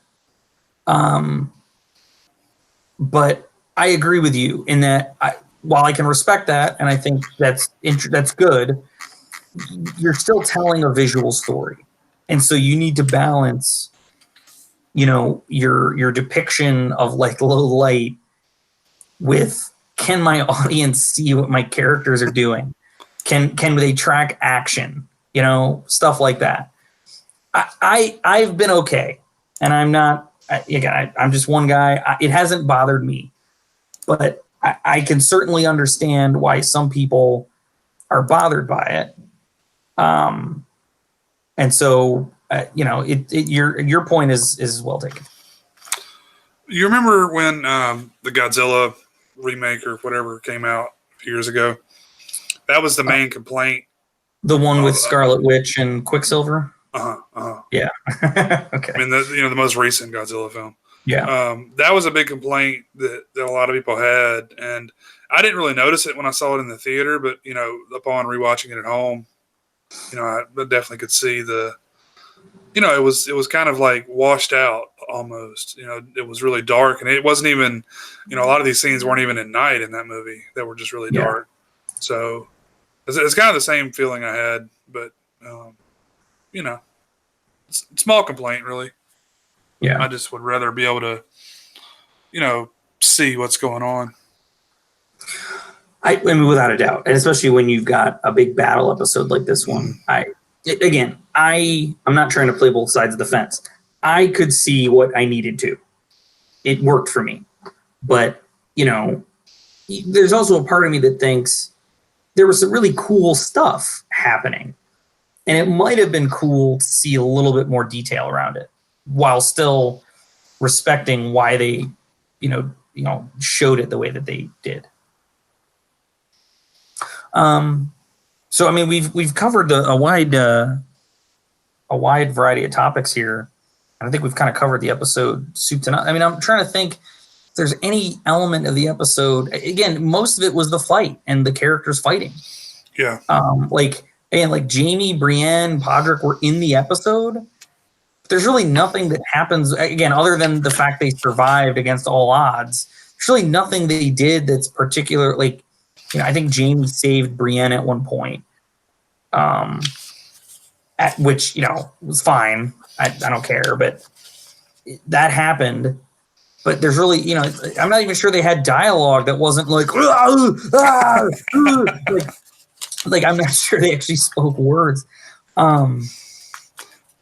But I agree with you in that while I can respect that, and I think that's good, you're still telling a visual story. And so you need to balance, your depiction of like low light with, can my audience see what my characters are doing? Can they track action? Stuff like that. I've been okay, and I'm not. I'm just one guy. It hasn't bothered me, but I can certainly understand why some people are bothered by it. And so your point is well taken. You remember when the Godzilla remake or whatever came out a few years ago? That was the main complaint. The one with Scarlet Witch and Quicksilver? Yeah. Okay. I mean, the most recent Godzilla film. Yeah. That was a big complaint that a lot of people had. And I didn't really notice it when I saw it in the theater, but, upon rewatching it at home, I definitely could see it was kind of like washed out almost. It was really dark, and it wasn't even, a lot of these scenes weren't even at night in that movie. They were just really dark. So it's kind of the same feeling I had, but small complaint really. Yeah. I just would rather be able to, see what's going on. I mean, without a doubt, and especially when you've got a big battle episode like this one. I'm not trying to play both sides of the fence. I could see what I needed to. It worked for me. But, there's also a part of me that thinks there was some really cool stuff happening. And it might have been cool to see a little bit more detail around it while still respecting why they, showed it the way that they did. So I mean, we've covered a wide variety of topics here. And I think we've kind of covered the episode soup to nuts. I mean, I'm trying to think if there's any element of the episode. Again, most of it was the fight and the characters fighting. Yeah. Like Jaime, Brienne, Podrick were in the episode. There's really nothing that happens again, other than the fact they survived against all odds. There's really nothing they did that's particular. Like, I think Jaime saved Brienne at one point, which was fine. I don't care, but that happened. But there's really, I'm not even sure they had dialogue that wasn't like, like I'm not sure they actually spoke words.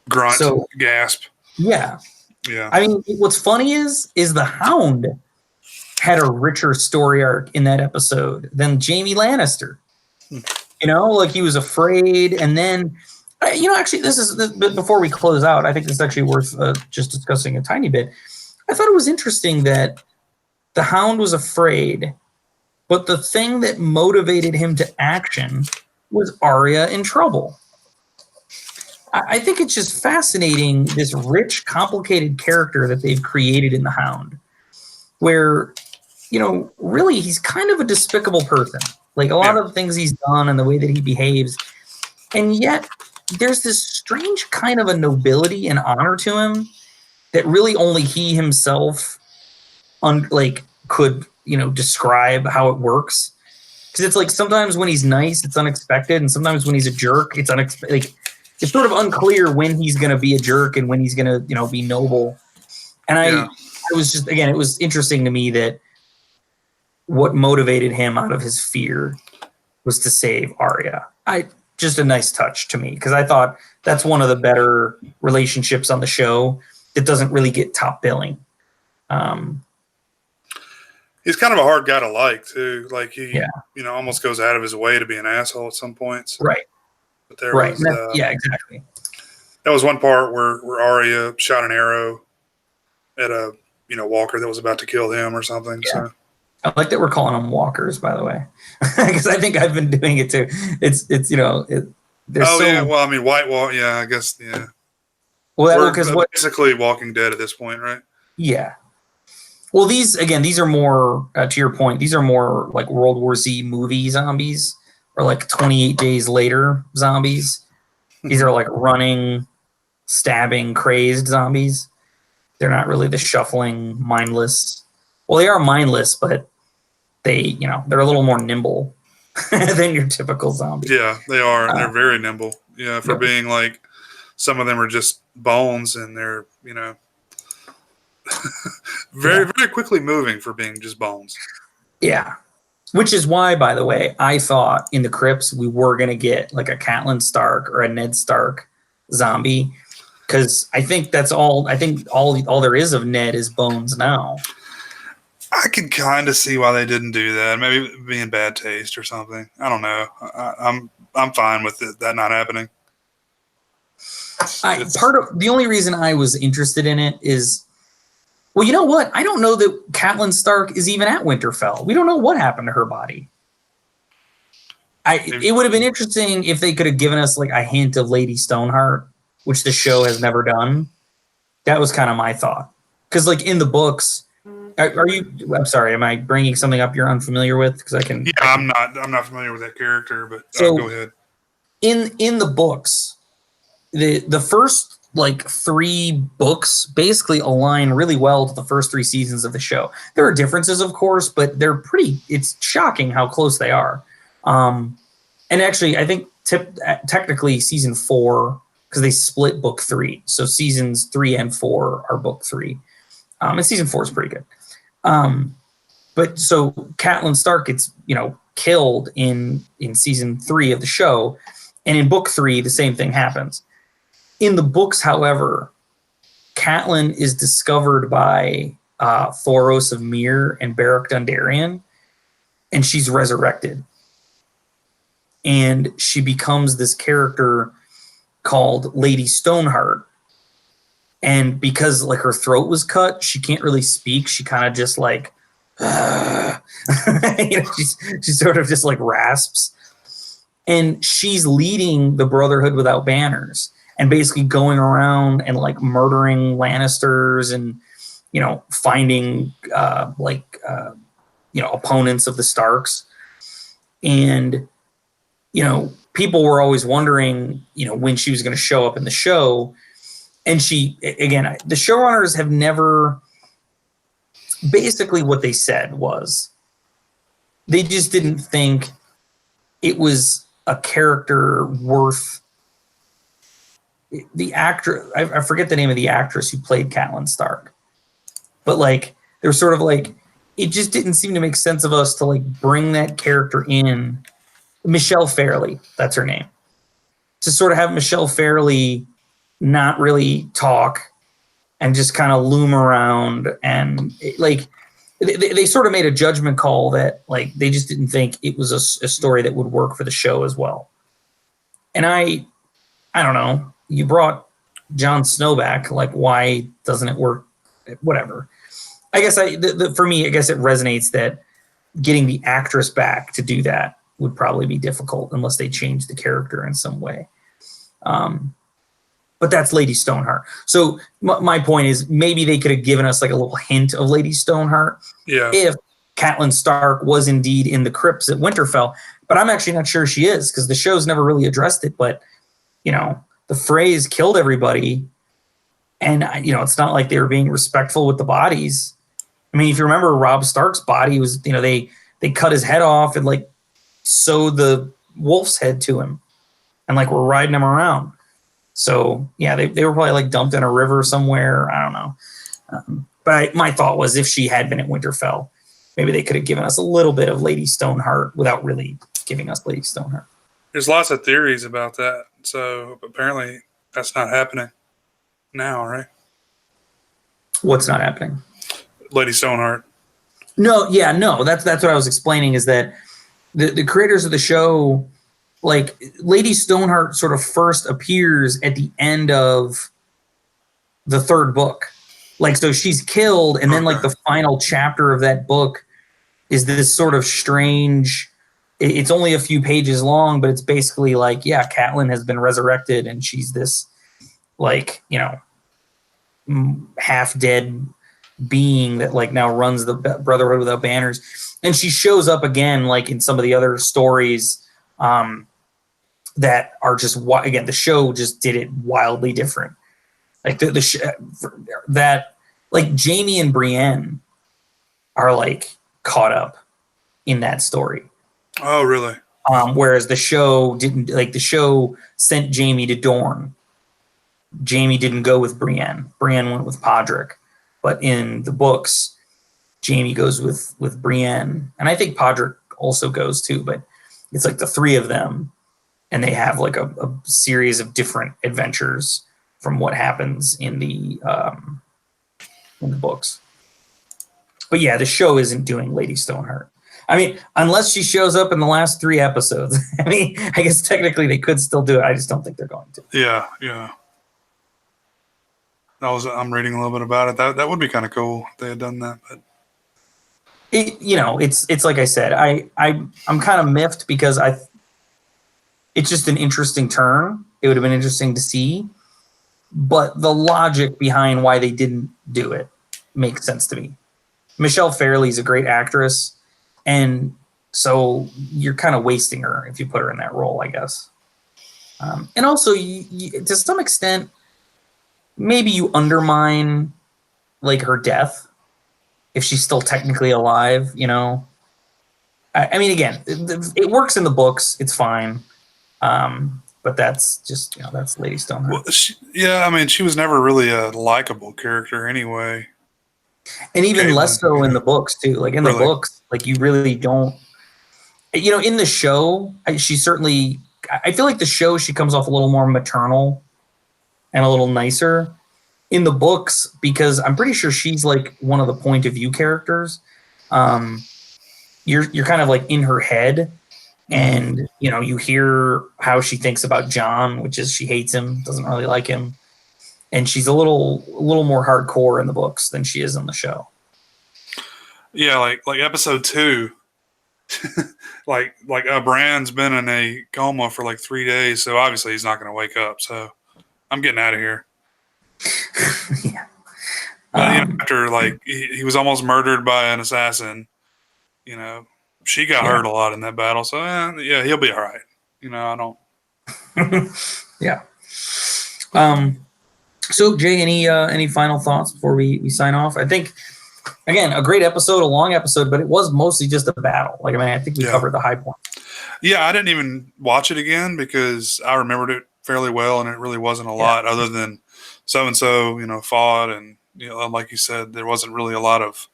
Grunt, gasp. Yeah. Yeah. I mean, what's funny is the Hound had a richer story arc in that episode than Jaime Lannister. Like he was afraid, and then, actually, before we close out, I think this is actually worth just discussing a tiny bit. I thought it was interesting that the Hound was afraid, but the thing that motivated him to action was Arya in trouble. I think it's just fascinating, this rich, complicated character that they've created in the Hound, where, really he's kind of a despicable person. Like a lot of the things he's done and the way that he behaves. And yet there's this strange kind of a nobility and honor to him that really only he himself could, describe how it works. Because it's like sometimes when he's nice, it's unexpected. And sometimes when he's a jerk, it's unexpected. Like, it's sort of unclear when he's going to be a jerk and when he's going to, be noble. And it was just, again, it was interesting to me that what motivated him out of his fear was to save Arya. Just a nice touch to me, because I thought That's one of the better relationships on the show. It doesn't really get top billing. He's kind of a hard guy to like too. Like he, almost goes out of his way to be an asshole at some points. Right. But there was, exactly. That was one part where Arya shot an arrow at a walker that was about to kill him or something. Yeah. So I like that we're calling them walkers, by the way, because I think I've been doing it too. It's yeah. Well, I mean, White Walk. Yeah, I guess. Yeah. Well, because basically Walking Dead at this point, right? Yeah. Well, these are more to your point. These are more like World War Z movie zombies, or like 28 Days Later zombies. These are like running, stabbing, crazed zombies. They're not really the shuffling, mindless. Well, they are mindless, but they're a little more nimble than your typical zombie. Yeah, they are. They're very nimble. Yeah, for being like, some of them are just bones, and they're very very quickly moving for being just bones. Yeah, which is why, by the way, I thought in the crypts we were gonna get like a Catelyn Stark or a Ned Stark zombie, because I think that's all. I think all there is of Ned is bones now. I can kind of see why they didn't do that. Maybe being bad taste or something. I don't know. I'm fine with that not happening. Part of the only reason I was interested in it is, well, you know what? I don't know that Catelyn Stark is even at Winterfell. We don't know what happened to her body. It would have been interesting if they could have given us like a hint of Lady Stoneheart, which the show has never done. That was kind of my thought. Because like in the books, I'm sorry, am I bringing something up you're unfamiliar with? Because I'm not familiar with that character, but go ahead. In the books, the first like 3 books basically align really well to the first 3 seasons of the show. There are differences, of course, but it's shocking how close they are. And actually, I think technically season 4, because they split book 3. So seasons 3 and 4 are book 3. And season 4 is pretty good. But so Catelyn Stark gets, killed in season 3 of the show. And in book 3, the same thing happens. In the books, however, Catelyn is discovered by Thoros of Myr and Beric Dondarrion, and she's resurrected. And she becomes this character called Lady Stoneheart. And because like her throat was cut, she can't really speak. She kind of just like, she sort of just like rasps. And she's leading the Brotherhood Without Banners and basically going around and like murdering Lannisters and, finding opponents of the Starks. And, people were always wondering, when she was going to show up in the show. And the showrunners have never, basically what they said was they just didn't think it was a character worth the actor. I forget the name of the actress who played Catelyn Stark, but like, they're sort of like, it just didn't seem to make sense of us to like bring that character in. Michelle Fairley, that's her name, to sort of have Michelle Fairley not really talk and just kind of loom around, and they sort of made a judgment call that like they just didn't think it was a story that would work for the show as well. And I don't know, you brought Jon Snow back, like why doesn't it work? Whatever. I guess for me, I guess it resonates that getting the actress back to do that would probably be difficult unless they change the character in some way. But that's Lady Stoneheart. So my point is maybe they could have given us like a little hint of Lady Stoneheart if Catelyn Stark was indeed in the crypts at Winterfell. But I'm actually not sure she is, because the show's never really addressed it. But, the Freys killed everybody. And, it's not like they were being respectful with the bodies. I mean, if you remember, Robb Stark's body was, they cut his head off and like sewed the wolf's head to him and like were riding him around. So yeah, they were probably like dumped in a river somewhere. I don't know. But my thought was if she had been at Winterfell, maybe they could have given us a little bit of Lady Stoneheart without really giving us Lady Stoneheart. There's lots of theories about that. So apparently That's not happening now, right? What's not happening? Lady Stoneheart. No, yeah, no. That's what I was explaining. Is that the creators of the show, like Lady Stoneheart, sort of first appears at the end of the third book. Like, so she's killed, and then like the final chapter of that book is this sort of strange. It's only a few pages long, but it's basically like, yeah, Catelyn has been resurrected, and she's this, like, you know, half dead being that like now runs the Brotherhood Without Banners, and she shows up again like in some of the other stories that are just again, the show just did it wildly different. Like that like Jaime and Brienne are like caught up in that story. Oh, really? Whereas the show didn't. Like, the show sent Jaime to Dorne. Jaime didn't go with Brienne. Brienne went with Podrick. But in the books, Jaime goes with Brienne. And I think Podrick also goes too, but it's like the three of them, and they have like a series of different adventures from what happens in the books. But yeah, the show isn't doing Lady Stoneheart. I mean, unless she shows up in the last 3 episodes. I mean, I guess technically they could still do it. I just don't think they're going to. Yeah, yeah. I'm reading a little bit about it. That would be kind of cool if they had done that. But it's like I said, I'm kind of miffed because it's just an interesting turn. It would have been interesting to see, but the logic behind why they didn't do it makes sense to me. Michelle Fairley is a great actress, and so you're kind of wasting her if you put her in that role, I guess. And also, you, to some extent, maybe you undermine like her death if she's still technically alive. You know, I mean, again, it works in the books; it's fine. But that's just, that's Lady Stoneheart. Well, I mean, she was never really a likable character anyway. And even less so in the books too. Like in the books, like you really don't. In the show, she certainly. I feel like the show she comes off a little more maternal and a little nicer. In the books, because I'm pretty sure she's like one of the point of view characters. You're kind of like in her head, and you hear how she thinks about Jon, which is she hates him, doesn't really like him. And she's a little more hardcore in the books than she is in the show. Yeah, like episode 2, like Bran's been in a coma for like 3 days, so obviously he's not going to wake up. So I'm getting out of here. Yeah. But, after like he was almost murdered by an assassin, she got hurt a lot in that battle. So yeah, he'll be all right. I don't. Yeah. So Jay, any final thoughts before we sign off? I think, again, a great episode, a long episode, but it was mostly just a battle. Like, I mean, I think we covered the high point. Yeah, I didn't even watch it again because I remembered it fairly well, and it really wasn't a lot other than so and so, fought, and like you said, there wasn't really a lot of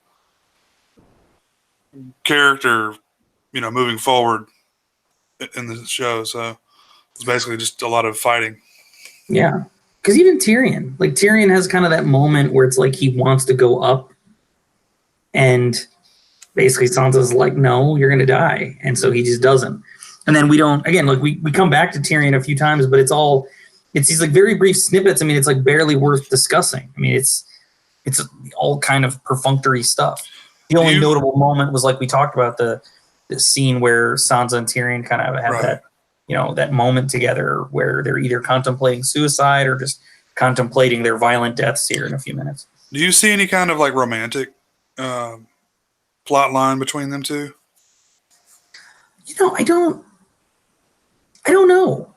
character, moving forward in the show. So it was basically just a lot of fighting. Yeah. Because even Tyrion has kind of that moment where it's like he wants to go up, and basically Sansa's like, no, you're going to die. And so he just doesn't. And then we don't, again, like we come back to Tyrion a few times, but it's these like very brief snippets. I mean, it's like barely worth discussing. I mean, it's all kind of perfunctory stuff. The only notable moment was, like we talked about, the scene where Sansa and Tyrion kind of have that, that moment together where they're either contemplating suicide or just contemplating their violent deaths here in a few minutes. Do you see any kind of like romantic plot line between them two? I don't know.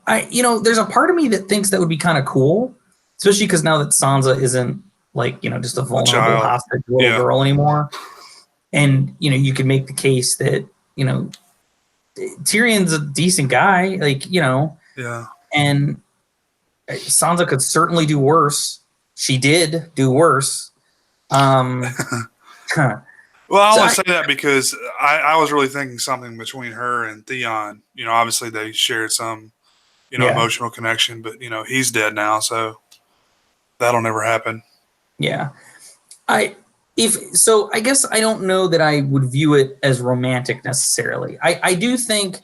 There's a part of me that thinks that would be kind of cool, especially because now that Sansa isn't like, just a vulnerable hostage little girl anymore. And, you could make the case that, Tyrion's a decent guy, like, and Sansa could certainly do worse. She did do worse. Well, I only say that because I was really thinking something between her and Theon. Obviously they shared some, emotional connection. But he's dead now, so that'll never happen. Yeah, I guess I don't know that I would view it as romantic necessarily. I do think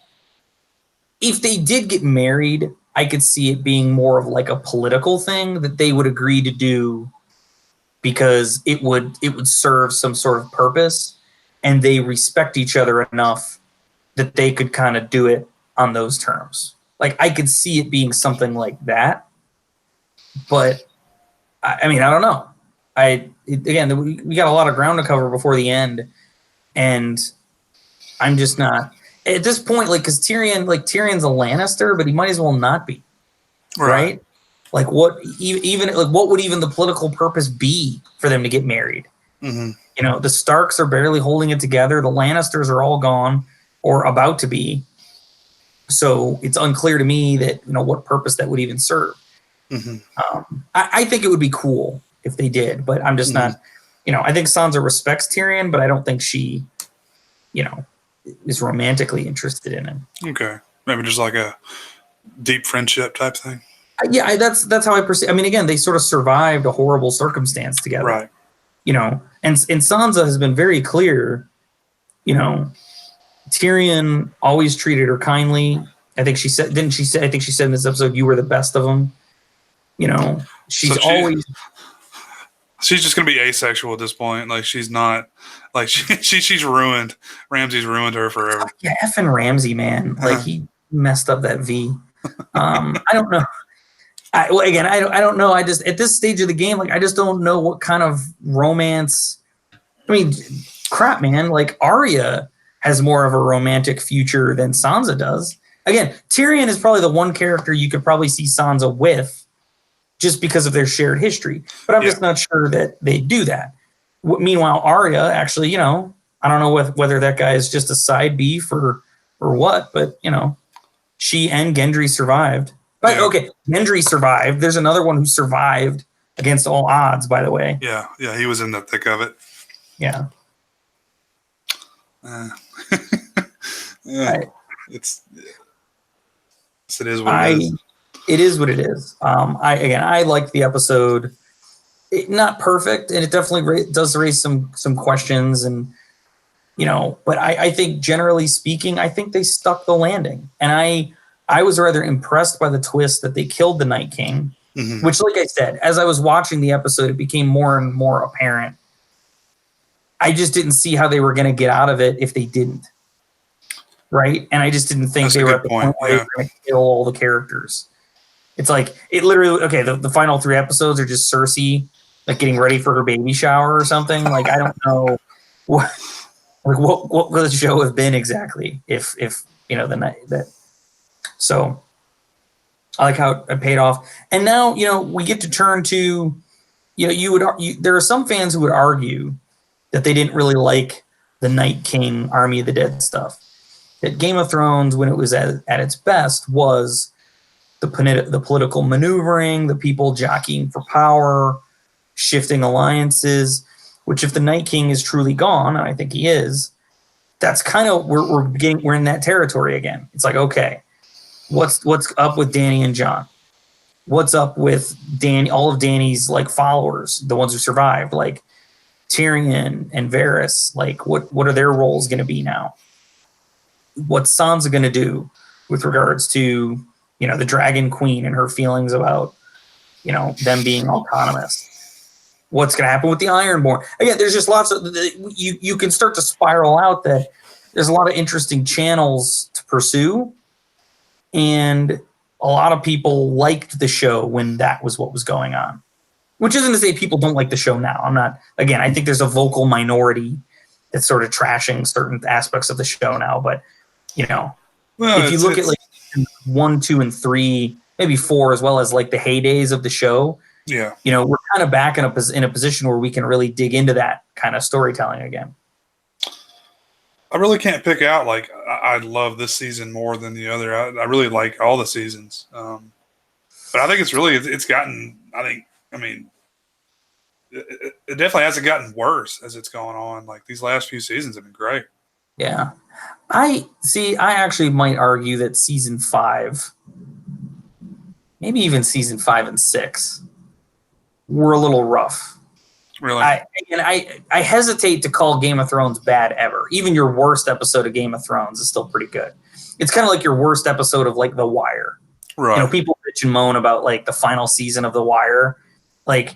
if they did get married, I could see it being more of like a political thing that they would agree to do because it would serve some sort of purpose, and they respect each other enough that they could kind of do it on those terms. Like I could see it being something like that, but I mean, I don't know. Again, we got a lot of ground to cover before the end, and I'm just not at this point. Like, because Tyrion's a Lannister, but he might as well not be, right? Like, what even like what would even the political purpose be for them to get married? Mm-hmm. The Starks are barely holding it together. The Lannisters are all gone or about to be. So it's unclear to me that what purpose that would even serve. Mm-hmm. I think it would be cool if they did, but I'm just not. I think Sansa respects Tyrion, but I don't think she, is romantically interested in him. Okay, maybe just like a deep friendship type thing. Yeah, that's how I perceive. I mean, again, they sort of survived a horrible circumstance together, right? And Sansa has been very clear. Tyrion always treated her kindly. I think she said, didn't she say? I think she said in this episode, "You were the best of them." She's always. She's just gonna be asexual at this point. Like she's not. Like she's ruined. Ramsay's ruined her forever. Yeah, effing Ramsay, man. Like he messed up that V. I don't know. I don't know. I just at this stage of the game, like I just don't know what kind of romance. I mean, crap, man. Like Arya has more of a romantic future than Sansa does. Again, Tyrion is probably the one character you could probably see Sansa with, just because of their shared history. But I'm just not sure that they do that. Meanwhile, Arya actually, I don't know whether that guy is just a side beef or what, but she and Gendry survived. But okay, Gendry survived. There's another one who survived against all odds, by the way. Yeah, he was in the thick of it. Yeah. It is what it is. It is what it is. I liked the episode. Not perfect, and it definitely does raise some questions, and but I think generally speaking, I think they stuck the landing, and I was rather impressed by the twist that they killed the Night King, which, like I said, as I was watching the episode, it became more and more apparent. I just didn't see how they were going to get out of it if they didn't. Right? And I just didn't think they were at the point where they were going to kill all the characters. It's like, it literally, okay, the final 3 episodes are just Cersei, like, getting ready for her baby shower or something. Like, I don't know what would the show have been exactly if the night that. So I like how it paid off. And now, we get to turn to, there are some fans who would argue that they didn't really like the Night King Army of the Dead stuff. That Game of Thrones, when it was at its best, was the political maneuvering, the people jockeying for power, shifting alliances, which if the Night King is truly gone, and I think he is, that's kind of, we're in that territory again. It's like, okay, what's up with Dany and Jon? What's up with all of Dany's like followers, the ones who survived, like Tyrion and Varys? Like, what are their roles going to be now? What's Sansa going to do with regards to, the Dragon Queen and her feelings about, them being autonomous? What's going to happen with the Ironborn? Again, there's just lots of, you can start to spiral out that there's a lot of interesting channels to pursue. And a lot of people liked the show when that was what was going on, which isn't to say people don't like the show now. I think there's a vocal minority that's sort of trashing certain aspects of the show now, but if you look at like 1, 2, and 3, maybe 4, as well as like the heydays of the show, we're kind of back in a position where we can really dig into that kind of storytelling again. I really can't pick out, like, I love this season more than the other. I really like all the seasons. But I think it's gotten, it definitely hasn't gotten worse as it's going on. Like, these last few seasons have been great. Yeah. I actually might argue that season 5 maybe even season 5 and 6 were a little rough. Really? I hesitate to call Game of Thrones bad ever. Even your worst episode of Game of Thrones is still pretty good. It's kind of like your worst episode of like The Wire. Right. You know, people bitch and moan about like the final season of The Wire. Like,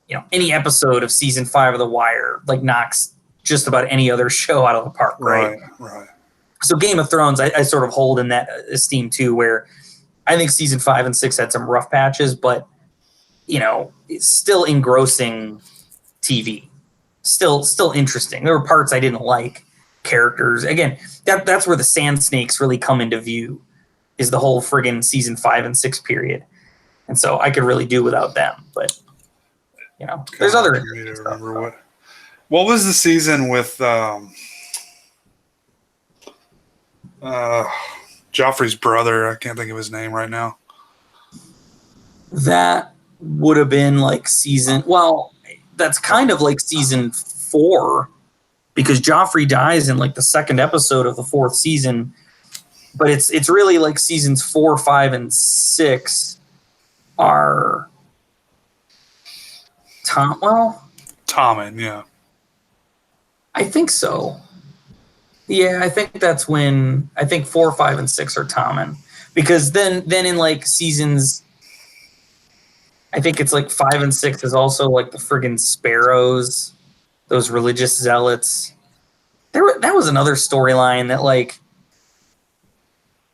you know, any episode of season 5 of The Wire like knocks just about any other show out of the park, right? Right. So Game of Thrones, I sort of hold in that esteem too, where I think season 5 and 6 had some rough patches, but you know, it's still engrossing TV. Still interesting. There were parts I didn't like. Characters. Again, that's where the Sand Snakes really come into view, is the whole friggin' season 5 and 6 period. And so I could really do without them. But, you know, there's other stuff. What was the season with Joffrey's brother? I can't think of his name right now. That would have been like that's kind of like season 4, because Joffrey dies in like the second episode of the 4th season, but it's really like seasons 4, 5, and 6 are Tommen, yeah. I think so. Yeah, I think that's when 4, 5, and 6 are Tommen, because then in like seasons, I think it's like 5 and 6 is also like the friggin' Sparrows, those religious zealots. That was another storyline that, like,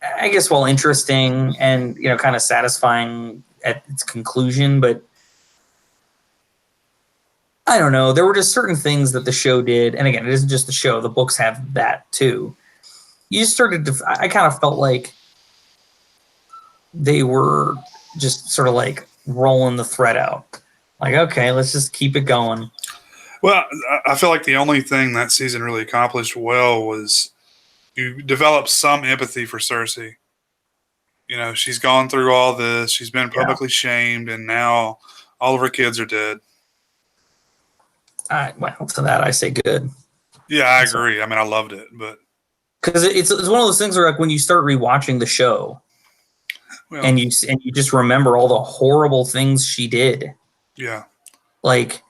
I guess, while interesting and, you know, kind of satisfying at its conclusion, but I don't know. There were just certain things that the show did, and again, it isn't just the show. The books have that too. You started to. I kind of felt like they were just sort of like rolling the thread out. Like, okay, let's just keep it going. Well, I feel like the only thing that season really accomplished well was you develop some empathy for Cersei. You know, she's gone through all this. She's been publicly shamed, and now all of her kids are dead. Well, to that I say good. Yeah, I agree. I mean, I loved it, but because it's one of those things where, like, when you start rewatching the show, and you just remember all the horrible things she did. Yeah. Like,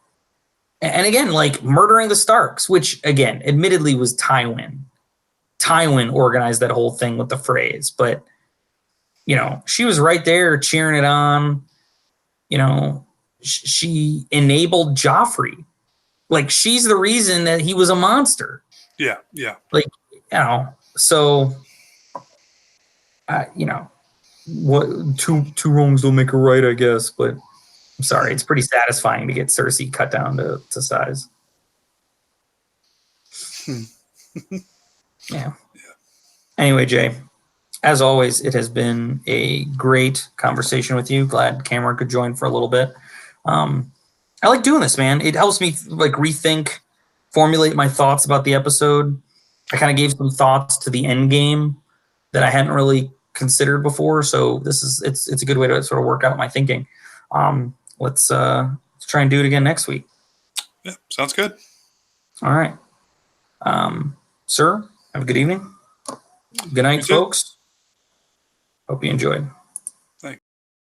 and again, like murdering the Starks, which again, admittedly, was Tywin. Tywin organized that whole thing with the phrase, but you know, she was right there cheering it on. You know, she enabled Joffrey. Like, she's the reason that he was a monster. Yeah. Like, you know, so, you know, what two wrongs don't make a right, I guess. But I'm sorry, it's pretty satisfying to get Cersei cut down to size. Yeah. Anyway, Jay, as always, it has been a great conversation with you. Glad Cameron could join for a little bit. I like doing this, man. It helps me like rethink, formulate my thoughts about the episode. I kind of gave some thoughts to the end game that I hadn't really considered before. So it's a good way to sort of work out my thinking. Let's try and do it again next week. Yeah, sounds good. All right. Sir, have a good evening. Good night, folks. Hope you enjoyed.